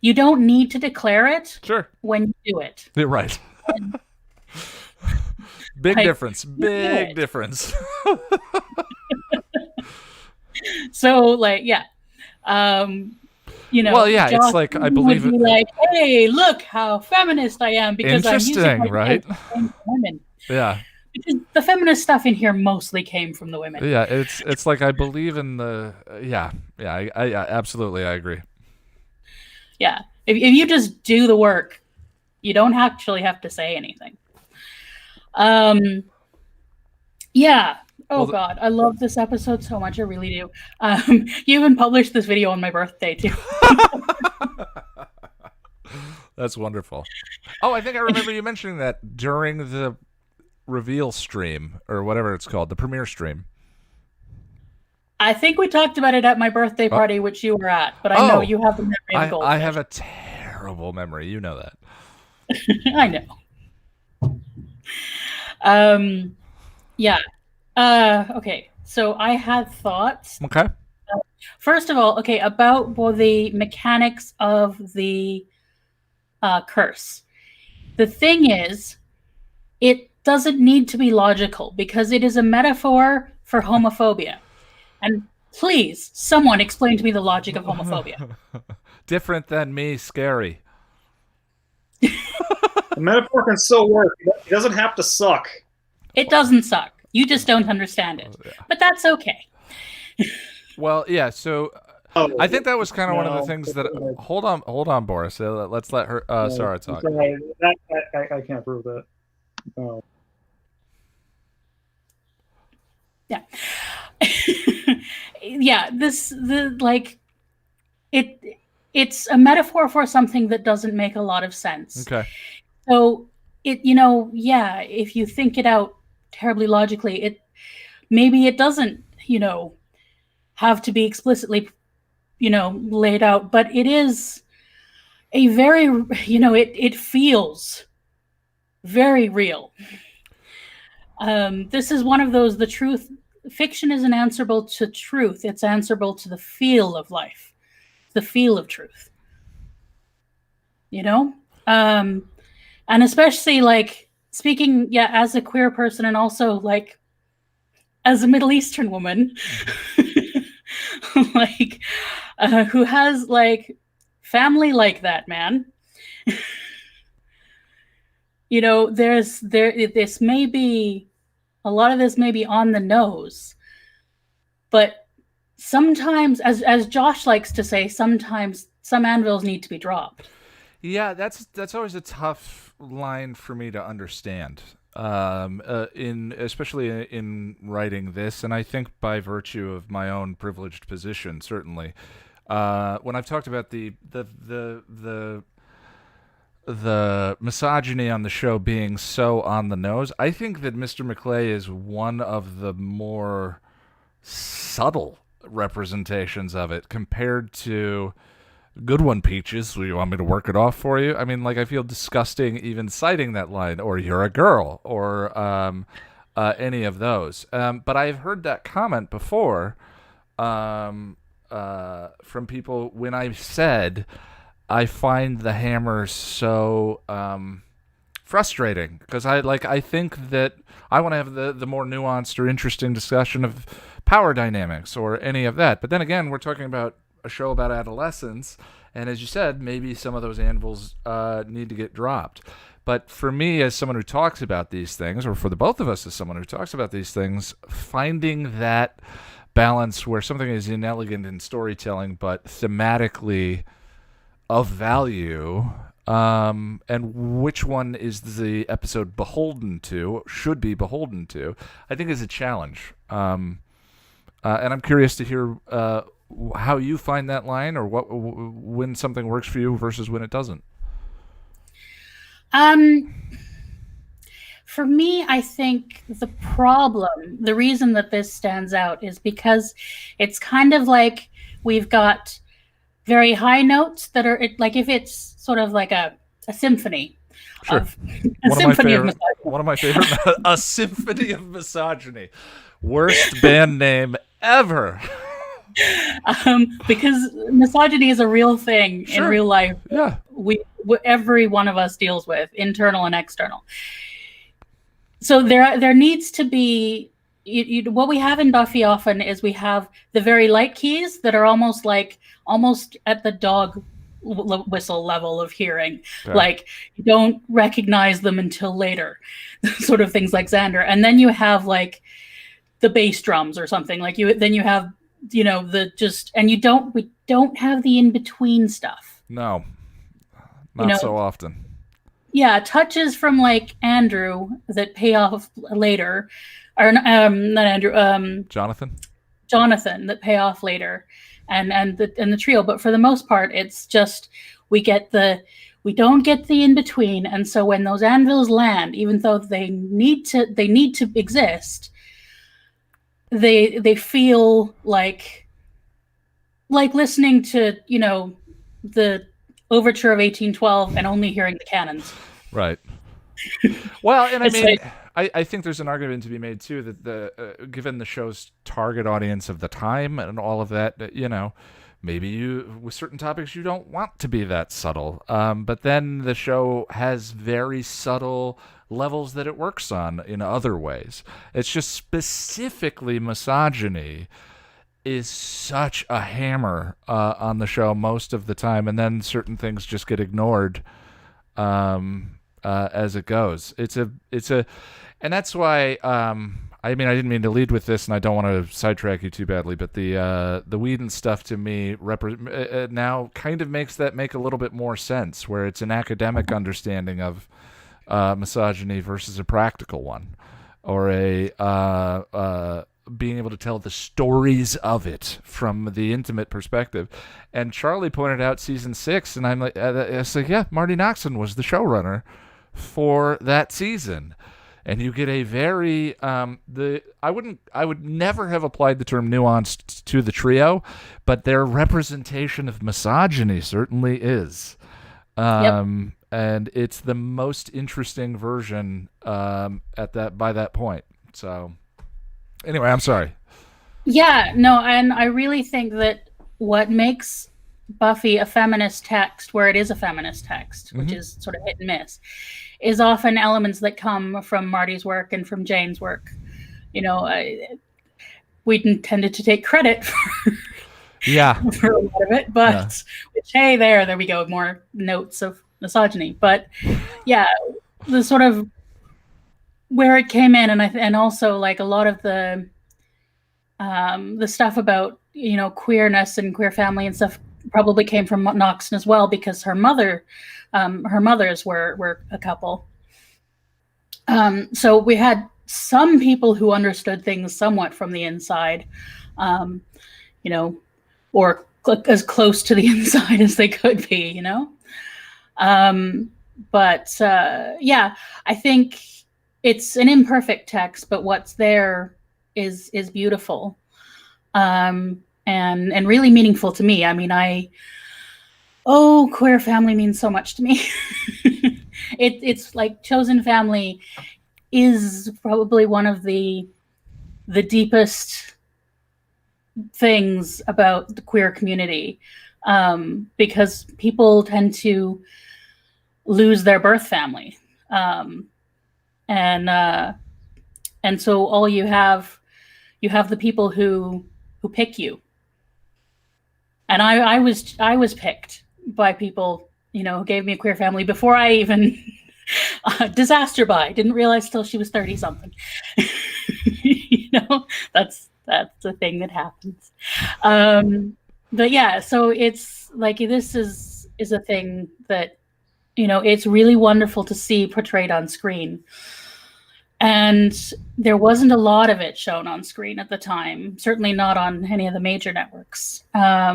you don't need to declare it. Sure. When you do it. You're right. Big difference. Big difference. So, like, yeah. Well, yeah, Josh it's like, I believe would be like, hey, look how feminist I am because I'm using my right? women. Yeah. Because the feminist stuff in here mostly came from the women. Yeah, it's like I believe in the I absolutely, I agree. Yeah, if you just do the work, you don't actually have to say anything. Yeah. Oh, well, God, I love this episode so much. I really do. You even published this video on my birthday, too. That's wonderful. Oh, I think I remember you mentioning that during the reveal stream, or whatever it's called, the premiere stream. I think we talked about it at my birthday party, which you were at, but I know you have the memory of Goldfish. I have a terrible memory. You know that. I know. Yeah. Okay, so I had thoughts. Okay. First of all, about the mechanics of the curse. The thing is, it doesn't need to be logical because it is a metaphor for homophobia. And please, someone explain to me the logic of homophobia. Different than me, scary. The metaphor can still work. It doesn't have to suck. It doesn't suck. You just don't understand it. Yeah. But that's okay. Well, yeah, so I think that was kind of one of the things that... Hold on, Boris. Let's let her Sarah talk. I can't prove that. Oh. Yeah. Yeah, it's a metaphor for something that doesn't make a lot of sense. Okay. So if you think it out terribly logically, maybe it doesn't, have to be explicitly, laid out, but it is a very, it feels very real. This is one of those, fiction isn't answerable to truth. It's answerable to the feel of life, the feel of truth, and especially speaking, as a queer person and also as a Middle Eastern woman, who has family like that, man. This may be, a lot of this may be on the nose, but sometimes, as Josh likes to say, sometimes some anvils need to be dropped. Yeah, that's always a tough line for me to understand, especially in writing this, and I think by virtue of my own privileged position, certainly. When I've talked about the misogyny on the show being so on the nose, I think that Mr. McClay is one of the more subtle representations of it compared to Good one, Peaches. You want me to work it off for you? I mean, I feel disgusting even citing that line, or you're a girl, or any of those. But I've heard that comment before from people when I said I find the hammer so frustrating because I think that I want to have the more nuanced or interesting discussion of power dynamics or any of that. But then again, we're talking about a show about adolescence, and as you said, maybe some of those anvils need to get dropped. But for me, as someone who talks about these things, or for the both of us as someone who talks about these things, finding that balance where something is inelegant in storytelling but thematically of value, and which one is the episode beholden to, should be beholden to, I think is a challenge. And I'm curious to hear how you find that line, or when something works for you versus when it doesn't. For me, I think the reason that this stands out is because it's kind of like we've got very high notes that are like, if it's sort of like a symphony. Sure. One of my favorite, a symphony of misogyny. Worst band name ever. Because misogyny is a real thing in real life. Yeah. Every one of us deals with, internal and external. So there needs to be, what we have in Buffy often is we have the very light keys that are almost at the dog whistle level of hearing. Okay. Like, you don't recognize them until later, sort of things like Xander. And then you have like the bass drums or something, like then you have, we don't have the in-between stuff. No, not so often. Yeah, touches from like Andrew that pay off later, or not Andrew. Jonathan that pay off later, and the trio. But for the most part, it's just we don't get the in between, and so when those anvils land, even though they need to exist, they feel like listening to the overture of 1812 and only hearing the cannons. Right. Well, and I mean, I think there's an argument to be made too that given the show's target audience of the time and all of that, maybe with certain topics you don't want to be that subtle. But then the show has very subtle levels that it works on in other ways. It's just specifically misogyny is such a hammer on the show most of the time, and then certain things just get ignored as it goes. And that's why I didn't mean to lead with this, and I don't want to sidetrack you too badly, but the Whedon stuff to me now kind of makes that make a little bit more sense, where it's an academic understanding of misogyny versus a practical one, or a being able to tell the stories of it from the intimate perspective. And Charlie pointed out season 6, and I'm like, yeah, Marty Noxon was the showrunner for that season. And you get a very I would never have applied the term nuanced to the trio, but their representation of misogyny certainly is. And it's the most interesting version by that point. So anyway, I'm sorry. Yeah, no, and I really think that what makes Buffy a feminist text, where it is a feminist text, which is sort of hit and miss, is often elements that come from Marty's work and from Jane's work. We tended to take credit for, for a lot of it, but which, hey, there we go, more notes of misogyny. But yeah, the sort of where it came in, and also like a lot of the stuff about queerness and queer family and stuff probably came from Noxon as well, because her mothers were a couple. So we had some people who understood things somewhat from the inside, or as close to the inside as they could be, But yeah, I think it's an imperfect text, but what's there is beautiful, and really meaningful to me. I mean, queer family means so much to me. It's like Chosen Family is probably one of the deepest things about the queer community, because people tend to lose their birth family, and so all you have the people who pick you. And I was picked by people, who gave me a queer family before I even Disaster buy. Didn't realize till she was 30 something. That's a thing that happens. But yeah, so it's like this is a thing that it's really wonderful to see portrayed on screen. And there wasn't a lot of it shown on screen at the time, certainly not on any of the major networks. I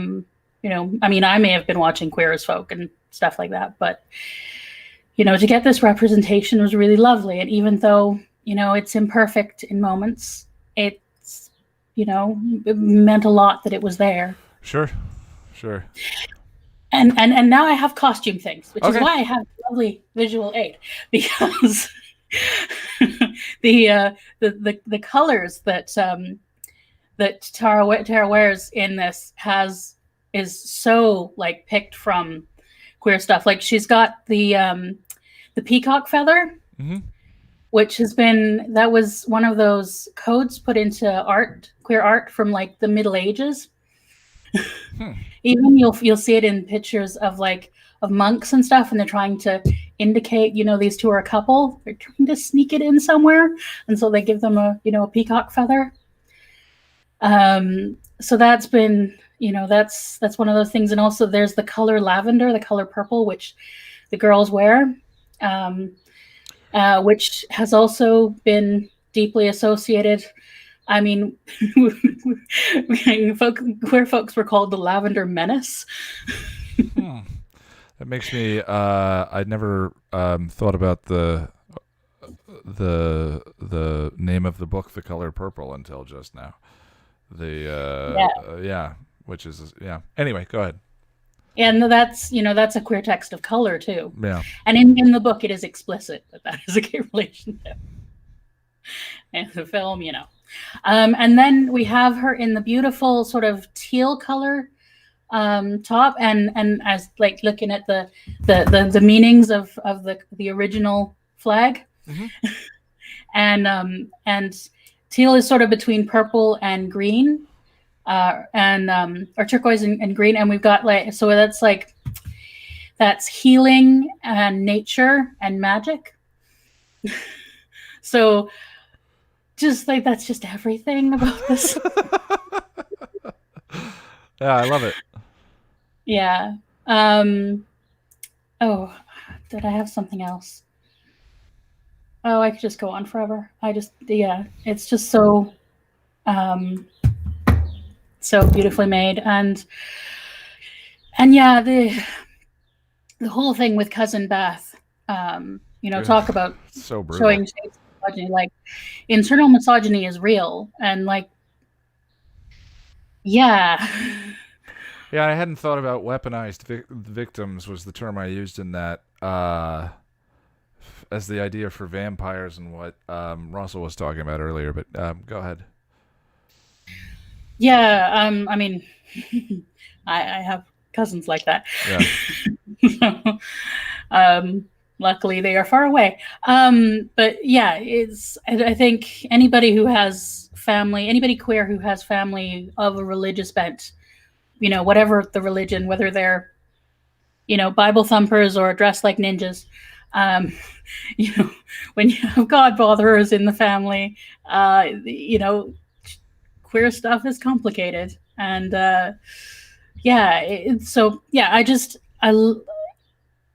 may have been watching Queer as Folk and stuff like that, but to get this representation was really lovely. And even though it's imperfect in moments, it's it meant a lot that it was there. Sure. And now I have costume things, which is why I have lovely visual aid, because the colors that Tara wears in this is so like picked from queer stuff. Like she's got the peacock feather, which that was one of those codes put into queer art from like the Middle Ages. Even you'll see it in pictures of monks and stuff, and they're trying to indicate these two are a couple. They're trying to sneak it in somewhere, and so they give them a peacock feather. So that's been that's one of those things. And also there's the color lavender, the color purple, which the girls wear, which has also been deeply associated. I mean, queer folks were called the Lavender Menace. That makes me. I'd never thought about the name of the book, The Color Purple, until just now. Which is Anyway, go ahead. And that's a queer text of color too. Yeah. And in the book, it is explicit that is a gay relationship. And the film, and then we have her in the beautiful sort of teal color top, and as like looking at the meanings of the original flag, and teal is sort of between purple and green, or turquoise and green, and we've got that's healing and nature and magic. So just like that's just everything about this. Yeah, I love it. Yeah. Oh, did I have something else? Oh, I could just go on forever. It's just so so beautifully made, and yeah, the whole thing with Cousin Beth, talk about so brutal. Showing shades of misogyny. Like, internal misogyny is real, and yeah, I hadn't thought about weaponized victims was the term I used in that as the idea for vampires and what Russell was talking about earlier. But go ahead. Yeah, I mean, I have cousins like that. Yeah. Luckily, they are far away. But yeah, I think anybody who has family, anybody queer who has family of a religious bent, whatever the religion, whether they're, Bible thumpers or dressed like ninjas, when you have God botherers in the family, queer stuff is complicated. And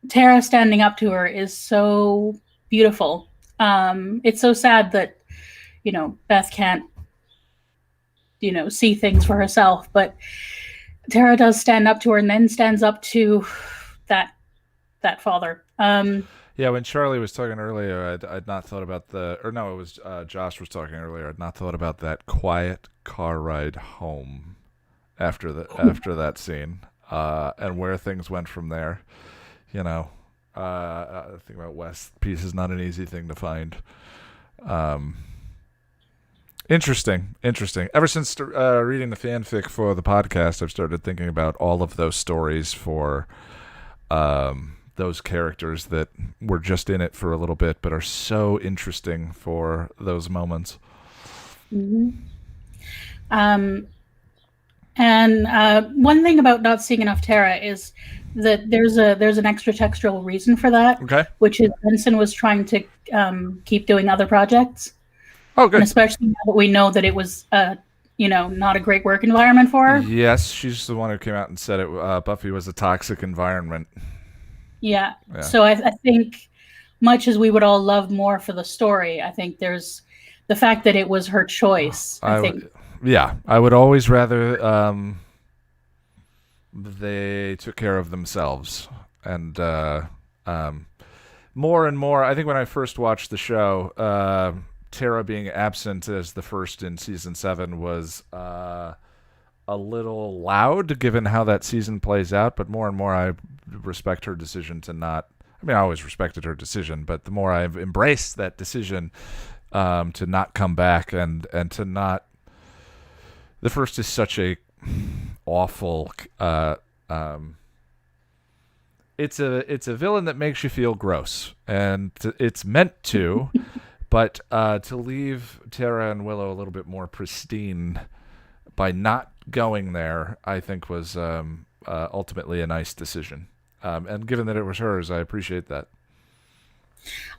Tara standing up to her is so beautiful. It's so sad that, Beth can't, see things for herself, but Tara does stand up to her and then stands up to that father. Yeah, when Charlie was talking earlier, I'd not thought about Josh was talking earlier. I'd not thought about that quiet car ride home after that scene, and where things went from there. I think about West. Peace is not an easy thing to find. Interesting. Ever since reading the fanfic for the podcast, I've started thinking about all of those stories for those characters that were just in it for a little bit, but are so interesting for those moments. Mm-hmm. And one thing about not seeing enough Tara is that there's an extra textual reason for that. Okay. Which is Benson was trying to keep doing other projects. Oh, good. And especially now that we know that it was not a great work environment for her. Yes, she's the one who came out and said it. Buffy was a toxic environment. Yeah. So I think, much as we would all love more for the story, I think there's the fact that it was her choice. I think. I would always rather they took care of themselves, and more and more. I think when I first watched the show, Tara being absent as the first in season 7 was a little loud, given how that season plays out. But more and more, I respect her decision to not. I mean, I always respected her decision, but the more I've embraced that decision to not come back and to not. The first is such a awful. It's a villain that makes you feel gross, and it's meant to. But to leave Tara and Willow a little bit more pristine by not going there, I think was ultimately a nice decision. And given that it was hers, I appreciate that.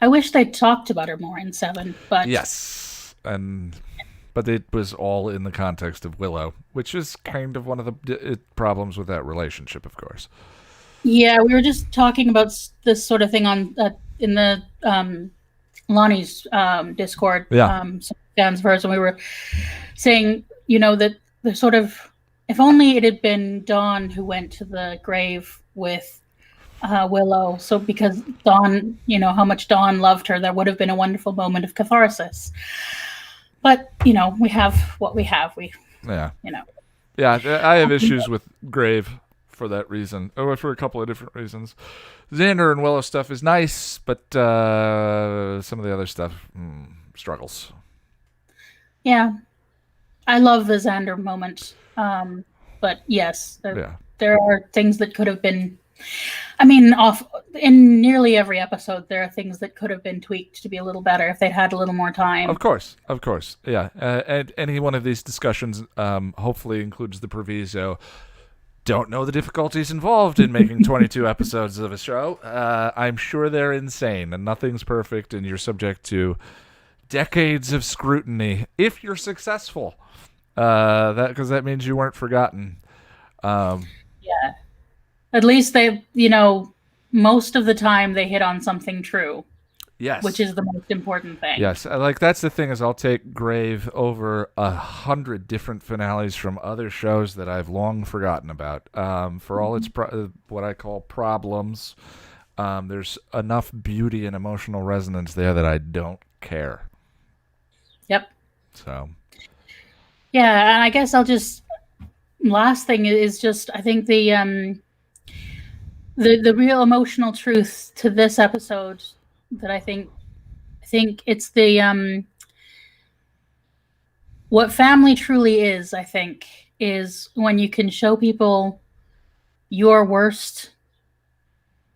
I wish they'd talked about her more in 7, but yes, but it was all in the context of Willow, which is kind of one of the problems with that relationship, of course. Yeah, we were just talking about this sort of thing on in the Lonnie's Discord. Yeah. Dan's verse, and we were saying, that the sort of, if only it had been Dawn who went to the grave with Willow. So because Dawn, how much Dawn loved her, there would have been a wonderful moment of catharsis. But we have what we have. Yeah, I have issues with Grave for that reason, or for a couple of different reasons. Xander and Willow stuff is nice, but some of the other stuff struggles. Yeah, I love the Xander moment, but yes, there are things that could have been. I mean, in nearly every episode, there are things that could have been tweaked to be a little better if they'd had a little more time. Of course, yeah. And any one of these discussions hopefully includes the proviso. Don't know the difficulties involved in making 22 episodes of a show. I'm sure they're insane, and nothing's perfect, and you're subject to decades of scrutiny if you're successful. Because that means you weren't forgotten. Yeah. At least they, most of the time they hit on something true. Yes. Which is the most important thing. Yes. That's the thing is I'll take Grave over 100 different finales from other shows that I've long forgotten about. For all its what I call problems, there's enough beauty and emotional resonance there that I don't care. Yep. So. Yeah, and I guess I'll just last thing is just I think the real emotional truth to this episode that I think it's the what family truly is, I think, is when you can show people your worst,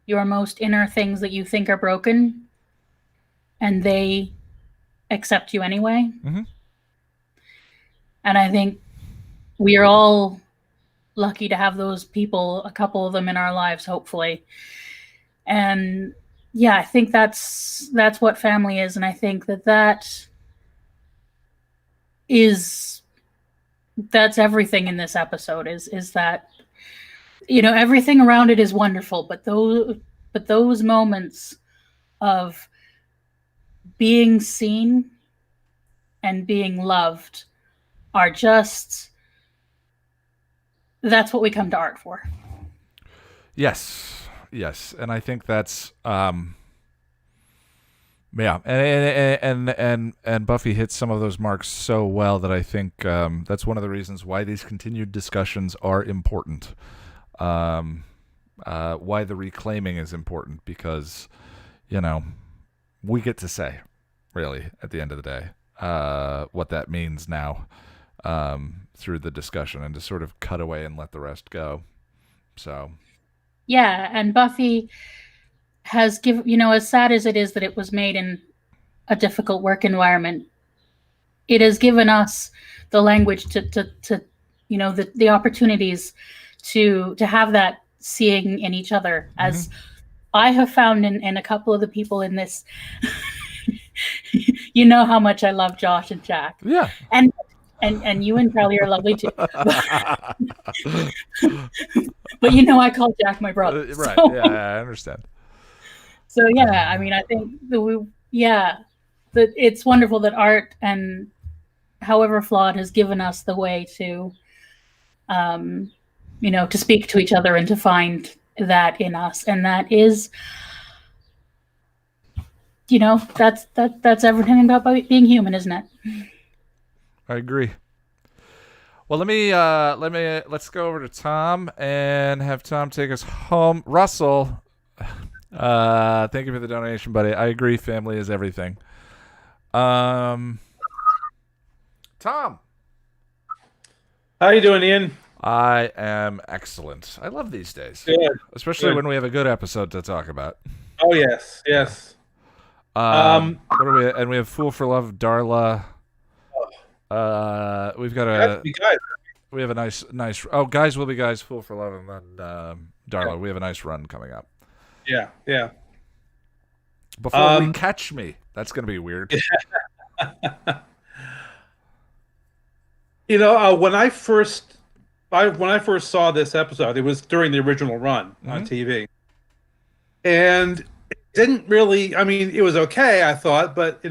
your most inner things that you think are broken, and they accept you anyway. Mm-hmm. And I think we are all lucky to have those people, a couple of them in our lives, hopefully. And yeah, I think that's what family is. And I think that's everything in this episode is that, everything around it is wonderful, but those moments of being seen and being loved are just, that's what we come to art for. Yes, and I think that's and Buffy hits some of those marks so well that I think that's one of the reasons why these continued discussions are important. Why the reclaiming is important, because we get to say, really, at the end of the day, what that means now. Through the discussion, and to sort of cut away and let the rest go. So yeah, and Buffy has given, as sad as it is that it was made in a difficult work environment, it has given us the language to the opportunities to have that seeing in each other, as I have found in a couple of the people in this. You know how much I love Josh and Jack. Yeah. And you and Charlie are lovely too. But you know I call Jack my brother. Right. So. Yeah, I understand. So yeah, I mean, I think that it's wonderful that art, and however flawed, has given us the way to, to speak to each other and to find that in us, and that is, that's everything about being human, isn't it? I agree. Well, let's go over to Tom and have Tom take us home. Russell. Thank you for the donation, buddy. I agree. Family is everything. Tom, how you doing, Ian? I am excellent. I love these days, especially when we have a good episode to talk about. Oh yes. What are we? And we have Fool for Love, Darla. We've got we have a nice. Oh, Guys Will Be Guys, Fool for Love, and then Darla. We have a nice run coming up. Yeah. Before We Catch Me. That's going to be weird. When I first saw this episode, it was during the original run on TV. And it didn't really, I mean, it was okay, I thought, but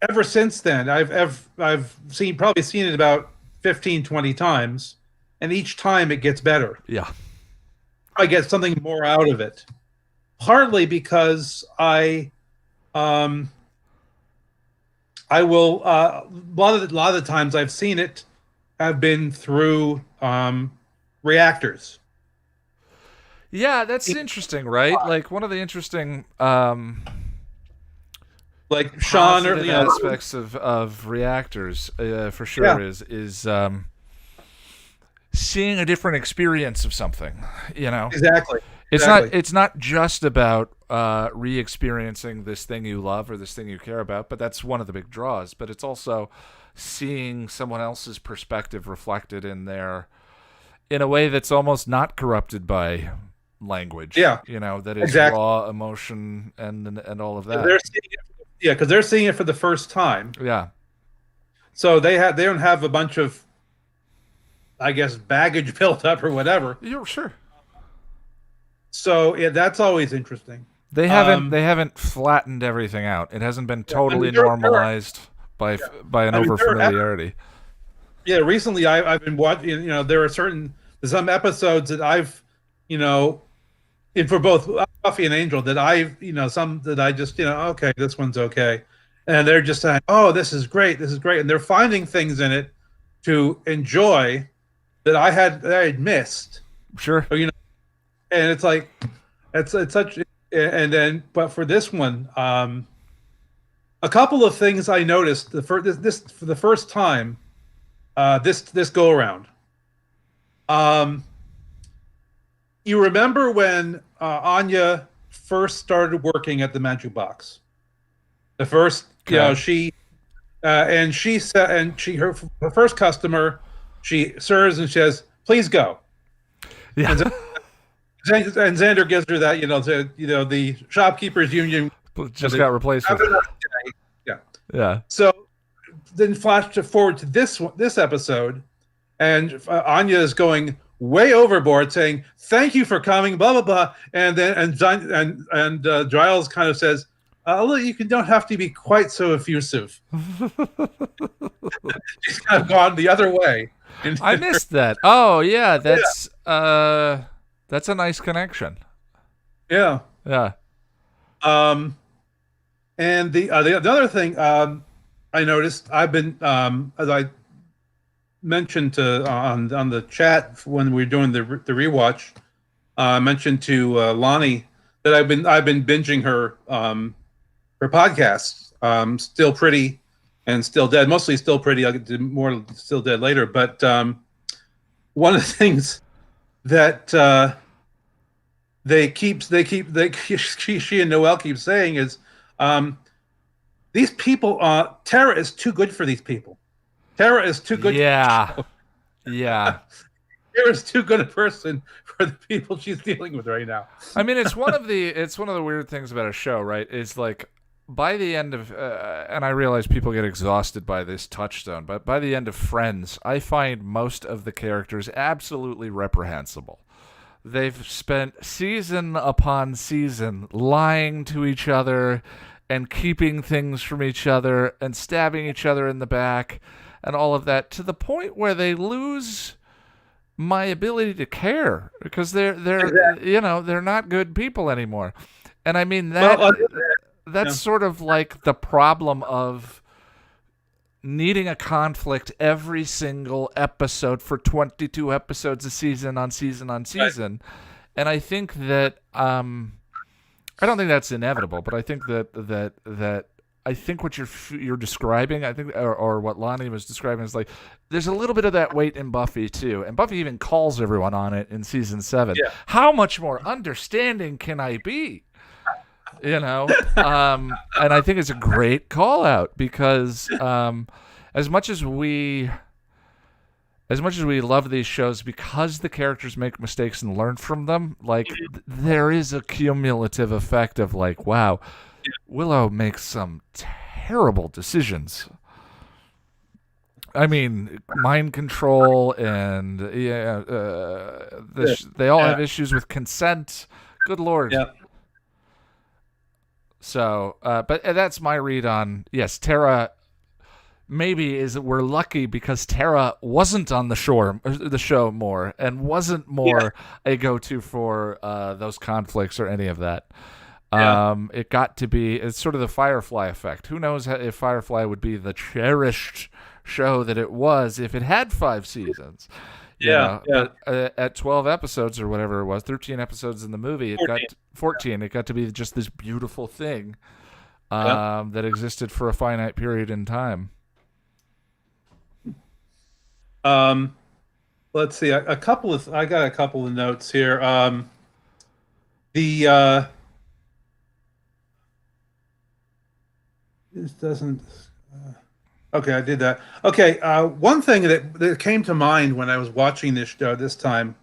ever since then, I've probably seen it about 15, 20 times, and each time it gets better. Yeah. I get something more out of it. Partly because I will a lot of the times I've seen it have been through reactors. Yeah, that's interesting, right? Like one of the interesting like Sean early aspects of reactors for sure is seeing a different experience of something, Exactly. It's not just about re-experiencing this thing you love or this thing you care about, but that's one of the big draws. But it's also seeing someone else's perspective reflected in there in a way that's almost not corrupted by language. Yeah, that is raw emotion and all of that. Because they're seeing it for the first time. Yeah. So they don't have a bunch of, I guess, baggage built up or whatever. Yeah, sure. So that's always interesting. They haven't flattened everything out. It hasn't been totally normalized by an over-familiarity. Yeah, recently I've been watching. There are some episodes that I've, for both Buffy and Angel that some that I just okay, this one's okay, and they're just saying, oh, this is great, and they're finding things in it to enjoy that I had missed. Sure. So, and it's like, it's such, and then, but for this one, a couple of things I noticed for the first time, this go around. You remember when Anya first started working at the Magic Box? The first, she said, and her first customer, she serves and she says, "Please go." Yeah. And Xander gives her that, the shopkeepers union just got replaced with. Yeah. So then flash forward to this episode, and Anya is going way overboard, saying, "Thank you for coming," blah blah blah, and then Giles kind of says, "You don't have to be quite so effusive." She's kind of gone the other way. I missed that. Oh yeah, that's a nice connection. Yeah. Yeah. And the other thing I noticed, I've been as I mentioned on the chat when we were doing the rewatch, mentioned to Lonnie that I've been binging her podcasts, Still Pretty and Still Dead. Mostly Still Pretty. I'll get to more Still Dead later. But one of the things that she and Noelle keep saying is, these people, Tara is too good for these people. Tara is too good. Yeah. Yeah. Tara's too good a person for the people she's dealing with right now. I mean, it's one of the weird things about a show, right? Is like by the end of, and I realize people get exhausted by this touchstone, but by the end of Friends, I find most of the characters absolutely reprehensible. They've spent season upon season lying to each other and keeping things from each other and stabbing each other in the back and all of that, to the point where they lose my ability to care, because they're they're not good people anymore. And I mean that's sort of like the problem of needing a conflict every single episode for 22 episodes a season on season on season. Right. And I think that I don't think that's inevitable, but I think that I think what you're describing, I think, or what Lonnie was describing, is like there's a little bit of that weight in Buffy too, and Buffy even calls everyone on it in season 7. Yeah. How much more understanding can I be? And I think it's a great call out, because as much as we love these shows because the characters make mistakes and learn from them, like there is a cumulative effect of like, wow, Willow makes some terrible decisions. I mean, mind control and they all have issues with consent. Good Lord. Yeah. So, but that's my read on, yes, Tara maybe we're lucky because Tara wasn't on the show more and wasn't more a go-to for those conflicts or any of that. It got to be, it's sort of the Firefly effect. Who knows if Firefly would be the cherished show that it was if it had 5 seasons. But at 12 episodes or whatever it was, 13 episodes in the movie, 14. It got to be just this beautiful thing that existed for a finite period in time. Let's see. I got a couple of notes here. This doesn't. Okay, I did that. Okay, one thing that came to mind when I was watching this show this time,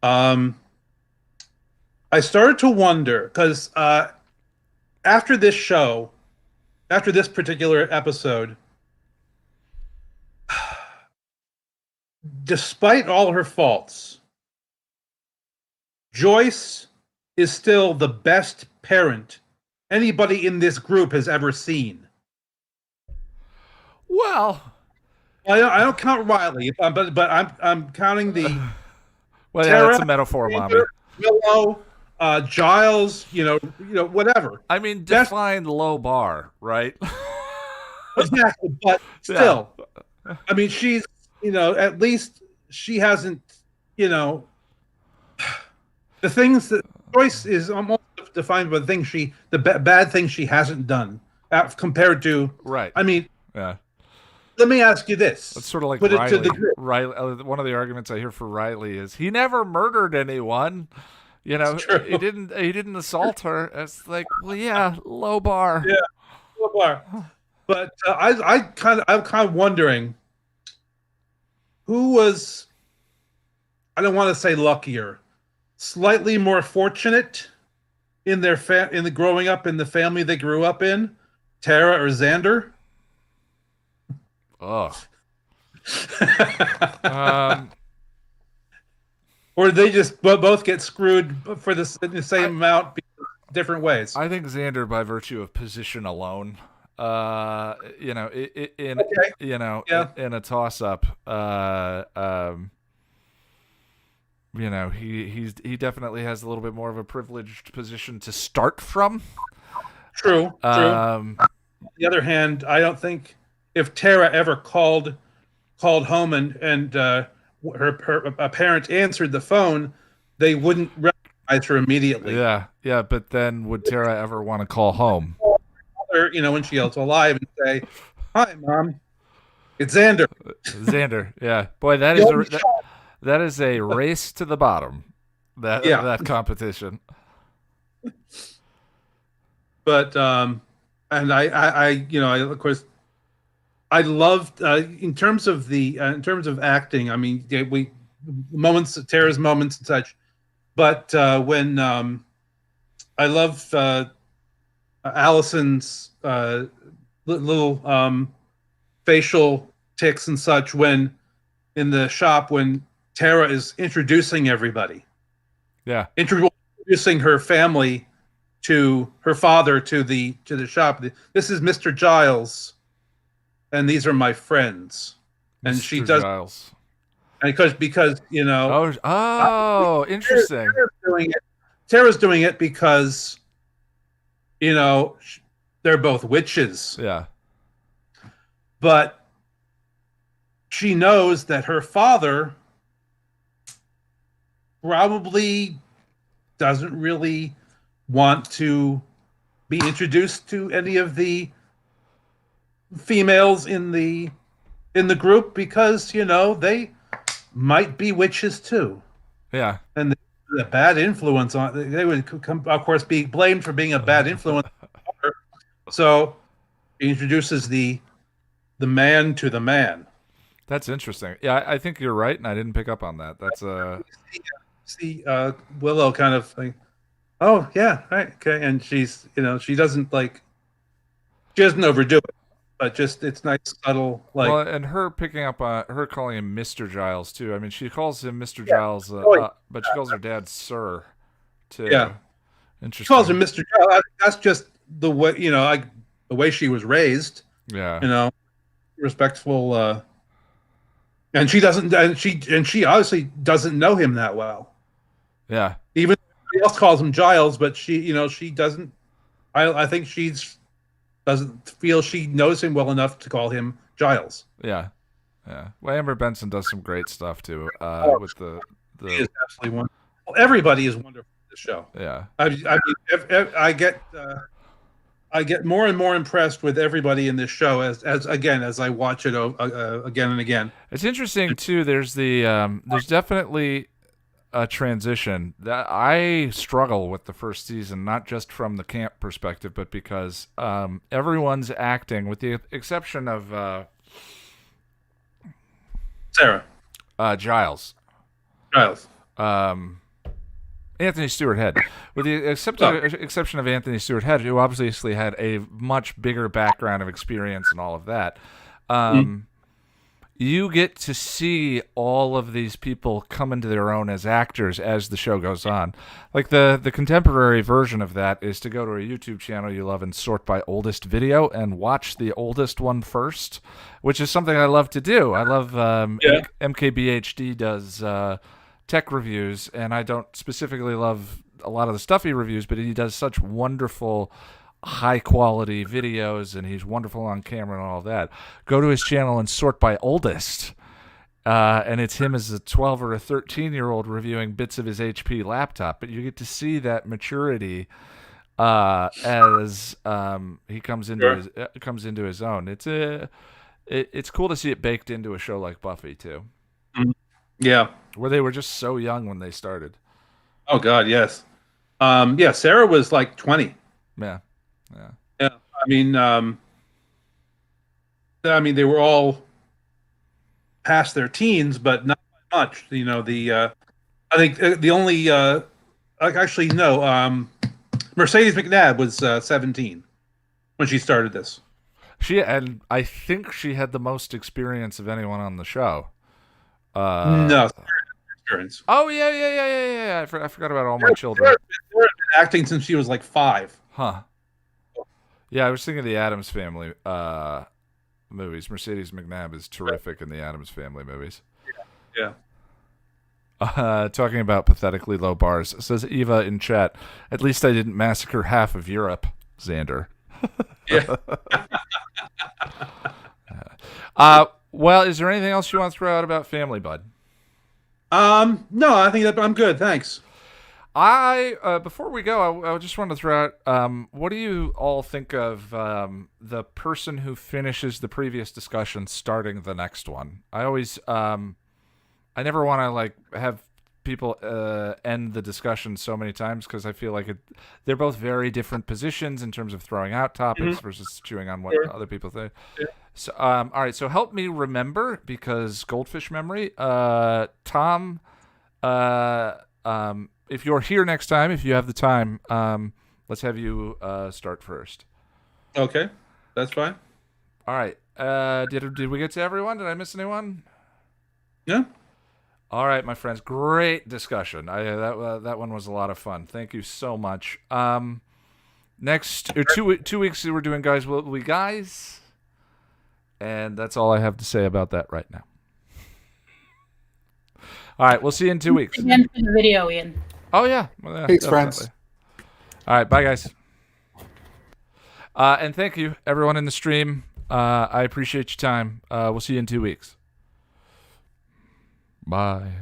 I started to wonder, because after this show, after this particular episode, despite all her faults, Joyce is still the best parent anybody in this group has ever seen. Well, I don't count Riley, but I'm counting the. Well, Tara, that's a metaphor, Mommy. Willow, Giles, whatever. I mean, define low bar, right? Exactly, but still, I mean, she's, at least she hasn't, the things that Joyce is almost defined by the bad things she hasn't done compared to. Right. I mean. Yeah. Let me ask you this. It's sort of like Riley. One of the arguments I hear for Riley is he never murdered anyone. He didn't assault her. It's like, well, yeah, low bar. Yeah, low bar. But I'm kind of wondering who was, I don't want to say luckier, slightly more fortunate in their in the growing up in the family they grew up in, Tara or Xander. Oh. Or they just both get screwed for the same amount, different ways. I think Xander, by virtue of position alone, in a toss-up, he definitely has a little bit more of a privileged position to start from. True. On the other hand, I don't think if Tara ever called home and her parent answered the phone, they wouldn't recognize her immediately. Yeah, but then would Tara ever want to call home? When she yells alive and say, "Hi, Mom, it's Xander." Xander, yeah, boy, that is a race to the bottom. That competition. But and I of course. I loved in terms of acting. I mean, moments, Tara's moments and such. But when I love Allison's little facial tics and such when in the shop when Tara is introducing everybody. Yeah. Introducing her family to her father to the shop. This is Mr. Giles, and these are my friends. And Mr. she does Giles. because you know. Interesting. Tara's doing it because you know they're both witches. Yeah. But she knows that her father probably doesn't really want to be introduced to any of the females in the group because you know they might be witches too. Yeah. And the bad influence on they would of course be blamed for being a bad influence. So he introduces the man to the man. That's interesting. Yeah, I think you're right, and I didn't pick up on that. That's see Willow kind of like, oh yeah, right, okay, and she's she doesn't overdo it, but just it's nice, subtle, like. Well, and her picking up on her calling him Mr. Giles too. I mean, she calls him Mr. Giles, but she calls her dad Sir, too. Yeah, interesting. She calls him Mr. Giles. That's just the way the way she was raised. Yeah, respectful. And she doesn't, and she obviously doesn't know him that well. Yeah. Even everybody else calls him Giles, but she doesn't. I think doesn't feel she knows him well enough to call him Giles. Yeah, yeah. Well, Amber Benson does some great stuff too. With the He is absolutely wonderful. Everybody is wonderful in this show. Yeah. I get more and more impressed with everybody in this show as I watch it again and again. It's interesting too. There's there's definitely a transition that I struggle with the first season, not just from the camp perspective, but because everyone's acting, with the exception of Sarah, Giles. Anthony Stewart Head, with the exception of Anthony Stewart Head, who obviously had a much bigger background of experience and all of that. You get to see all of these people come into their own as actors as the show goes on. Like the contemporary version of that is to go to a YouTube channel you love and sort by oldest video and watch the oldest one first, which is something I love to do. I love MKBHD does tech reviews, and I don't specifically love a lot of the stuff he reviews, but he does such wonderful high quality videos, and he's wonderful on camera and all that. Go to his channel and sort by oldest, and it's him as a 12 or a 13-year-old reviewing bits of his HP laptop, but you get to see that maturity as he comes into his own. It's cool to see it baked into a show like Buffy too. Yeah, where they were just so young when they started. Oh God, yes. Sarah was like 20. Yeah. I mean, they were all past their teens, but not much. I think the only Mercedes McNabb was 17 when she started this. I think she had the most experience of anyone on the show. No experience. Oh yeah. I forgot about All My Children. They're acting since she was like 5. Huh. Yeah, I was thinking of the Addams Family movies. Mercedes McNabb is terrific in the Addams Family movies. Yeah. Talking about pathetically low bars, says Eva in chat. At least I didn't massacre half of Europe, Xander. Yeah. Well, is there anything else you want to throw out about Family, bud? No, I think that I'm good. Thanks. Before we go, I just wanted to throw out, what do you all think of the person who finishes the previous discussion starting the next one? I always, I never want to have people end the discussion so many times, because I feel like they're both very different positions in terms of throwing out topics versus chewing on what other people think. So, all right. So help me remember, because goldfish memory. Tom, if you're here next time, if you have the time, let's have you start first. Okay, that's fine. All right. Did we get to everyone? Did I miss anyone? Yeah. All right, my friends. Great discussion. That one was a lot of fun. Thank you so much. Next, or 2 weeks we're doing Guys Will Be Guys, and that's all I have to say about that right now. All right, we'll see you in 2 weeks. Again for the video, Ian. Oh yeah. Thanks, friends. All right, bye guys. And thank you everyone in the stream. I appreciate your time. We'll see you in 2 weeks. Bye.